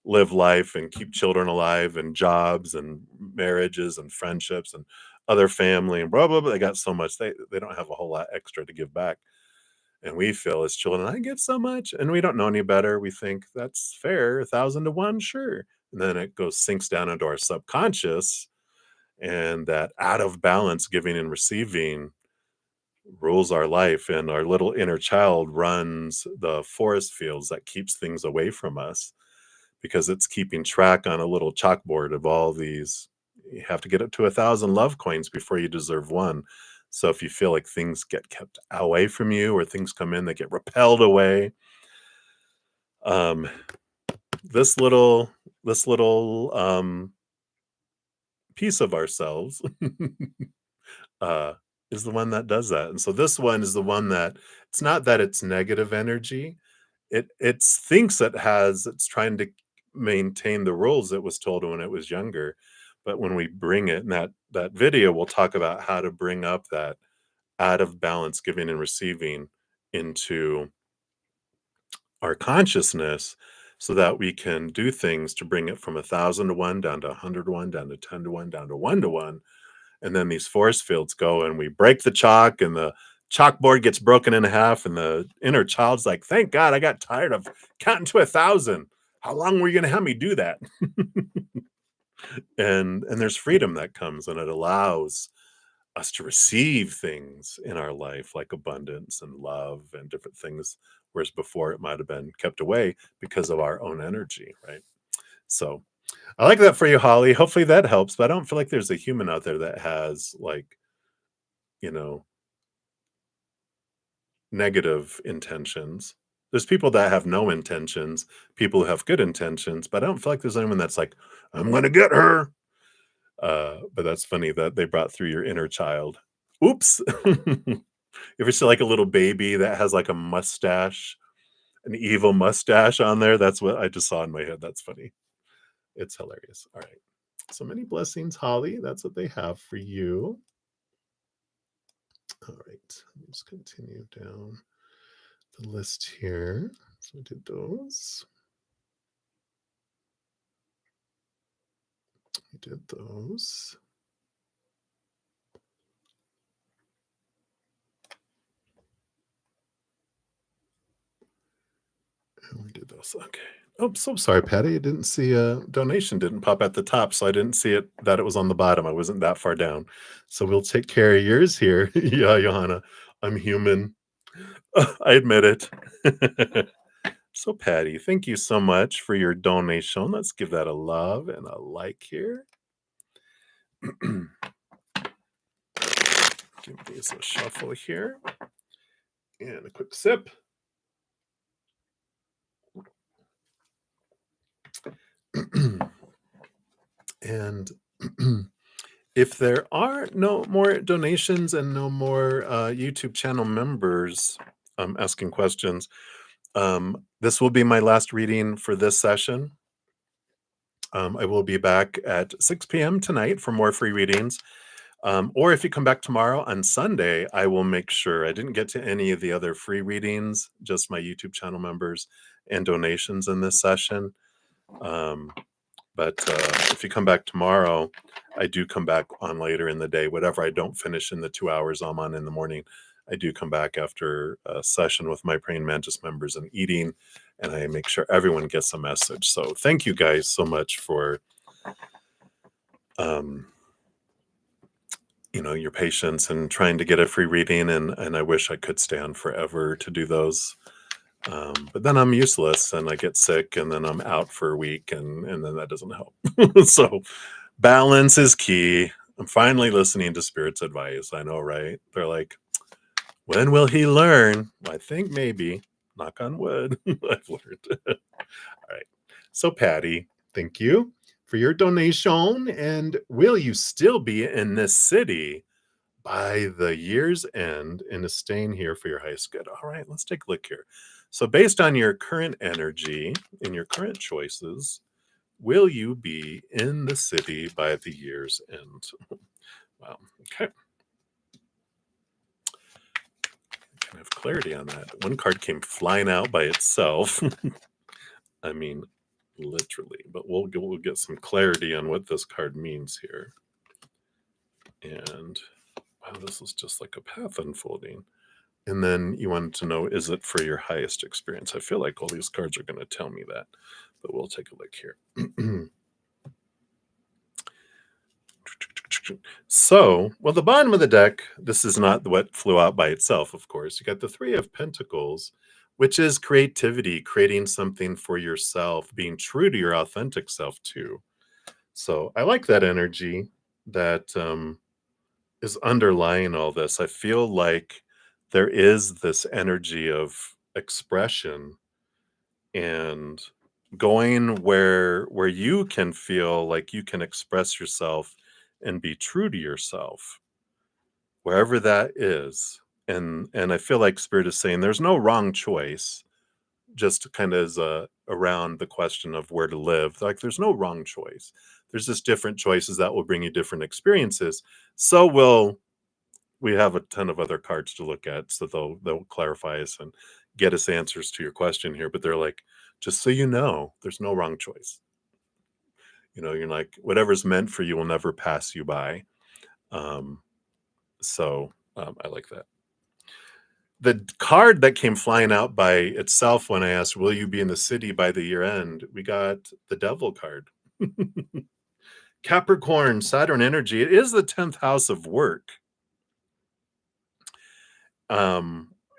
live life and keep children alive and jobs and marriages and friendships and other family and blah blah blah. They got so much they don't have a whole lot extra to give back. And we feel as children, I give so much, and we don't know any better. We think that's fair, 1,000 to 1, sure. And then it goes sinks down into our subconscious, and that out of balance giving and receiving rules our life, and our little inner child runs the forest fields that keeps things away from us because it's keeping track on a little chalkboard of all these. You have to get up to 1,000 love coins before you deserve one. So if you feel like things get kept away from you or things come in that get repelled away, um this little piece of ourselves uh, is the one that does that. And so this one is the one that it's not that it's negative energy. It's thinks it's trying to maintain the rules it was told when it was younger. But when we bring it in that video, we'll talk about how to bring up that out of balance giving and receiving into our consciousness so that we can do things to bring it from 1,000 to 1 down to 100 to 1 down to 10 to 1 down to 1 to 1. And then these force fields go and we break the chalk and the chalkboard gets broken in half and the inner child's like, thank God I got tired of counting to 1,000. How long were you going to have me do that? And there's freedom that comes, and it allows us to receive things in our life like abundance and love and different things, whereas before it might have been kept away because of our own energy, right? So I like that for you, Holly. Hopefully that helps, but I don't feel like there's a human out there that has like, you know, negative intentions. There's people that have no intentions, people who have good intentions, but I don't feel like there's anyone that's like, I'm gonna get her. But that's funny that they brought through your inner child. Oops. You ever see like a little baby that has like a mustache, an evil mustache on there? That's what I just saw in my head. That's funny. It's hilarious. All right. So many blessings, Holly. That's what they have for you. All right. Let's continue down the list here. So we did those. We did those. And we did those. Okay. Oh, so sorry, Patty. I didn't see a donation didn't pop at the top, so I didn't see it that it was on the bottom. I wasn't that far down. So we'll take care of yours here. Yeah, Johanna. I'm human. I admit it. So, Patty, thank you so much for your donation. Let's give that a love and a like here. Give these a shuffle here. And a quick sip. And If there are no more donations and no more YouTube channel members asking questions, this will be my last reading for this session. I will be back at 6 p.m. tonight for more free readings. Or if you come back tomorrow on Sunday, I will make sure I didn't get to any of the other free readings, just my YouTube channel members and donations in this session. But if you come back tomorrow, I do come back on later in the day. Whatever I don't finish in the 2 hours I'm on in the morning, I do come back after a session with my Praying Mantis members and eating, and I make sure everyone gets a message. So thank you guys so much for your patience and trying to get a free reading, and I wish I could stay on forever to do those. But then I'm useless and I get sick and then I'm out for a week and then that doesn't help. So balance is key. I'm finally listening to Spirit's advice. I know, right? They're like, when will he learn? Well, I think maybe, knock on wood, I've learned. All right. So Patty, thank you for your donation. And will you still be in this city by the year's end and is staying here for your highest good? All right, let's take a look here. So based on your current energy and your current choices, will you be in the city by the year's end? Wow, okay. Can I have clarity on that? One card came flying out by itself. I mean, literally, but we'll get some clarity on what this card means here. And wow, this is just like a path unfolding. And then you wanted to know, is it for your highest experience? I feel like all these cards are going to tell me that, but we'll take a look here. So, well, the bottom of the deck, this is not what flew out by itself, of course. You got the Three of Pentacles, which is creativity, creating something for yourself, being true to your authentic self, too. So I like that energy that is underlying all this. I feel like there is this energy of expression and going where you can feel like you can express yourself and be true to yourself, wherever that is. And I feel like Spirit is saying there's no wrong choice, just kind of as around the question of where to live. Like there's no wrong choice. There's just different choices that will bring you different experiences. So we have a ton of other cards to look at, so they'll clarify us and get us answers to your question here. But they're like, just so you know, there's no wrong choice. You're like, whatever's meant for you will never pass you by. So I like that. The card that came flying out by itself when I asked, will you be in the city by the year end? We got the Devil card. Capricorn, Saturn energy. It is the 10th house of work.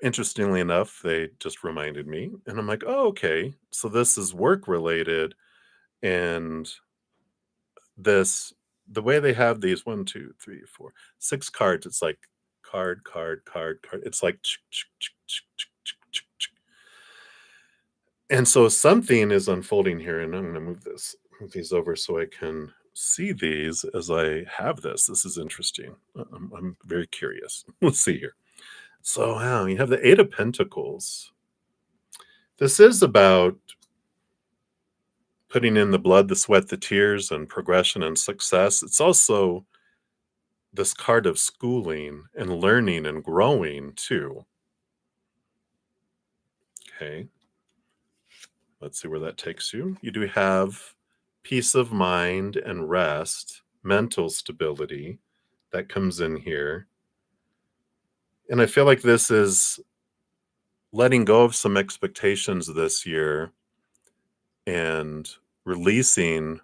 Interestingly enough, they just reminded me, and I'm like, oh, okay. So this is work related, and the way they have these 1, 2, 3, 4, 6 cards, it's like card. It's like, and so something is unfolding here, and I'm going to move these over so I can see these as I have this. This is interesting. I'm very curious. Let's see here. So, wow, you have the Eight of Pentacles. This is about putting in the blood, the sweat, the tears, and progression and success. It's also this card of schooling and learning and growing, too. Okay. Let's see where that takes you. You do have peace of mind and rest, mental stability that comes in here. And I feel like this is letting go of some expectations this year and releasing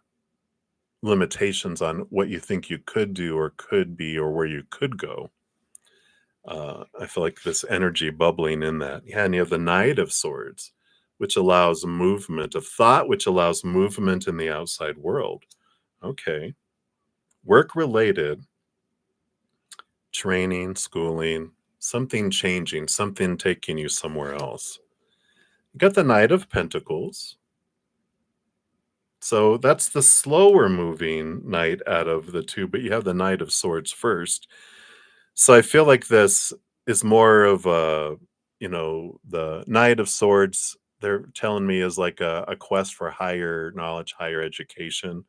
limitations on what you think you could do or could be or where you could go. I feel like this energy bubbling in that. Yeah, and you have the Knight of Swords, which allows movement of thought, which allows movement in the outside world. Okay. Work-related, training, schooling, something changing, something taking you somewhere else. You got the Knight of Pentacles. So that's the slower moving knight out of the two, but you have the Knight of Swords first. So I feel like this is more of a, the Knight of Swords, they're telling me is like a quest for higher knowledge, higher education.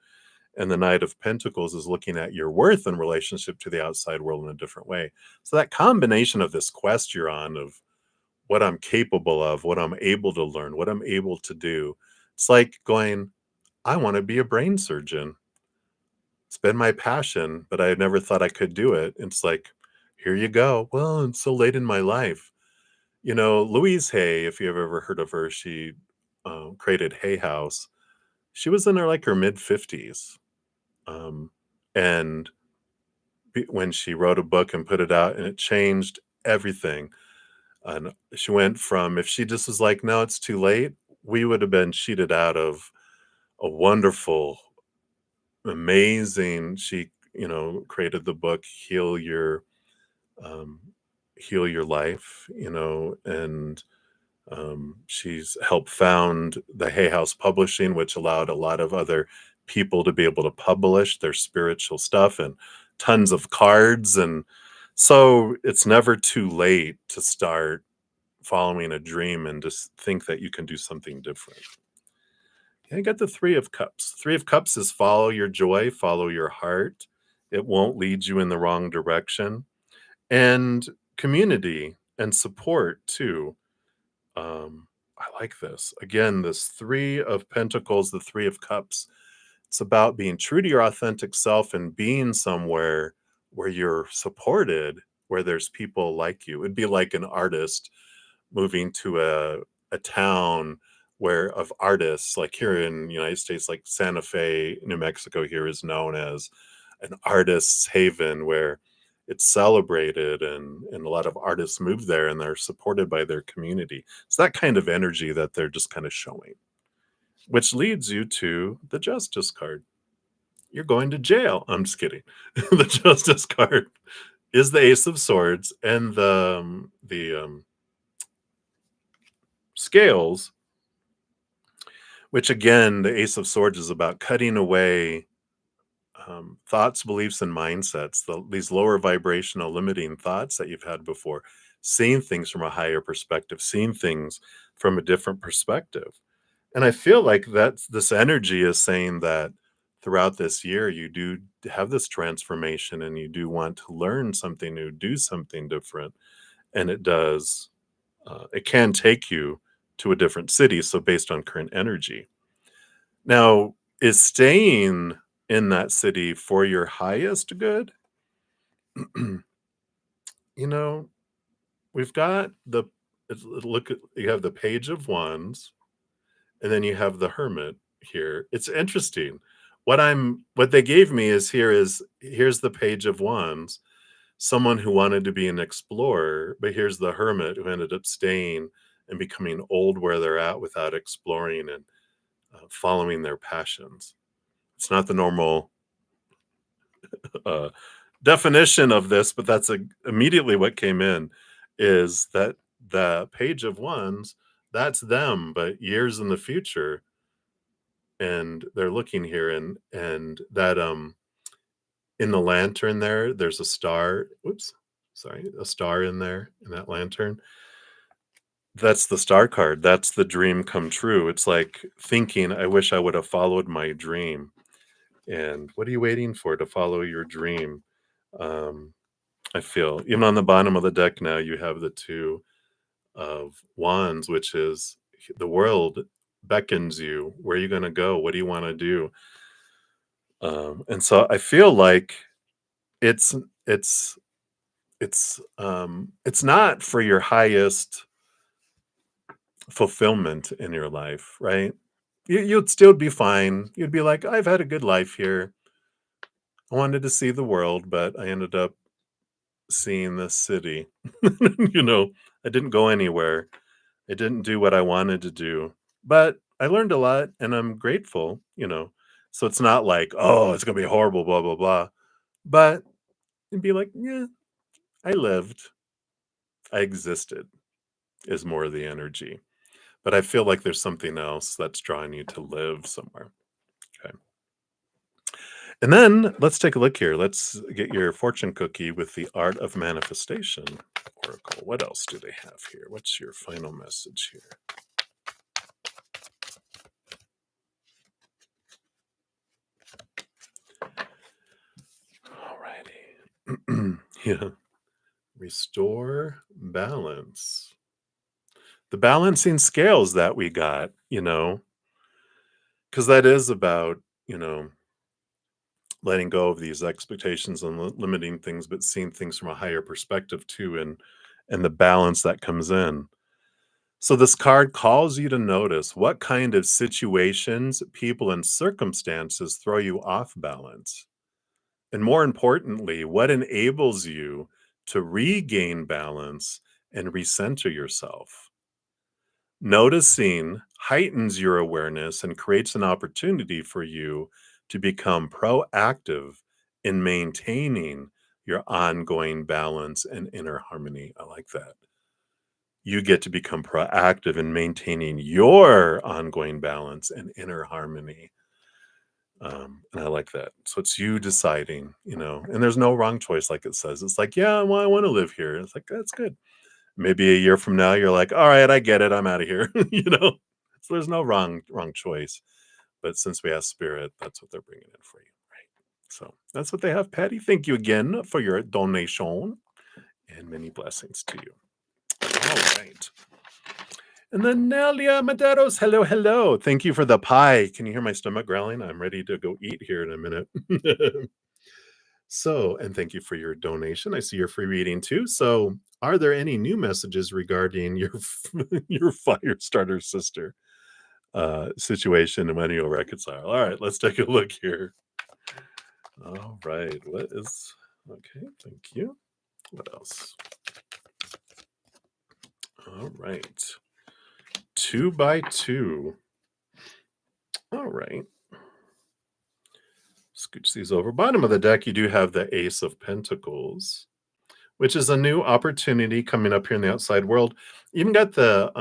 And the Knight of Pentacles is looking at your worth in relationship to the outside world in a different way. So that combination of this quest you're on of what I'm capable of, what I'm able to learn, what I'm able to do. It's like going, I want to be a brain surgeon. It's been my passion, but I never thought I could do it. It's like, here you go. Well, it's so late in my life. Louise Hay, if you've ever heard of her, she created Hay House. She was in her mid 50s. Um, and when she wrote a book and put it out, and it changed everything. And she went from, if she just was like, no, it's too late, we would have been cheated out of a wonderful, amazing. She, created the book um, Heal Your Life, and she's helped found the Hay House Publishing, which allowed a lot of other people to be able to publish their spiritual stuff and tons of cards. And so it's never too late to start following a dream and just think that you can do something different. I got the Three of Cups. Three of Cups is follow your joy, follow your heart. It won't lead you in the wrong direction. And community and support too. I like this. Again, this Three of Pentacles, the Three of Cups. It's about being true to your authentic self and being somewhere where you're supported, where there's people like you. It'd be like an artist moving to a town where of artists, like here in the United States, like Santa Fe, New Mexico here is known as an artist's haven where it's celebrated, and a lot of artists move there and they're supported by their community. It's that kind of energy that they're just kind of showing, which leads you to the Justice card. You're going to jail. I'm just kidding. The Justice card is the Ace of Swords, and the scales, which again, the Ace of Swords is about cutting away thoughts, beliefs, and mindsets, these lower vibrational limiting thoughts that you've had before, seeing things from a higher perspective, seeing things from a different perspective. And I feel like this energy is saying that throughout this year, you do have this transformation and you do want to learn something new, do something different. And it can take you to a different city. So, based on current energy. Now, is staying in that city for your highest good? you know, we've got look at, you have the Page of Wands, and then you have the Hermit here. It's interesting. What they gave me is here's the Page of Wands, someone who wanted to be an explorer, but here's the Hermit who ended up staying and becoming old where they're at without exploring and following their passions. It's not the normal uh, definition of this, but that's immediately what came in, is that the Page of Wands, that's them, but years in the future, and they're looking here, and that in the lantern there's a star. Whoops, sorry, a star in there in that lantern. That's the star card. That's the dream come true. It's like thinking, I wish I would have followed my dream. And what are you waiting for to follow your dream? Um, I feel even on the bottom of the deck now, you have the Two of Wands, which is the world beckons you. Where are you going to go? What do you want to do? And so I feel like it's it's it's not for your highest fulfillment in your life, right? You'd still be fine. You'd be like, I've had a good life here. I wanted to see the world, but I ended up seeing this city. you know, I didn't go anywhere. I didn't do what I wanted to do, but I learned a lot and I'm grateful. So it's not like, oh, it's going to be horrible, blah, blah, blah. But it'd be like, yeah, I lived, I existed is more of the energy. But I feel like there's something else that's drawing you to live somewhere. And then let's take a look here. Let's get your fortune cookie with the Art of Manifestation Oracle. What else do they have here? What's your final message here? Alrighty. Yeah. Restore balance. The balancing scales that we got, because that is about, letting go of these expectations and limiting things, but seeing things from a higher perspective too, and the balance that comes in. So this card calls you to notice what kind of situations, people, and circumstances throw you off balance. And more importantly, what enables you to regain balance and recenter yourself. Noticing heightens your awareness and creates an opportunity for you to become proactive in maintaining your ongoing balance and inner harmony. I like that. You get to become proactive in maintaining your ongoing balance and inner harmony. And I like that. So it's you deciding, and there's no wrong choice, like it says. It's like, yeah, well, I want to live here. It's like, that's good. Maybe a year from now, you're like, all right, I get it. I'm out of here. So there's no wrong choice. But since we have spirit, that's what they're bringing in for you. Right. So that's what they have, Patty. Thank you again for your donation and many blessings to you. All right. And then Nelia Maderos, hello, hello. Thank you for the pie. Can you hear my stomach growling? I'm ready to go eat here in a minute. So, and thank you for your donation. I see your free reading too. So, are there any new messages regarding your your fire starter sister situation and when you'll reconcile? All right, let's take a look here. All right, what is okay? Thank you. What else? All right, 2 by 2. All right. Scooch these over. Bottom of the deck, you do have the Ace of Pentacles, which is a new opportunity coming up here in the outside world. You even got the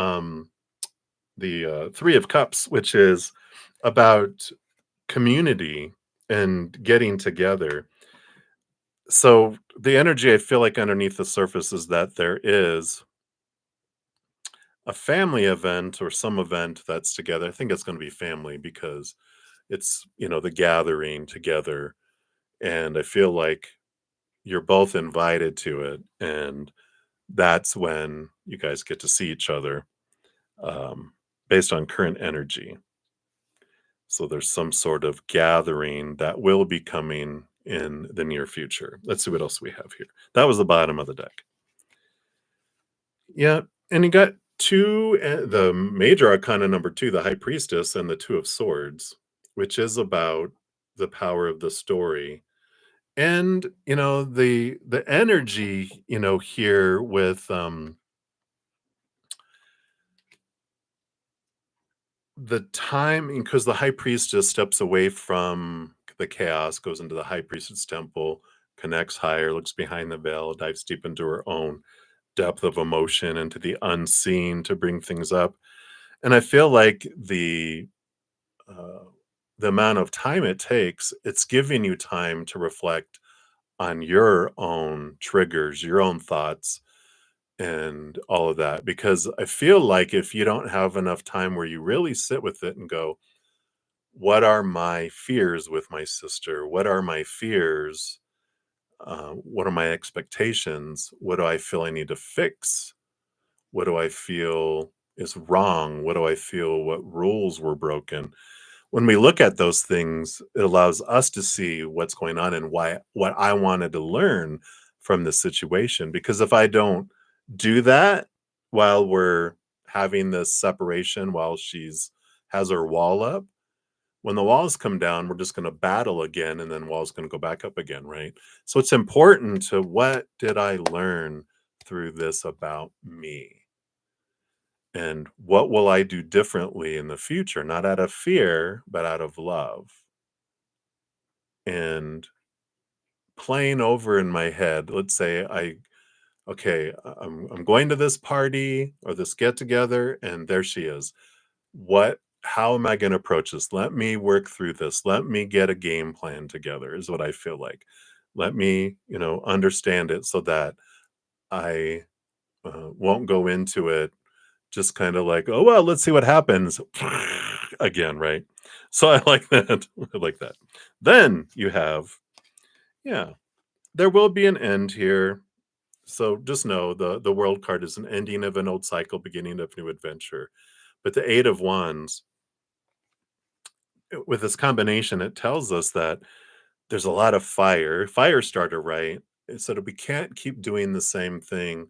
3 of Cups, which is about community and getting together. So the energy I feel like underneath the surface is that there is a family event or some event that's together. I think it's going to be family because it's, the gathering together. And I feel like you're both invited to it. And that's when you guys get to see each other um, based on current energy. So there's some sort of gathering that will be coming in the near future. Let's see what else we have here. That was the bottom of the deck. Yeah, and you got the major arcana number 2, the High Priestess, and the 2 of Swords, which is about the power of the story. And the energy, here with the time, because the High Priestess steps away from the chaos, goes into the High Priestess temple, connects higher, looks behind the veil, dives deep into her own depth of emotion, into the unseen to bring things up. And I feel like uh, the amount of time it takes, it's giving you time to reflect on your own triggers, your own thoughts, and all of that. Because I feel like if you don't have enough time where you really sit with it and go, what are my fears with my sister? What are my fears? What are my expectations? What do I feel I need to fix? What do I feel is wrong? What do I feel what rules were broken? When we look at those things, it allows us to see what's going on and what I wanted to learn from the situation. Because if I don't do that while we're having this separation, while she's has her wall up, when the walls come down, we're just going to battle again, and then walls going to go back up again, right? So it's important to, what did I learn through this about me? And what will I do differently in the future? Not out of fear, but out of love. And playing over in my head, let's say I'm going to this party or this get together, and there she is. What how am I going to approach this? Let me work through this. Let me get a game plan together, is what I feel like. Let me, understand it so that I won't go into it just kind of like, oh, well, let's see what happens again, right? So I like that. I like that. Then you have, yeah, there will be an end here. So just know the world card is an ending of an old cycle, beginning of new adventure. But the Eight of Wands, with this combination, it tells us that there's a lot of fire starter, right? So that we can't keep doing the same thing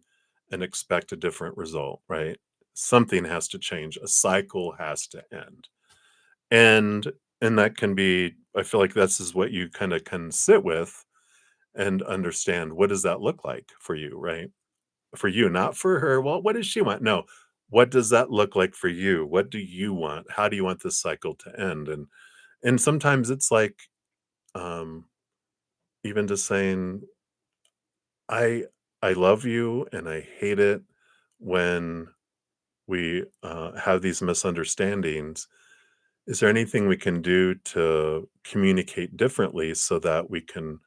and expect a different result, right? Something has to change. A cycle has to end. And that can be, I feel like this is what you kind of can sit with and understand, what does that look like for you, right? For you, not for her. Well, what does she want? No. What does that look like for you? What do you want? How do you want this cycle to end? And sometimes it's like, um even just saying, I I love you and I hate it when we have these misunderstandings. Is there anything we can do to communicate differently so that we can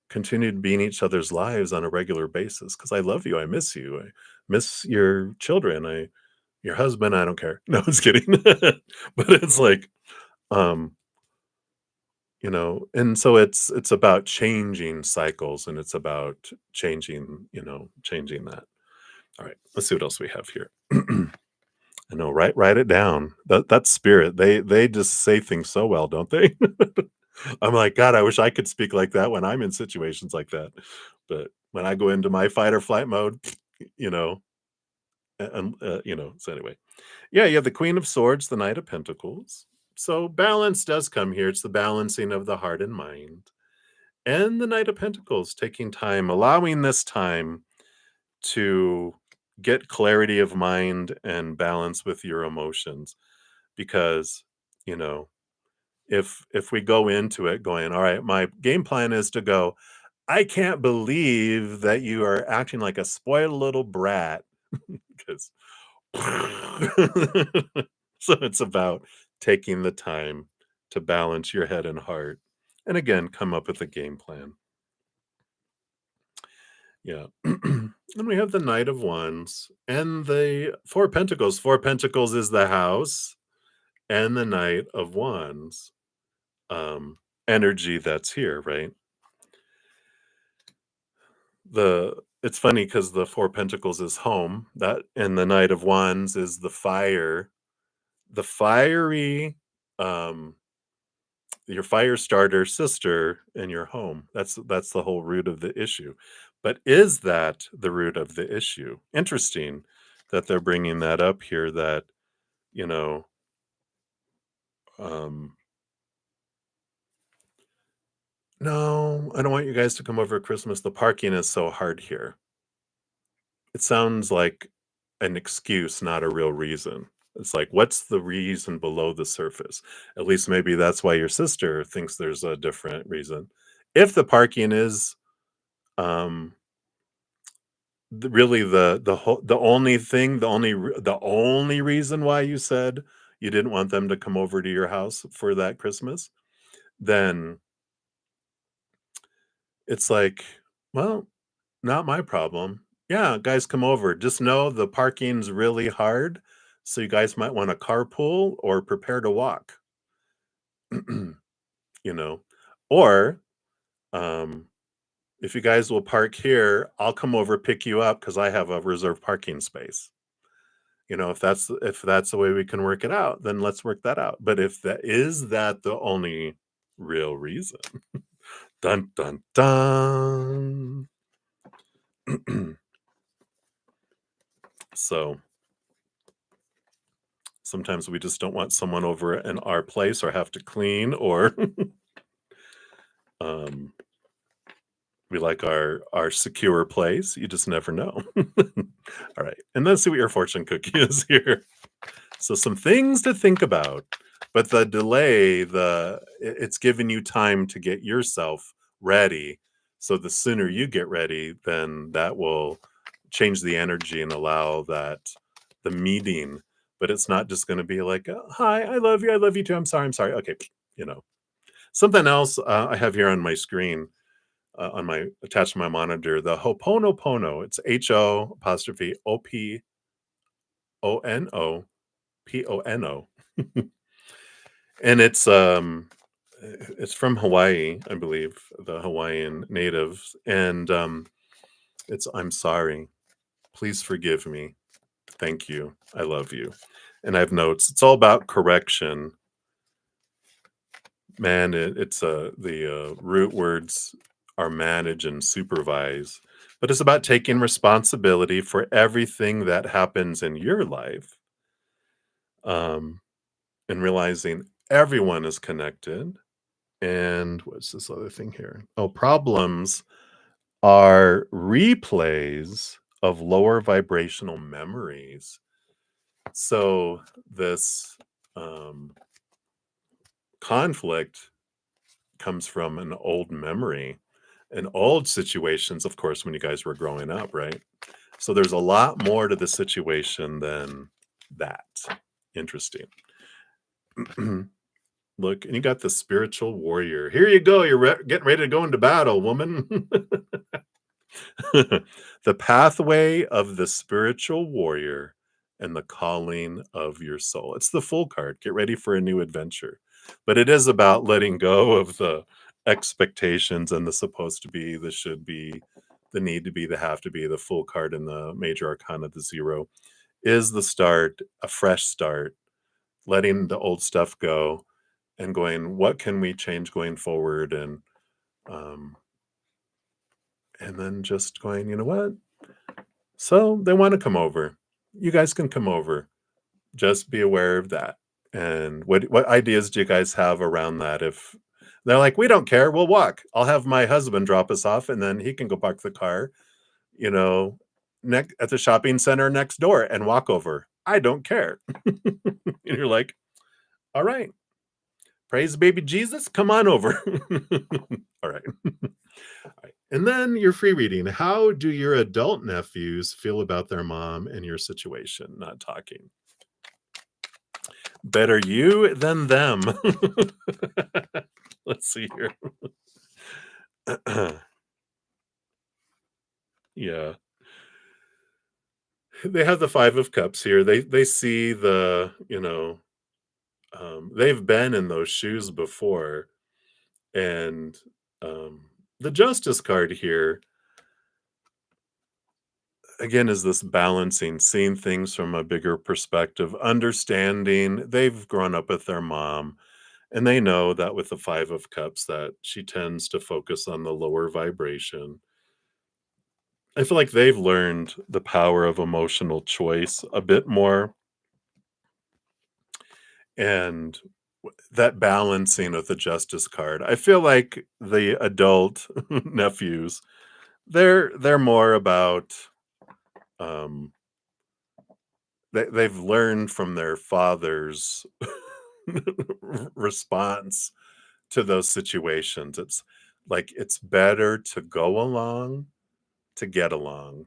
continue to be in each other's lives on a regular basis? Because I love you, I miss you, I miss your children, your husband, I don't care. No, I was kidding. But it's like, um, and so it's about changing cycles, and it's about changing that. All right, let's see what else we have here. I know, write it down. That's spirit. They just say things so well, don't they? I'm like, God, I wish I could speak like that when I'm in situations like that. But when I go into my fight or flight mode, you know, so anyway. Yeah, you have the Queen of Swords, the Knight of Pentacles. So balance does come here. It's the balancing of the heart and mind. And the Knight of Pentacles, taking time, allowing this time to get clarity of mind and balance with your emotions. Because, you know, if we go into it going, all right, my game plan is to go, I can't believe that you are acting like a spoiled little brat. Because so it's about taking the time to balance your head and heart. And again, come up with a game plan. Yeah. And we have the Knight of Wands and the Four Pentacles. Four Pentacles is the house, and the Knight of Wands, energy that's here, right? It's funny because the Four Pentacles is home, that, and the Knight of Wands is the fire, the fiery, um, your fire starter sister in your home. That's the whole root of the issue. But is that the root of the issue? Interesting that they're bringing that up here. That you know, um, no, I don't want you guys to come over at Christmas. The parking is so hard here. It sounds like an excuse, not a real reason. It's like, what's the reason below the surface? At least maybe that's why your sister thinks there's a different reason. If the parking is um really the only thing, the only reason why you said you didn't want them to come over to your house for that Christmas, then it's like, well, not my problem. Yeah, guys, come over. Just know the parking's really hard, so you guys might want to carpool or prepare to walk. you know, or um, if you guys will park here, I'll come over pick you up because I have a reserved parking space. If that's the way we can work it out, then let's work that out. But if that the only real reason, dun dun dun. So sometimes we just don't want someone over in our place or have to clean, or um, we like our secure place. You just never know. All right, and let's see what your fortune cookie is here. So some things to think about, but the delay, it's giving you time to get yourself ready. So the sooner you get ready, then that will change the energy and allow that the meeting but it's not just going to be like, hi, I love you too, I'm sorry, okay, you know. Something else I have here on my screen, on my attached to my monitor, the Ho'oponopono. It's H-O apostrophe O-P-O-N-O-P-O-N-O. And it's from Hawaii, I believe, the Hawaiian natives, and it's I'm sorry, please forgive me, thank you, I love you. And I have notes. It's all about correction. Man, it's the root words are manage and supervise, but it's about taking responsibility for everything that happens in your life, um, and realizing everyone is connected. And what's this other thing here? Oh, problems are replays of lower vibrational memories. So this conflict comes from an old memory and old situations, of course, when you guys were growing up, right? So there's a lot more to the situation than that. Interesting. Look, and you got the spiritual warrior. Here you go. You're getting ready to go into battle, woman. The pathway of the spiritual warrior and the calling of your soul. It's the full card. Get ready for a new adventure. But it is about letting go of the expectations and the supposed to be, the should be, the need to be, the have to be. The full card in the major arcana, the zero, is the start, a fresh start, letting the old stuff go and going, what can we change going forward? Um, and then just going, you know what? So they want to come over. You guys can come over. Just be aware of that. And what ideas do you guys have around that? If they're like, we don't care, we'll walk. I'll have my husband drop us off, and then he can go park the car, you know, at the shopping center next door and walk over. I don't care. And you're like, all right, praise baby Jesus, come on over. All right. Right. And then your free reading. How do your adult nephews feel about their mom and your situation? Not talking. Better you than them. Let's see here. Yeah. They have the 5 of cups here. They see the, they've been in those shoes before. And the justice card here again is this balancing, seeing things from a bigger perspective, understanding they've grown up with their mom and they know that with the 5 of cups that she tends to focus on the lower vibration. I feel like they've learned the power of emotional choice a bit more, and that balancing of the justice card. I feel like the adult nephews, they're more about um they've learned from their father's response to those situations. It's like it's better to go along to get along.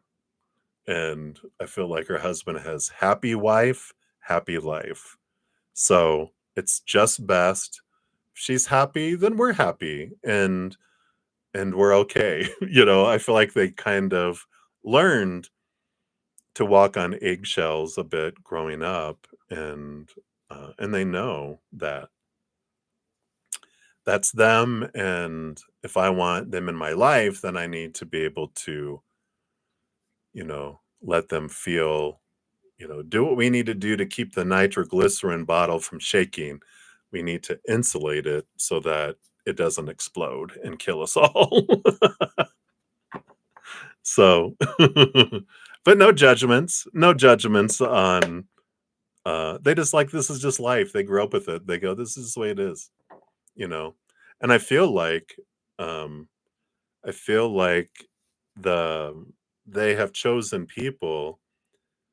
And I feel like her husband has happy wife, happy life. So it's just best. If she's happy, then we're happy and we're okay. I feel like they kind of learned to walk on eggshells a bit growing up, and they know that that's them, and if I want them in my life, then I need to be able to, let them feel, do what we need to do to keep the nitroglycerin bottle from shaking. We need to insulate it so that it doesn't explode and kill us all. So, but no judgments, no judgments on, they just like, this is just life. They grew up with it. They go, this is the way it is, you know? And um, I feel like the, they have chosen people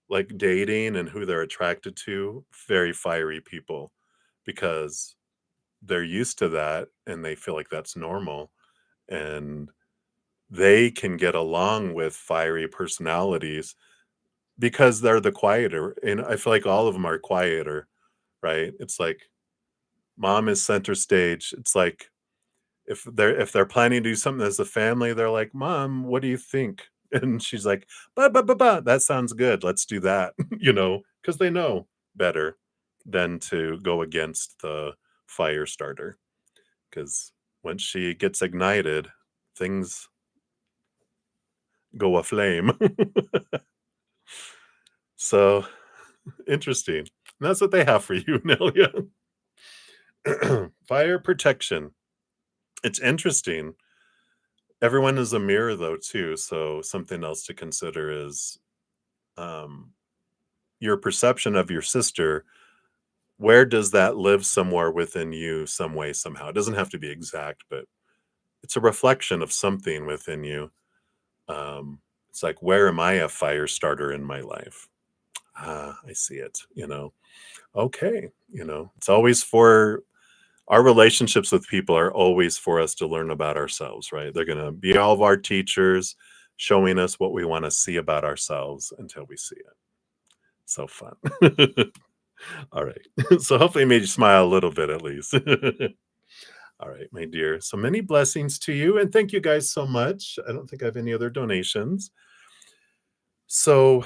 like dating and who they're attracted to, very fiery people because they're used to that and they feel like that's normal. And they can get along with fiery personalities because they're the quieter, and I feel like all of them are quieter, right? It's like mom is center stage. It's like if they're planning to do something as a family, they're like, "Mom, what do you think?" And she's like, "Ba ba ba ba. That sounds good. Let's do that." Because they know better than to go against the fire starter. Because when she gets ignited, things go aflame. So interesting. And that's what they have for you, Nelia. Fire protection. It's interesting. Everyone is a mirror, though, too. So something else to consider is um, your perception of your sister. Where does that live somewhere within you, some way, somehow? It doesn't have to be exact, but it's a reflection of something within you. It's like, where am I a fire starter in my life? Ah, I see it. Okay. It's always for our relationships with people are always for us to learn about ourselves, right? They're going to be all of our teachers showing us what we want to see about ourselves until we see it. So fun. All right. So hopefully it made you smile a little bit at least. All right, my dear. So many blessings to you. And thank you guys so much. I don't think I have any other donations. So,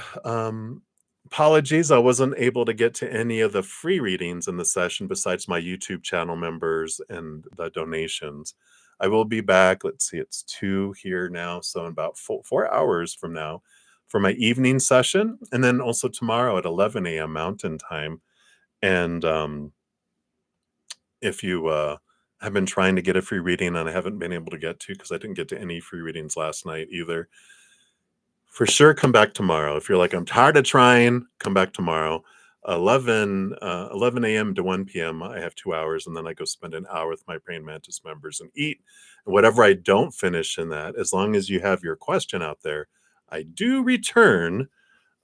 apologies, I wasn't able to get to any of the free readings in the session besides my YouTube channel members and the donations. I will be back. Let's see, it's 2 here now. So, in about 4 hours from now for my evening session. And then also tomorrow at 11 a.m. Mountain Time. And if you have been trying to get a free reading and I haven't been able to get to because I didn't get to any free readings last night either, for sure, come back tomorrow. If you're like, I'm tired of trying, come back tomorrow. 11 a.m. to 1 p.m. I have 2 hours, and then I go spend an hour with my Praying Mantis members and eat. And whatever I don't finish in that, as long as you have your question out there, I do return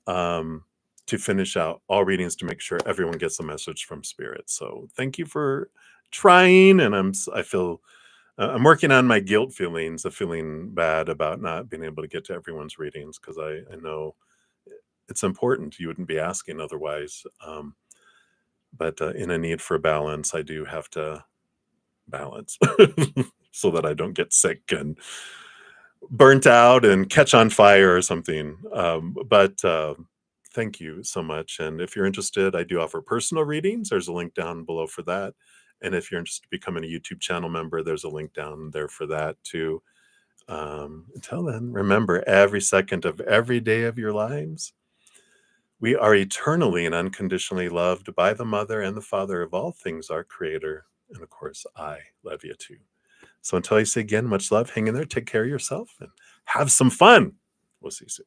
to finish out all readings to make sure everyone gets a message from Spirit. So thank you for trying, and I feel I'm working on my guilt feelings of feeling bad about not being able to get to everyone's readings because I know it's important. You wouldn't be asking otherwise. But in a need for balance, I do have to balance so that I don't get sick and burnt out and catch on fire or something. But thank you so much. And if you're interested, I do offer personal readings. There's a link down below for that. And if you're interested in becoming a YouTube channel member, there's a link down there for that too. Until then, remember every second of every day of your lives, we are eternally and unconditionally loved by the Mother and the Father of all things, our Creator. And of course, I love you too. So until I say again, much love, hang in there, take care of yourself, and have some fun. We'll see you soon.